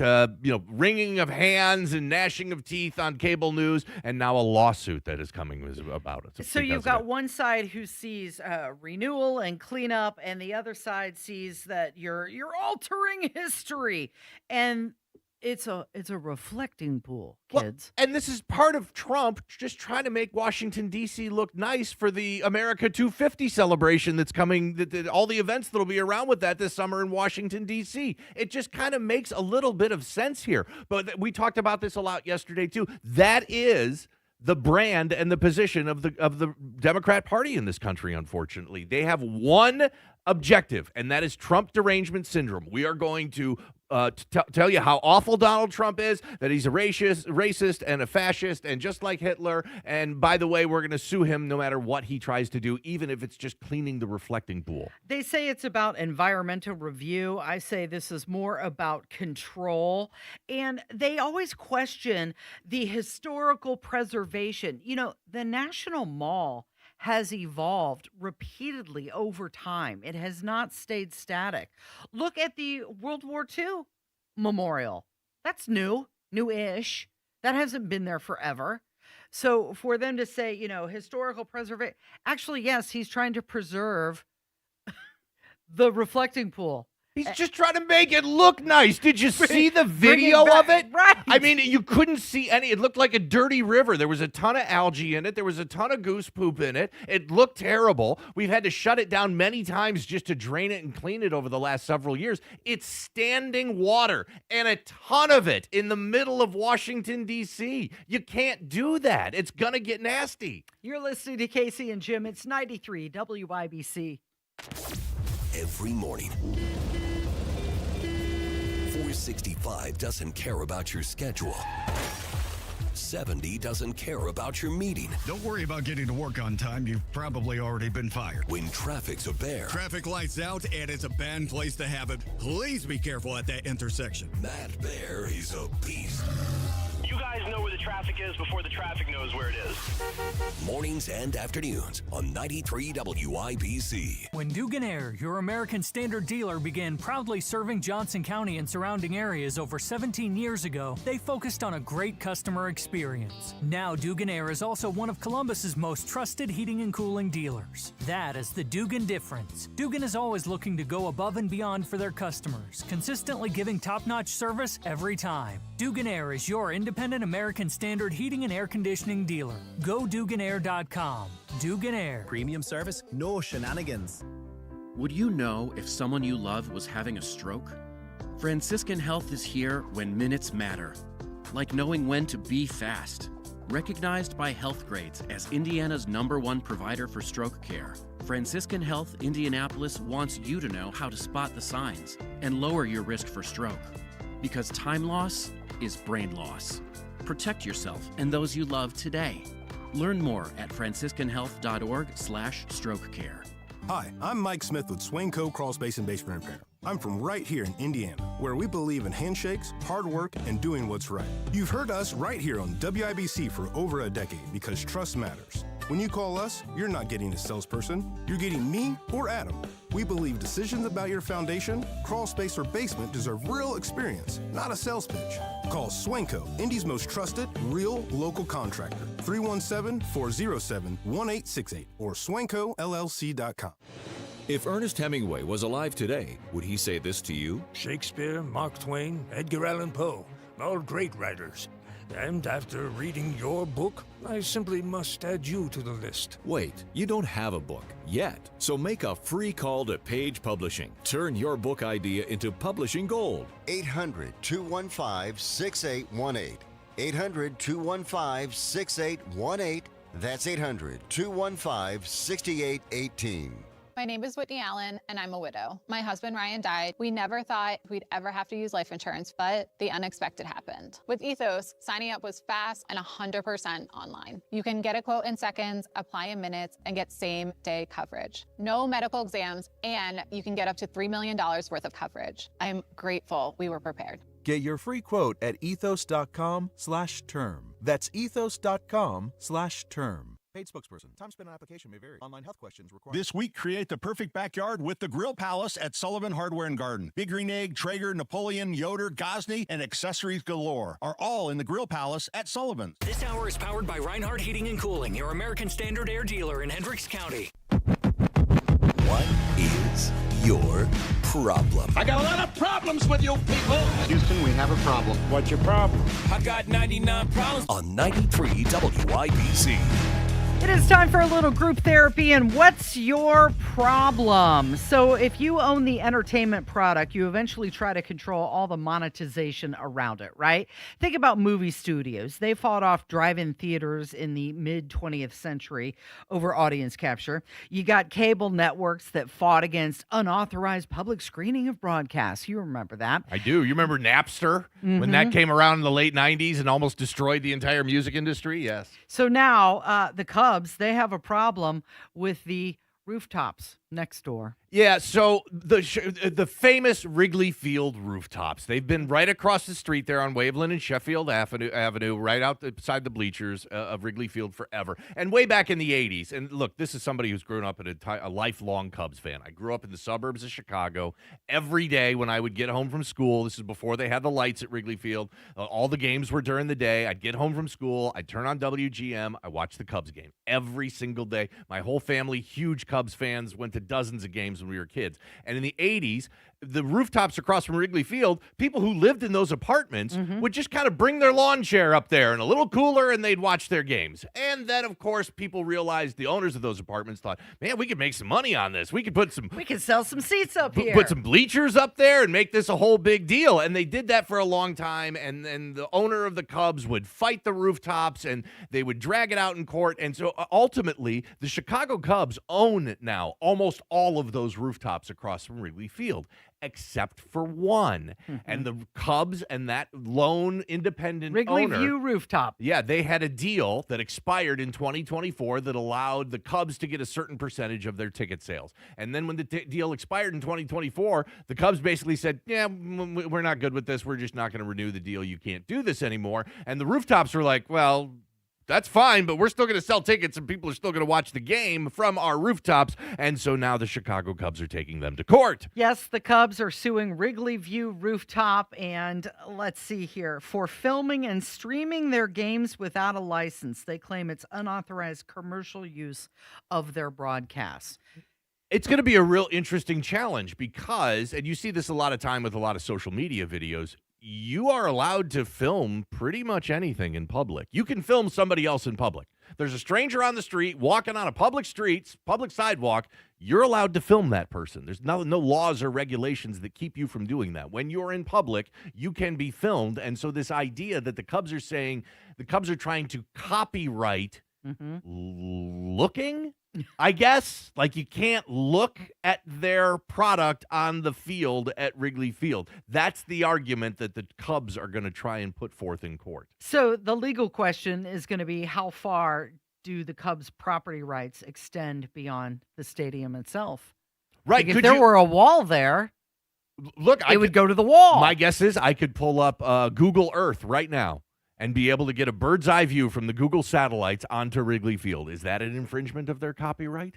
wringing of hands and gnashing of teeth on cable news, and now a lawsuit that is coming about it. So you've got one side who sees renewal and cleanup, and the other side sees that you're altering history, and it's a reflecting pool, kids. Well, and this is part of Trump just trying to make Washington D.C. look nice for the America 250 celebration that's coming. All the events that'll be around with that this summer in Washington D.C. It just kind of makes a little bit of sense here. But we talked about this a lot yesterday too. That is the brand and the position of the Democrat Party in this country, unfortunately. They have one objective, and that is Trump derangement syndrome. We are going to tell you how awful Donald Trump is, that he's a racist and a fascist, and just like Hitler. And by the way, we're going to sue him no matter what he tries to do, even if it's just cleaning the reflecting pool. They say it's about environmental review. I say this is more about control. And they always question the historical preservation. You know, the National Mall has evolved repeatedly over time. It has not stayed static. Look at the World War II memorial. That's new-ish. That hasn't been there forever. So for them to say, historical preservation, actually, yes, he's trying to preserve the reflecting pool. He's just trying to make it look nice. Did you see the video of it? Right. I mean, you couldn't see any. It looked like a dirty river. There was a ton of algae in it. There was a ton of goose poop in it. It looked terrible. We've had to shut it down many times just to drain it and clean it over the last several years. It's standing water, and a ton of it in the middle of Washington, D.C. You can't do that. It's going to get nasty. You're listening to Casey and Jim. It's 93 WIBC. Every morning, 465 doesn't care about your schedule. 70 doesn't care about your meeting. Don't worry about getting to work on time. You've probably already been fired. When traffic's a bear. Traffic lights out and it's a bad place to have it. Please be careful at that intersection. Matt Bear is a beast. You guys know where the traffic is before the traffic knows where it is. Mornings and afternoons on 93 WIBC. When Dugan Air, your American Standard dealer, began proudly serving Johnson County and surrounding areas over 17 years ago, they focused on a great customer experience. Now Dugan Air is also one of Columbus's most trusted heating and cooling dealers. That is the Dugan difference. Dugan is always looking to go above and beyond for their customers, consistently giving top-notch service every time. Dugan Air is your independent American Standard heating and air conditioning dealer. Go DuganAir.com. Dugan Air. Premium service, no shenanigans. Would you know if someone you love was having a stroke? Franciscan Health is here when minutes matter, like knowing when to be fast. Recognized by Health Grades as Indiana's #1 provider for stroke care, Franciscan Health Indianapolis wants you to know how to spot the signs and lower your risk for stroke. Because time loss is brain loss. Protect yourself and those you love today. Learn more at franciscanhealth.org/stroke care. Hi, I'm Mike Smith with Swainco Crawl Space and Basement Repair. I'm from right here in Indiana, where we believe in handshakes, hard work, and doing what's right. You've heard us right here on WIBC for over a decade because trust matters. When you call us, you're not getting a salesperson, you're getting me or Adam. We believe decisions about your foundation, crawl space, or basement deserve real experience, not a sales pitch. Call Swainco, Indy's most trusted, real local contractor. 317-407-1868 or swaincollc.com. If Ernest Hemingway was alive today, would he say this to you? Shakespeare, Mark Twain, Edgar Allan Poe, all great writers. And after reading your book, I simply must add you to the list. Wait, you don't have a book yet. So make a free call to Page Publishing. Turn your book idea into publishing gold. 800-215-6818. 800-215-6818. That's 800-215-6818. My name is Whitney Allen, and I'm a widow. My husband, Ryan, died. We never thought we'd ever have to use life insurance, but the unexpected happened. With Ethos, signing up was fast and 100% online. You can get a quote in seconds, apply in minutes, and get same-day coverage. No medical exams, and you can get up to $3 million worth of coverage. I'm grateful we were prepared. Get your free quote at ethos.com/term. That's ethos.com/term. Paid spokesperson. Time spent on application may vary. Online health questions required. This week, create the perfect backyard with the Grill Palace at Sullivan Hardware and Garden. Big Green Egg, Traeger, Napoleon, Yoder, Gosney, and accessories galore are all in the Grill Palace at Sullivan's. This hour is powered by Reinhardt Heating and Cooling, your American Standard air dealer in Hendricks County. What is your problem? I got a lot of problems with you people. Houston, we have a problem. What's your problem? I got 99 problems. On 93 WIBC. It is time for a little group therapy, and what's your problem? So if you own the entertainment product, you eventually try to control all the monetization around it, right? Think about movie studios. They fought off drive-in theaters in the mid-20th century over audience capture. You got cable networks that fought against unauthorized public screening of broadcasts. You remember that. I do. You remember Napster when that came around in the late 90s and almost destroyed the entire music industry? Yes. So now the Cubs, they have a problem with the rooftops next door. Yeah, so the famous Wrigley Field rooftops, they've been right across the street there on Waveland and Sheffield Avenue, right outside the bleachers of Wrigley Field forever. And way back in the 80s, and look, this is somebody who's grown up a lifelong Cubs fan. I grew up in the suburbs of Chicago. Every day when I would get home from school, this is before they had the lights at Wrigley Field, all the games were during the day. I'd get home from school, I'd turn on WGM, I watched the Cubs game every single day. My whole family, huge Cubs fans, went to dozens of games when we were kids. And in the 80s, the rooftops across from Wrigley Field, people who lived in those apartments would just kind of bring their lawn chair up there and a little cooler, and they'd watch their games. And then, of course, people realized, the owners of those apartments thought, man, we could make some money on this. We could sell some seats up here. Put some bleachers up there and make this a whole big deal. And they did that for a long time. And then the owner of the Cubs would fight the rooftops, and they would drag it out in court. And so ultimately, the Chicago Cubs own now almost all of those rooftops across from Wrigley Field. except for one. And the Cubs and that lone independent Wrigley owner, View Rooftop. yeah, they had a deal that expired in 2024 that allowed the Cubs to get a certain percentage of their ticket sales. And then when the deal expired in 2024, the Cubs basically said, yeah, we're not good with this. We're just not going to renew the deal. You can't do this anymore. And the Rooftops were like, well, that's fine, but we're still going to sell tickets and people are still going to watch the game from our rooftops. And so now the Chicago Cubs are taking them to court. Yes, the Cubs are suing Wrigley View Rooftop, and let's see here, for filming and streaming their games without a license. They claim it's unauthorized commercial use of their broadcasts. It's going to be a real interesting challenge because, and you see this a lot of time with a lot of social media videos, you are allowed to film pretty much anything in public. You can film somebody else in public. There's a stranger on the street walking on a public street, public sidewalk. You're allowed to film that person. There's no laws or regulations that keep you from doing that. When you're in public, you can be filmed. And so this idea that the Cubs are saying the Cubs are trying to copyright looking, I guess, like you can't look at their product on the field at Wrigley Field. That's the argument that the Cubs are going to try and put forth in court. So the legal question is going to be, how far do the Cubs' property rights extend beyond the stadium itself? Right. Like if there were a wall there, look, it would go to the wall. My guess is I could pull up Google Earth right now and be able to get a bird's eye view from the Google satellites onto Wrigley Field. Is that an infringement of their copyright?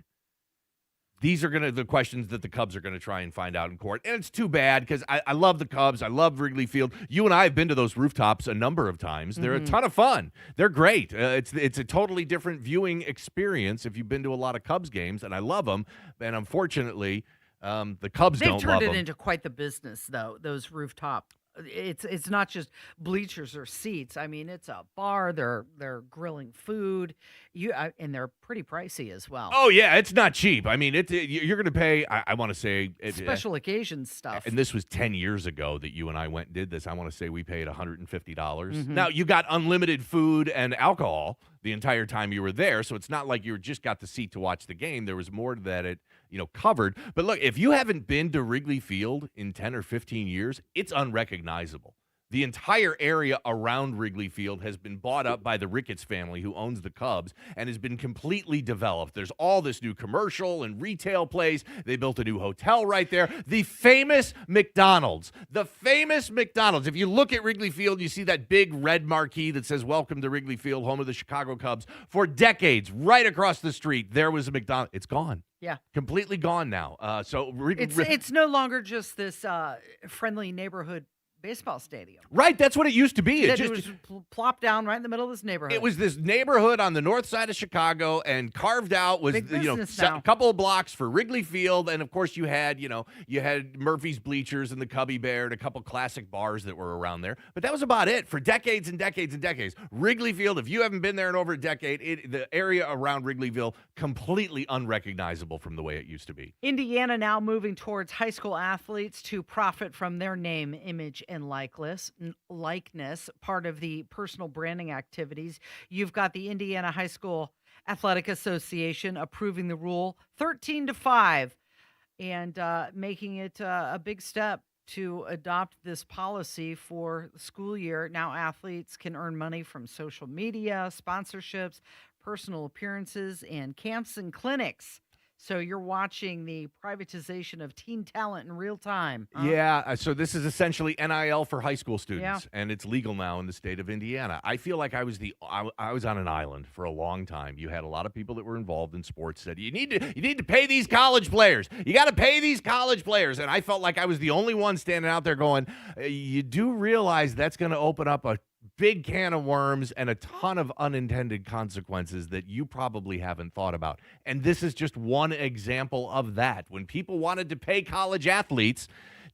These are the questions that the Cubs are going to try and find out in court. And it's too bad because I love the Cubs. I love Wrigley Field. You and I have been to those rooftops a number of times. They're a ton of fun. They're great. It's a totally different viewing experience if you've been to a lot of Cubs games, and I love them. And unfortunately, the Cubs don't love them. They've turned it into quite the business, though, those rooftop. It's not just bleachers or seats. I mean, it's a bar. They're grilling food. And they're pretty pricey as well. Oh yeah, it's not cheap. I mean, you're going to pay. I want to say special occasion stuff. And this was 10 years ago that you and I went and did this. I want to say we paid $150. Now you got unlimited food and alcohol the entire time you were there, so it's not like you just got the seat to watch the game. There was more to that it covered. But look, if you haven't been to Wrigley Field in 10 or 15 years, it's unrecognizable. The entire area around Wrigley Field has been bought up by the Ricketts family who owns the Cubs and has been completely developed. There's all this new commercial and retail place. They built a new hotel right there. The famous McDonald's. If you look at Wrigley Field, you see that big red marquee that says, "Welcome to Wrigley Field, home of the Chicago Cubs." For decades, right across the street, there was a McDonald's. It's gone. Yeah. Completely gone now. It's no longer just this friendly neighborhood baseball stadium. Right, that's what it used to be. It was plopped down right in the middle of this neighborhood. It was this neighborhood on the north side of Chicago, and carved out was a couple of blocks for Wrigley Field, and of course you had Murphy's Bleachers and the Cubby Bear and a couple classic bars that were around there. But that was about it for decades and decades and decades. Wrigley Field, if you haven't been there in over a decade, the area around Wrigleyville completely unrecognizable from the way it used to be. Indiana now moving towards high school athletes to profit from their name, image, and likeness, part of the personal branding activities. You've got the Indiana High School Athletic Association approving the rule 13-5 and making it a big step to adopt this policy for the school year. Now athletes can earn money from social media, sponsorships, personal appearances, and camps and clinics. So you're watching the privatization of teen talent in real time. Yeah, so this is essentially NIL for high school students, and it's legal now in the state of Indiana. I feel like I was on an island for a long time. You had a lot of people that were involved in sports said you need to pay these college players. You got to pay these college players, and I felt like I was the only one standing out there going, you do realize that's going to open up a big can of worms and a ton of unintended consequences that you probably haven't thought about. And this is just one example of that. When people wanted to pay college athletes,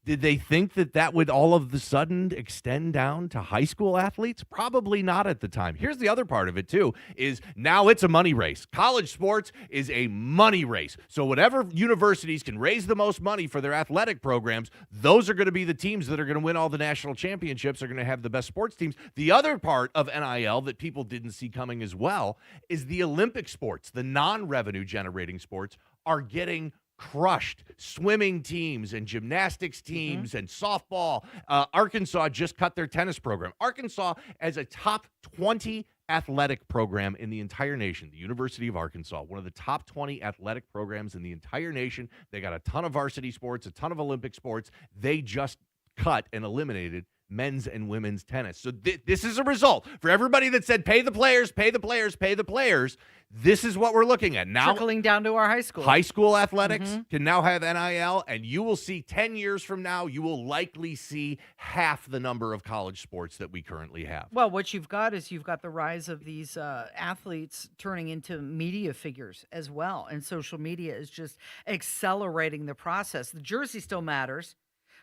did they think that would all of a sudden extend down to high school athletes? Probably not at the time. Here's the other part of it, too, is now it's a money race. College sports is a money race. So whatever universities can raise the most money for their athletic programs, those are going to be the teams that are going to win all the national championships, are going to have the best sports teams. The other part of NIL that people didn't see coming as well is the Olympic sports, the non-revenue generating sports, are getting crushed swimming teams and gymnastics teams and softball. Arkansas just cut their tennis program. Arkansas, as a top 20 athletic program in the entire nation, the University of Arkansas, one of the top 20 athletic programs in the entire nation. They got a ton of varsity sports, a ton of Olympic sports. They just cut and eliminated men's and women's tennis. So this is a result. For everybody that said pay the players, pay the players, pay the players, this is what we're looking at. Now, trickling down to our high school. High school athletics can now have NIL, and you will see 10 years from now, you will likely see half the number of college sports that we currently have. Well, what you've got is you've got the rise of these athletes turning into media figures as well, and social media is just accelerating the process. The jersey still matters,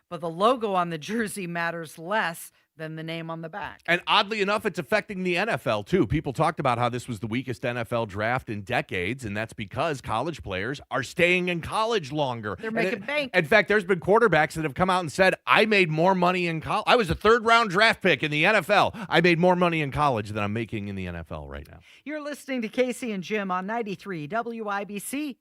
but the logo on the jersey matters less than the name on the back. And oddly enough, it's affecting the NFL, too. People talked about how this was the weakest NFL draft in decades, and that's because college players are staying in college longer. They're making bank. In fact, there's been quarterbacks that have come out and said, I made more money in college. I was a third-round draft pick in the NFL. I made more money in college than I'm making in the NFL right now. You're listening to Casey and Jim on 93 WIBC.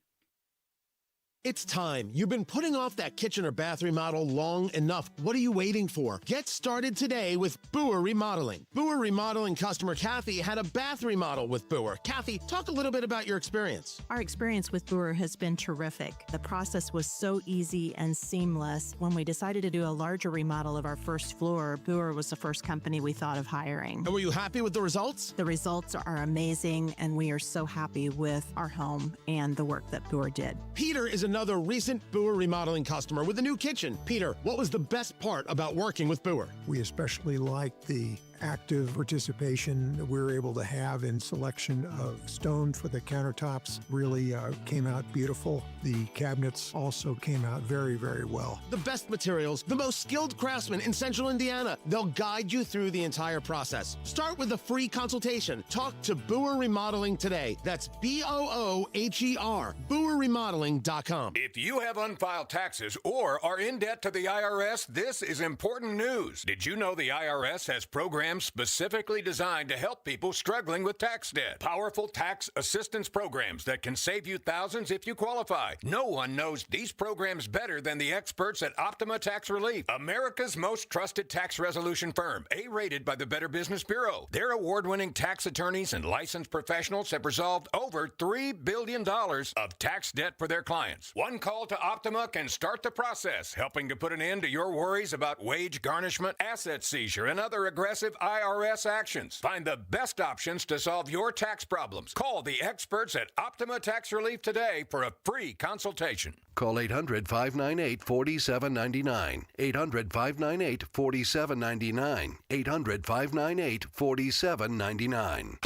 It's time. You've been putting off that kitchen or bath remodel long enough. What are you waiting for? Get started today with Boer Remodeling. Boer Remodeling customer Kathy had a bath remodel with Boer. Kathy, talk a little bit about your experience. Our experience with Boer has been terrific. The process was so easy and seamless. When we decided to do a larger remodel of our first floor, Boer was the first company we thought of hiring. And were you happy with the results? The results are amazing, and we are so happy with our home and the work that Boer did. Peter is another recent Boer Remodeling customer with a new kitchen. Peter, what was the best part about working with Boer? We especially liked the active participation that we were able to have in selection of stone for the countertops. Really came out beautiful. The cabinets also came out very, very well. The best materials, the most skilled craftsmen in Central Indiana. They'll guide you through the entire process. Start with a free consultation. Talk to Boer Remodeling today. That's BOOHER, BoerRemodeling.com. If you have unfiled taxes or are in debt to the IRS, this is important news. Did you know the IRS has programs specifically designed to help people struggling with tax debt? Powerful tax assistance programs that can save you thousands if you qualify. No one knows these programs better than the experts at Optima Tax Relief, America's most trusted tax resolution firm, A-rated by the Better Business Bureau. Their award-winning tax attorneys and licensed professionals have resolved over $3 billion of tax debt for their clients. One call to Optima can start the process, helping to put an end to your worries about wage garnishment, asset seizure, and other aggressive IRS actions. Find the best options to solve your tax problems. Call the experts at Optima Tax Relief today for a free consultation. Call 800-598-4799. 800-598-4799. 800-598-4799.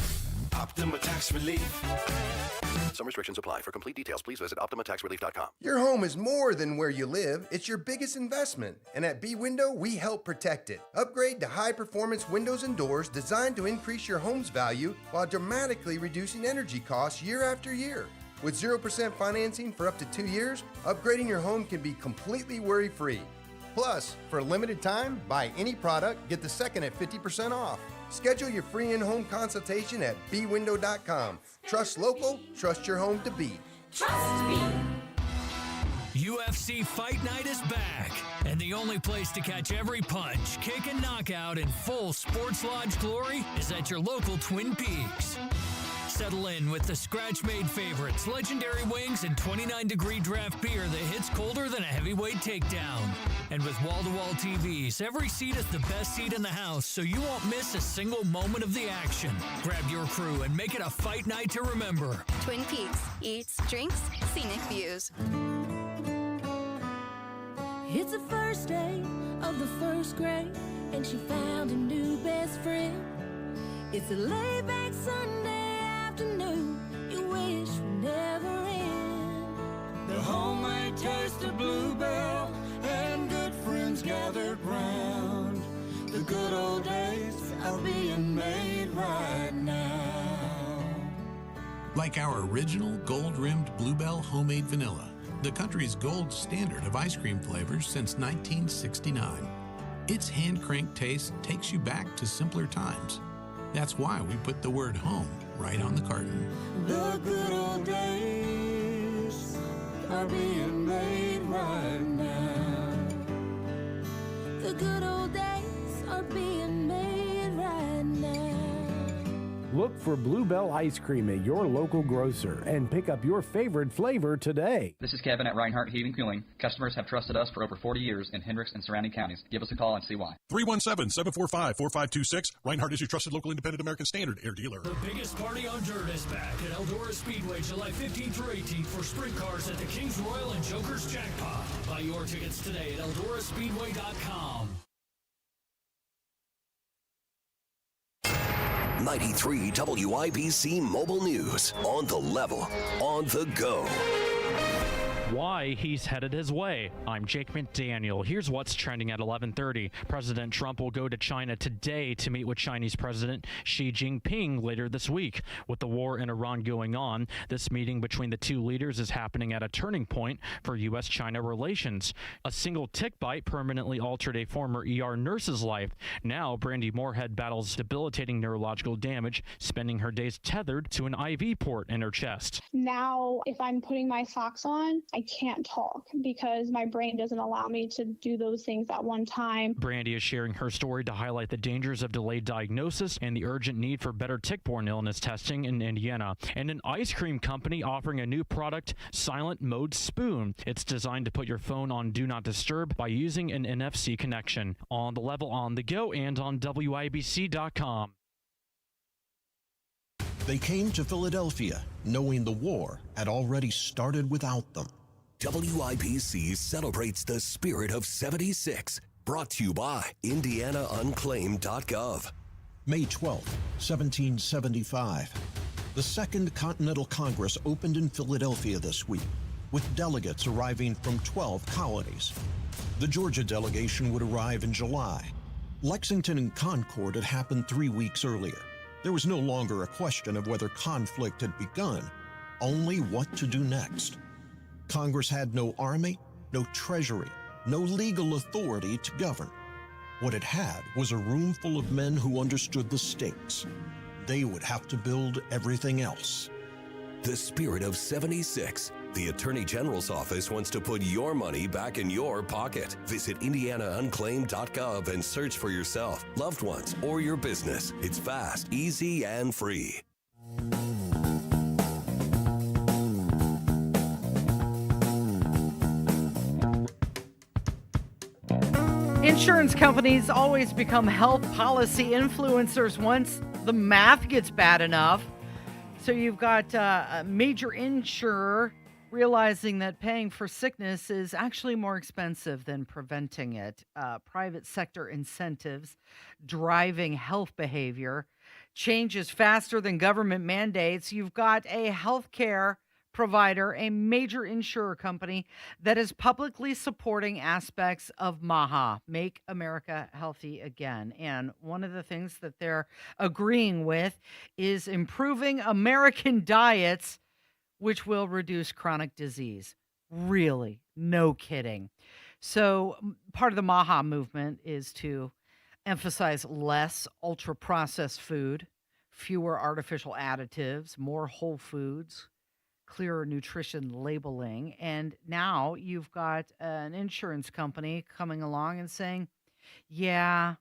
Optima Tax Relief. Some restrictions apply. For complete details, please visit OptimaTaxRelief.com. Your home is more than where you live. It's your biggest investment. And at B-Window, we help protect it. Upgrade to high-performance windows and doors designed to increase your home's value while dramatically reducing energy costs year after year. With 0% financing for up to 2 years, upgrading your home can be completely worry-free. Plus, for a limited time, buy any product, get the second at 50% off. Schedule your free in-home consultation at bwindow.com. Trust local, trust your home to be. Trust me. UFC Fight Night is back, and the only place to catch every punch, kick, and knockout in full Sports Lodge glory is at your local Twin Peaks. Settle in with the scratch-made favorites, legendary wings, and 29-degree draft beer that hits colder than a heavyweight takedown. And with wall-to-wall TVs, every seat is the best seat in the house, so you won't miss a single moment of the action. Grab your crew and make it a fight night to remember. Twin Peaks. Eats, drinks, scenic views. It's the first day of the first grade, and she found a new best friend. It's a laid-back Sunday afternoon you wish would never end. The homemade taste of Bluebell and good friends gathered round. The good old days are being made right now. Like our original gold-rimmed Bluebell homemade vanilla, the country's gold standard of ice cream flavors since 1969. Its hand-cranked taste takes you back to simpler times. That's why we put the word home right on the carton. The good old days, are being made right now. The good old days are being made right now. Look for Bluebell Ice Cream at your local grocer and pick up your favorite flavor today. This is Kevin at Reinhardt Heating and Cooling. Customers have trusted us for over 40 years in Hendricks and surrounding counties. Give us a call and see why. 317-745-4526. Reinhardt is your trusted local independent American Standard air dealer. The biggest party on dirt is back at Eldora Speedway July 15th through 18th for sprint cars at the Kings Royal and Joker's Jackpot. Buy your tickets today at EldoraSpeedway.com. 93 WIBC Mobile News. On the level, on the go. Why he's headed his way. I'm Jake McDaniel. Here's what's trending at 11:30. President Trump will go to China today to meet with Chinese President Xi Jinping later this week. With the war in Iran going on, this meeting between the two leaders is happening at a turning point for U.S.-China relations. A single tick bite permanently altered a former ER nurse's life. Now, Brandy Moorhead battles debilitating neurological damage, spending her days tethered to an IV port in her chest. Now, if I'm putting my socks on, I can't talk because my brain doesn't allow me to do those things at one time. Brandy is sharing her story to highlight the dangers of delayed diagnosis and the urgent need for better tick-borne illness testing in Indiana. And an ice cream company offering a new product, Silent Mode Spoon. It's designed to put your phone on Do Not Disturb by using an NFC connection. On the level, on the go, and on WIBC.com. They came to Philadelphia knowing the war had already started without them. WIBC celebrates the spirit of 76. Brought to you by IndianaUnclaimed.gov. May 12, 1775. The Second Continental Congress opened in Philadelphia this week, with delegates arriving from 12 colonies. The Georgia delegation would arrive in July. Lexington and Concord had happened 3 weeks earlier. There was no longer a question of whether conflict had begun, only what to do next. Congress had no army, no treasury, no legal authority to govern. What it had was a room full of men who understood the stakes. They would have to build everything else. The spirit of 76. The Attorney General's office wants to put your money back in your pocket. Visit IndianaUnclaimed.gov and search for yourself, loved ones, or your business. It's fast, easy, and free. Insurance companies always become health policy influencers once the math gets bad enough. So you've got a major insurer realizing that paying for sickness is actually more expensive than preventing it. Private sector incentives driving health behavior changes faster than government mandates. You've got a healthcare provider, a major insurer company that is publicly supporting aspects of MAHA, Make America Healthy Again. And one of the things that they're agreeing with is improving American diets, which will reduce chronic disease. Really, no kidding. So part of the MAHA movement is to emphasize less ultra-processed food, fewer artificial additives, more whole foods, clearer nutrition labeling. And now you've got an insurance company coming along and saying, yeah,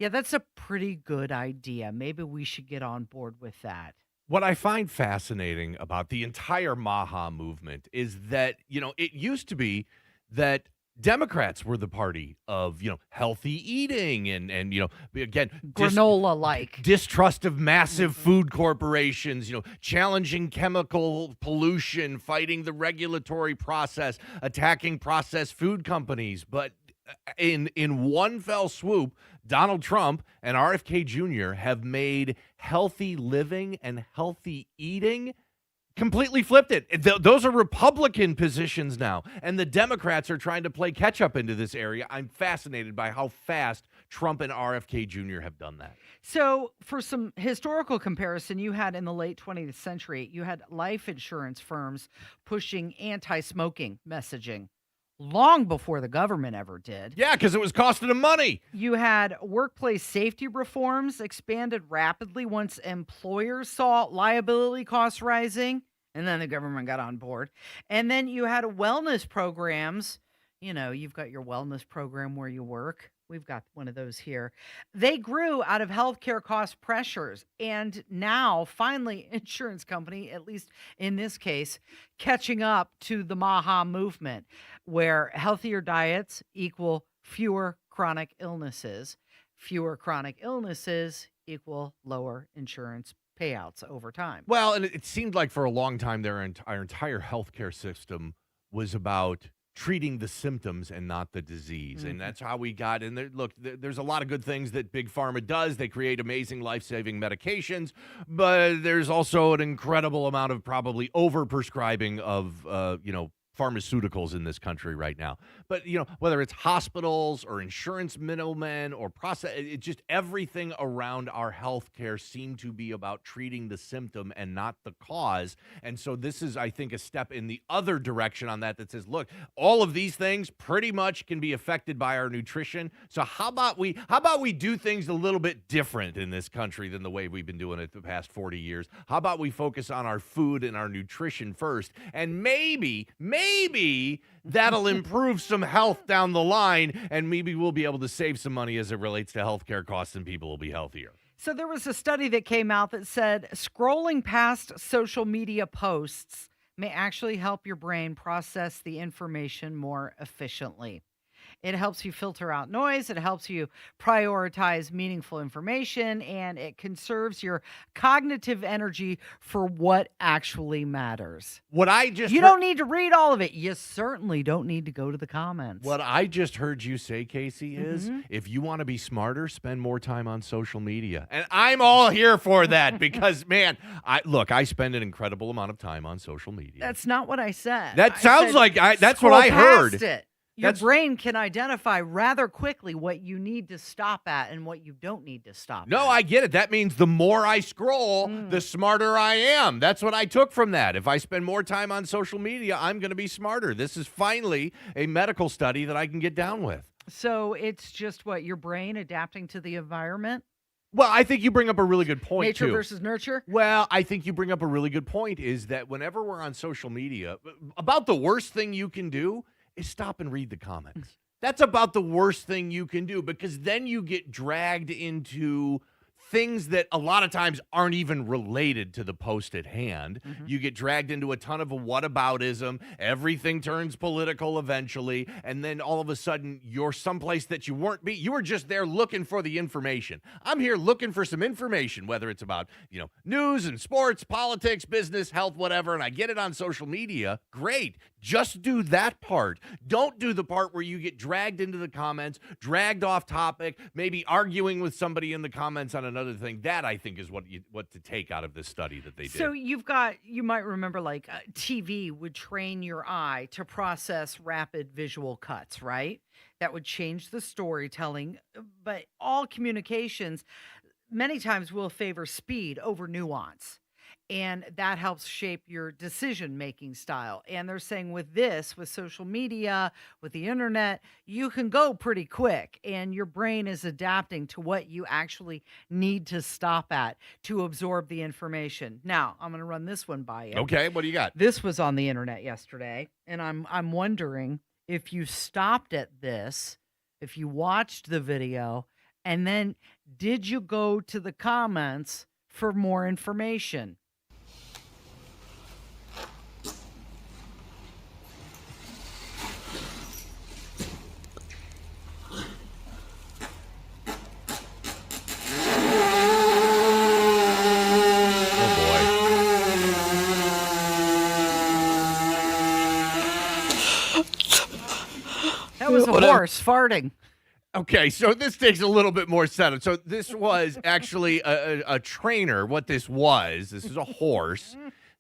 that's a pretty good idea. Maybe we should get on board with that. What I find fascinating about the entire MAHA movement is that, it used to be that Democrats were the party of, healthy eating and again, granola-like distrust of massive food corporations, challenging chemical pollution, fighting the regulatory process, attacking processed food companies. But in one fell swoop, Donald Trump and RFK Jr. have made healthy living and healthy eating completely flipped it. Those are Republican positions now, and the Democrats are trying to play catch up into this area. I'm fascinated by how fast Trump and RFK Jr. have done that. So for some historical comparison, you had in the late 20th century, you had life insurance firms pushing anti-smoking messaging long before the government ever did. Yeah, because it was costing them money. You had workplace safety reforms expanded rapidly once employers saw liability costs rising And then the government got on board. And then you had wellness programs. You know, you've got your wellness program where you work. We've got one of those here. They grew out of healthcare cost pressures. And now, finally, insurance company, at least in this case, catching up to the MAHA movement, where healthier diets equal fewer chronic illnesses. Fewer chronic illnesses equal lower insurance payouts over time. Well, and it seemed like for a long time our entire healthcare system was about treating the symptoms and not the disease. And that's how we got in there. Look, there's a lot of good things that Big Pharma does. They create amazing life-saving medications, but there's also an incredible amount of probably over-prescribing of, pharmaceuticals in this country right now. But, whether it's hospitals or insurance middlemen or it just everything around our healthcare seem to be about treating the symptom and not the cause. And so this is, I think, a step in the other direction on that says, look, all of these things pretty much can be affected by our nutrition. So how about we do things a little bit different in this country than the way we've been doing it the past 40 years? How about we focus on our food and our nutrition first? And maybe that'll improve some health down the line, and maybe we'll be able to save some money as it relates to healthcare costs, and people will be healthier. So there was a study that came out that said scrolling past social media posts may actually help your brain process the information more efficiently. It helps you filter out noise. It helps you prioritize meaningful information, and it conserves your cognitive energy for what actually matters. You don't need to read all of it. You certainly don't need to go to the comments. What I just heard you say, Casey, is if you want to be smarter, spend more time on social media. And I'm all here for that because, man, I spend an incredible amount of time on social media. That's not what I said. That sounds like that's what I heard. Your brain can identify rather quickly what you need to stop at and what you don't need to stop at. No, I get it. That means the more I scroll, the smarter I am. That's what I took from that. If I spend more time on social media, I'm going to be smarter. This is finally a medical study that I can get down with. So it's just your brain adapting to the environment? Well, I think you bring up a really good point, Nature too. versus nurture? Well, I think you bring up a really good point is that whenever we're on social media, about the worst thing you can do is stop and read the comments. That's about the worst thing you can do because then you get dragged into things that a lot of times aren't even related to the post at hand. You get dragged into a ton of a whataboutism. Everything turns political eventually. And then all of a sudden you're someplace that you weren't you were just there looking for the information. I'm here looking for some information, whether it's about, news and sports, politics, business, health, whatever. And I get it on social media. Great. Just do that part. Don't do the part where you get dragged into the comments, dragged off topic, maybe arguing with somebody in the comments on another thing. That, I think, is what to take out of this study that they did. So you might remember TV would train your eye to process rapid visual cuts, right? That would change the storytelling. But all communications many times will favor speed over nuance. And that helps shape your decision-making style. And they're saying with social media, with the internet, you can go pretty quick. And your brain is adapting to what you actually need to stop at to absorb the information. Now, I'm going to run this one by you. Okay, what do you got? This was on the internet yesterday. And I'm wondering if you stopped at this, if you watched the video, and then did you go to the comments for more information? That was a horse farting. Okay, so this takes a little bit more setup. So this was actually a trainer. What this is a horse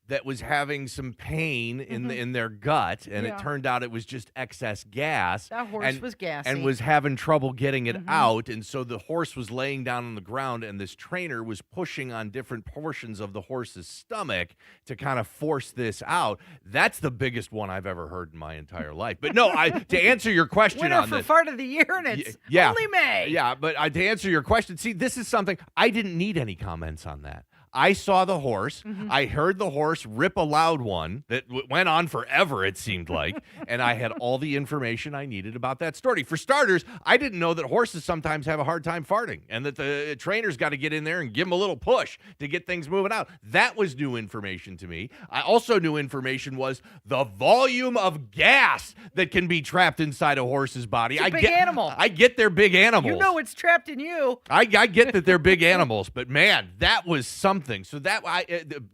that was having some pain in their gut, and it turned out it was just excess gas. That horse was gassy. And was having trouble getting it out, and so the horse was laying down on the ground, and this trainer was pushing on different portions of the horse's stomach to kind of force this out. That's the biggest one I've ever heard in my entire life. But no, to answer your question Winner on for this. fart of the year, and it's only May. Yeah, but to answer your question, see, this is something, I didn't need any comments on that. I saw the horse. Mhm. I heard the horse rip a loud one that went on forever, it seemed like, and I had all the information I needed about that story. For starters, I didn't know that horses sometimes have a hard time farting and that the trainer's got to get in there and give them a little push to get things moving out. That was new information to me. I also knew information was the volume of gas that can be trapped inside a horse's body. It's a big animal. I get they're big animals. You know it's trapped in you. I get that they're big animals, but man, that was something. So that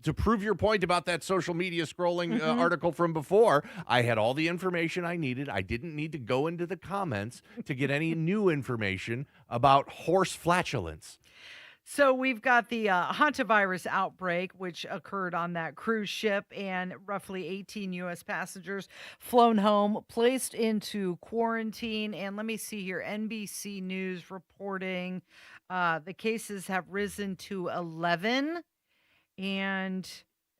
to prove your point about that social media scrolling article from before, I had all the information I needed. I didn't need to go into the comments to get any new information about horse flatulence. So we've got the hantavirus outbreak, which occurred on that cruise ship, and roughly 18 U.S. passengers flown home, placed into quarantine. And let me see here, NBC News reporting the cases have risen to 11. And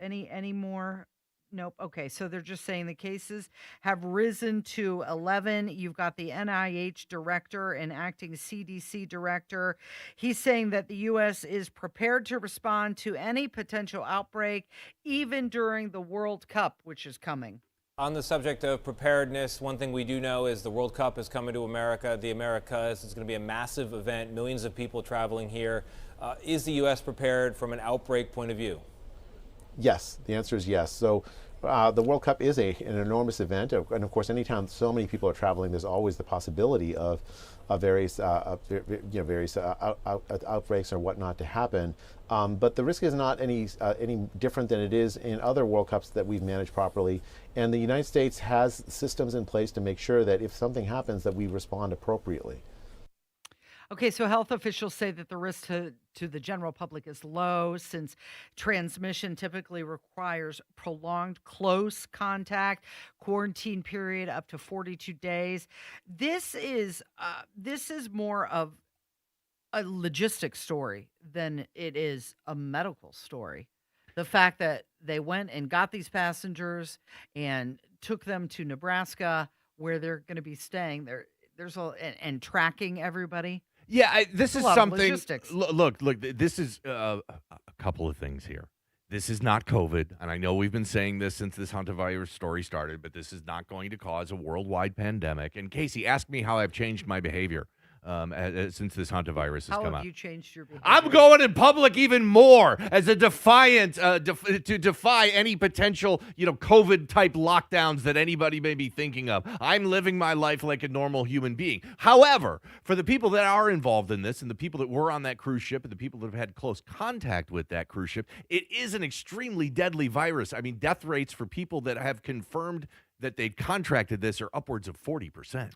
any more? Nope. Okay, so they're just saying the cases have risen to 11. You've got the NIH director and acting CDC director. He's saying that the U.S. is prepared to respond to any potential outbreak, even during the World Cup, which is coming. On the subject of preparedness, one thing we do know is the World Cup is coming to America. The Americas is going to be a massive event, millions of people traveling here. Is the U.S. prepared from an outbreak point of view? Yes, the answer is yes. So the World Cup is an enormous event, and of course, anytime so many people are traveling, there's always the possibility of various outbreaks or whatnot to happen. But the risk is not any different than it is in other World Cups that we've managed properly. And the United States has systems in place to make sure that if something happens, that we respond appropriately. Okay, so health officials say that the risk to the general public is low since transmission typically requires prolonged close contact, quarantine period up to 42 days. This is more of a logistic story than it is a medical story. The fact that they went and got these passengers and took them to Nebraska, where they're going to be staying, there's and tracking everybody. Yeah, this is something. Logistics. Look, this is a couple of things here. This is not COVID, and I know we've been saying this since this hantavirus story started, but this is not going to cause a worldwide pandemic. And Casey, ask me how I've changed my behavior since this hantavirus has come out. How have you changed your behavior? I'm going in public even more as a defiant to defy any potential, COVID type lockdowns that anybody may be thinking of. I'm living my life like a normal human being. However, for the people that are involved in this and the people that were on that cruise ship and the people that have had close contact with that cruise ship, it is an extremely deadly virus. I mean, death rates for people that have confirmed that they contracted this are upwards of 40%.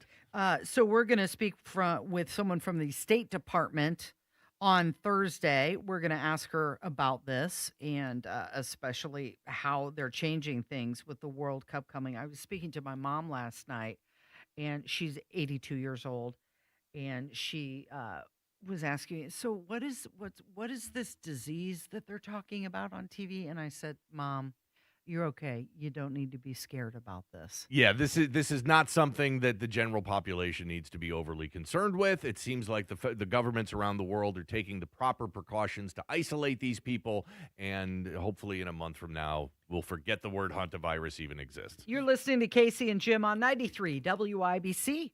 So we're going to speak with someone from the State Department on Thursday. We're going to ask her about this and especially how they're changing things with the World Cup coming. I was speaking to my mom last night, and she's 82 years old, and she was asking, so what is this disease that they're talking about on TV? And I said, Mom, you're okay. You don't need to be scared about this. Yeah, this is not something that the general population needs to be overly concerned with. It seems like the governments around the world are taking the proper precautions to isolate these people, and hopefully in a month from now, we'll forget the word hantavirus even exists. You're listening to Casey and Jim on 93 WIBC.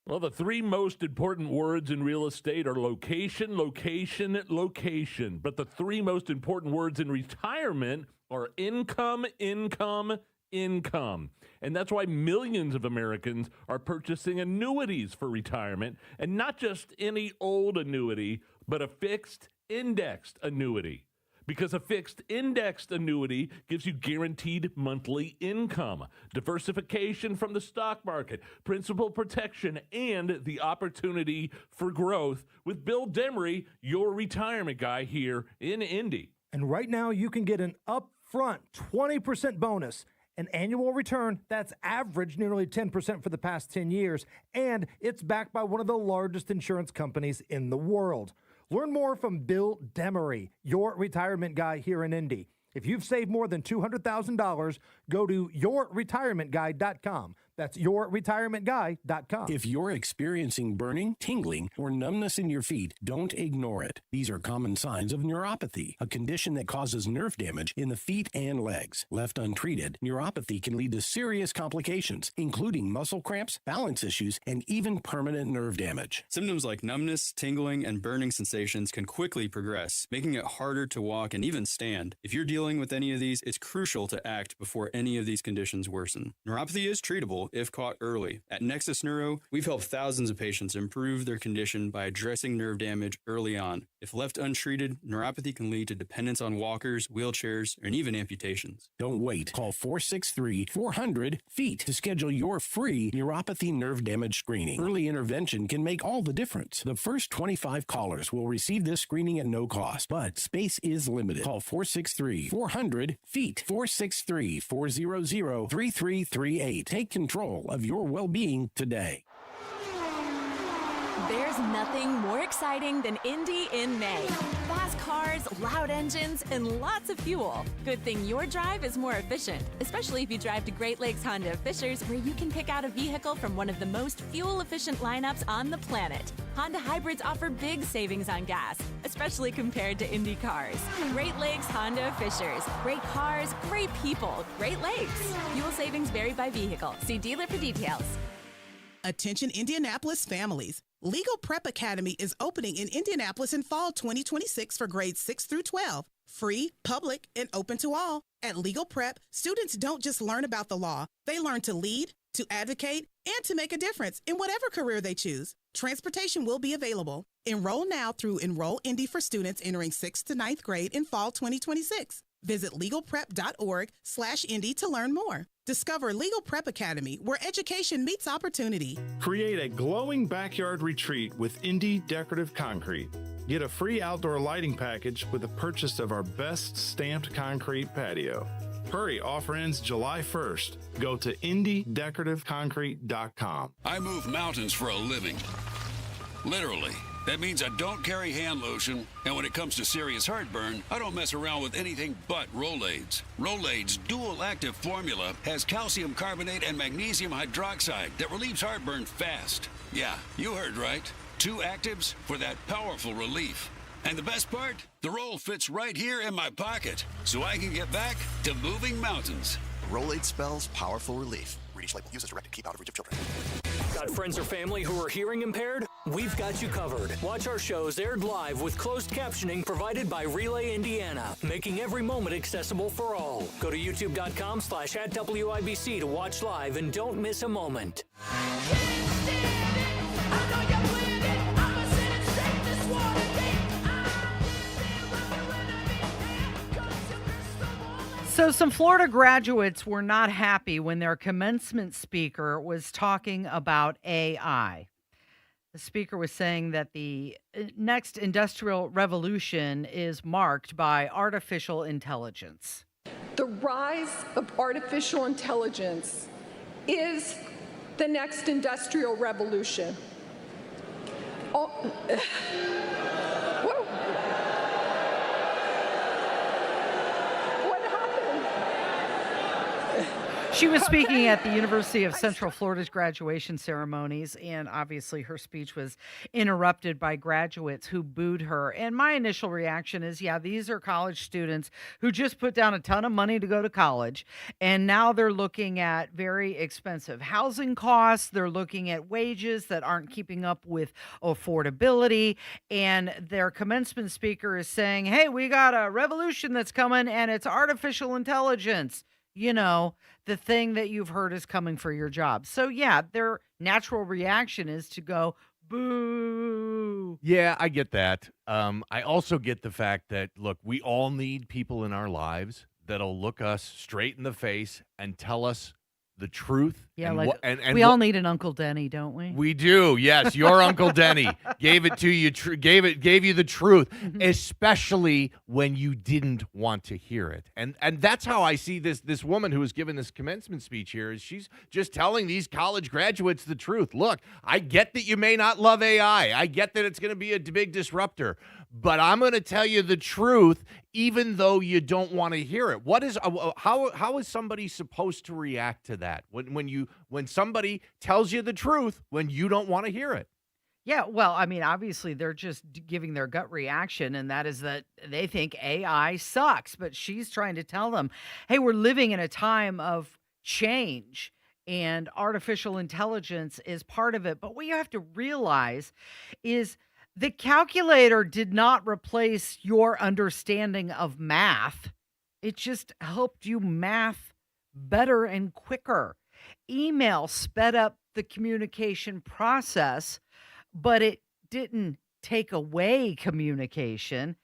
Well, the three most important words in real estate are location, location, location. But the three most important words in retirement are income, income, income. And that's why millions of Americans are purchasing annuities for retirement, and not just any old annuity, but a fixed indexed annuity. Because a fixed indexed annuity gives you guaranteed monthly income, diversification from the stock market, principal protection, and the opportunity for growth with Bill Demery, your retirement guy here in Indy. And right now you can get an upfront 20% bonus, an annual return that's averaged nearly 10% for the past 10 years, and it's backed by one of the largest insurance companies in the world. Learn more from Bill Demery, your retirement guy here in Indy. If you've saved more than $200,000, go to yourretirementguy.com. That's yourretirementguy.com. If you're experiencing burning, tingling, or numbness in your feet, don't ignore it. These are common signs of neuropathy, a condition that causes nerve damage in the feet and legs. Left untreated, neuropathy can lead to serious complications, including muscle cramps, balance issues, and even permanent nerve damage. Symptoms like numbness, tingling, and burning sensations can quickly progress, making it harder to walk and even stand. If you're dealing with any of these, it's crucial to act before any of these conditions worsen. Neuropathy is treatable if caught early. At Nexus Neuro, we've helped thousands of patients improve their condition by addressing nerve damage early on. If left untreated, neuropathy can lead to dependence on walkers, wheelchairs, and even amputations. Don't wait. Call 463-400-FEET to schedule your free neuropathy nerve damage screening. Early intervention can make all the difference. The first 25 callers will receive this screening at no cost, but space is limited. Call 463-400-FEET. 463-400-3338. Take control of your well-being today. There's nothing more exciting than Indy in May. Fast cars, loud engines, and lots of fuel. Good thing your drive is more efficient, especially if you drive to Great Lakes Honda of Fishers, where you can pick out a vehicle from one of the most fuel-efficient lineups on the planet. Honda hybrids offer big savings on gas, especially compared to Indy cars. Great Lakes Honda of Fishers. Great cars, great people, Great Lakes. Fuel savings vary by vehicle. See dealer for details. Attention Indianapolis families. Legal Prep Academy is opening in Indianapolis in fall 2026 for grades 6 through 12. Free, public, and open to all. At Legal Prep, students don't just learn about the law. They learn to lead, to advocate, and to make a difference in whatever career they choose. Transportation will be available. Enroll now through Enroll Indy for students entering 6th to 9th grade in fall 2026. Visit legalprep.org/Indy to learn more. Discover Legal Prep Academy, where education meets opportunity. Create a glowing backyard retreat with Indy Decorative Concrete. Get a free outdoor lighting package with the purchase of our best stamped concrete patio. Hurry, offer ends July 1st. Go to indydecorativeconcrete.com. I move mountains for a living. Literally. That means I don't carry hand lotion, and when it comes to serious heartburn, I don't mess around with anything but Rolaids. Rolaids' dual-active formula has calcium carbonate and magnesium hydroxide that relieves heartburn fast. Yeah, you heard right. 2 actives for that powerful relief. And the best part? The roll fits right here in my pocket, so I can get back to moving mountains. Rolaid spells powerful relief. Read each label. Use as directed. Keep out of reach of children. Got friends or family who are hearing impaired? We've got you covered. Watch our shows aired live with closed captioning provided by Relay Indiana, making every moment accessible for all. Go to youtube.com/@WIBC to watch live and don't miss a moment. So some Florida graduates were not happy when their commencement speaker was talking about AI. The speaker was saying that the next industrial revolution is marked by artificial intelligence. The rise of artificial intelligence is the next industrial revolution. She was speaking at the University of Central Florida's graduation ceremonies, and obviously her speech was interrupted by graduates who booed her. And my initial reaction is, yeah, these are college students who just put down a ton of money to go to college, and now they're looking at very expensive housing costs. They're looking at wages that aren't keeping up with affordability, and their commencement speaker is saying, hey, we got a revolution that's coming, and it's artificial intelligence. You know, the thing that you've heard is coming for your job. So, yeah, their natural reaction is to go, boo. Yeah, I get that. I also get the fact that, look, we all need people in our lives that'll look us straight in the face and tell us the truth. Yeah, and like and we all need an Uncle Denny, don't we? We do. Yes, your Uncle Denny gave it to you. Gave you the truth, especially when you didn't want to hear it. And that's how I see this woman who was giving this commencement speech here. Is she's just telling these college graduates the truth. Look, I get that you may not love AI. I get that it's going to be a big disruptor. but I'm going to tell you the truth, even though you don't want to hear it. What is how is somebody supposed to react to that when somebody tells you the truth when you don't want to hear it? Yeah, well, I mean, obviously they're just giving their gut reaction, and that is that they think AI sucks. But she's trying to tell them, hey, we're living in a time of change, and artificial intelligence is part of it. But what you have to realize is the calculator did not replace your understanding of math. It just helped you math better and quicker. Email sped up the communication process, but it didn't take away communication.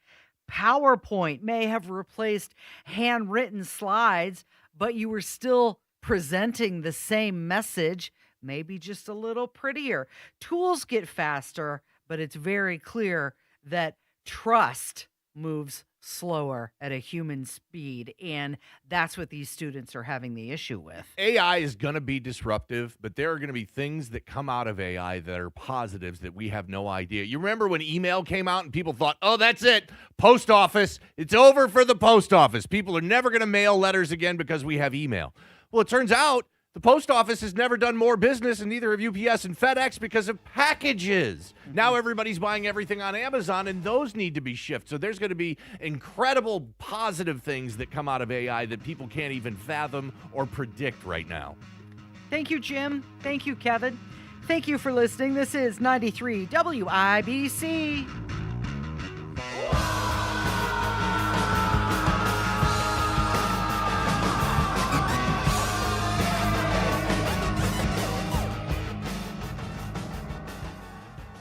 PowerPoint may have replaced handwritten slides, but you were still presenting the same message, maybe just a little prettier. Tools get faster, but it's very clear that trust moves slower at a human speed, and that's what these students are having the issue with. AI is going to be disruptive, but there are going to be things that come out of AI that are positives that we have no idea. You remember when email came out and people thought, oh, that's it, post office, it's over for the post office. People are never going to mail letters again because we have email. Well, it turns out the post office has never done more business, and neither have UPS and FedEx, because of packages. Now everybody's buying everything on Amazon, and those need to be shifted. So there's going to be incredible positive things that come out of AI that people can't even fathom or predict right now. Thank you, Jim. Thank you, Kevin. Thank you for listening. This is 93 WIBC.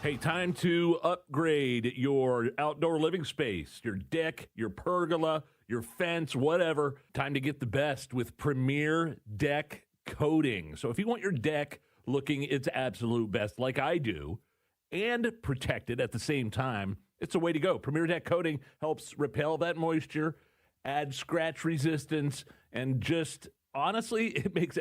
Hey, time to upgrade your outdoor living space, your deck, your pergola, your fence, whatever. Time to get the best with Premier Deck Coating. So if you want your deck looking its absolute best like I do and protected at the same time, it's a way to go. Premier Deck Coating helps repel that moisture, add scratch resistance, and just honestly, it makes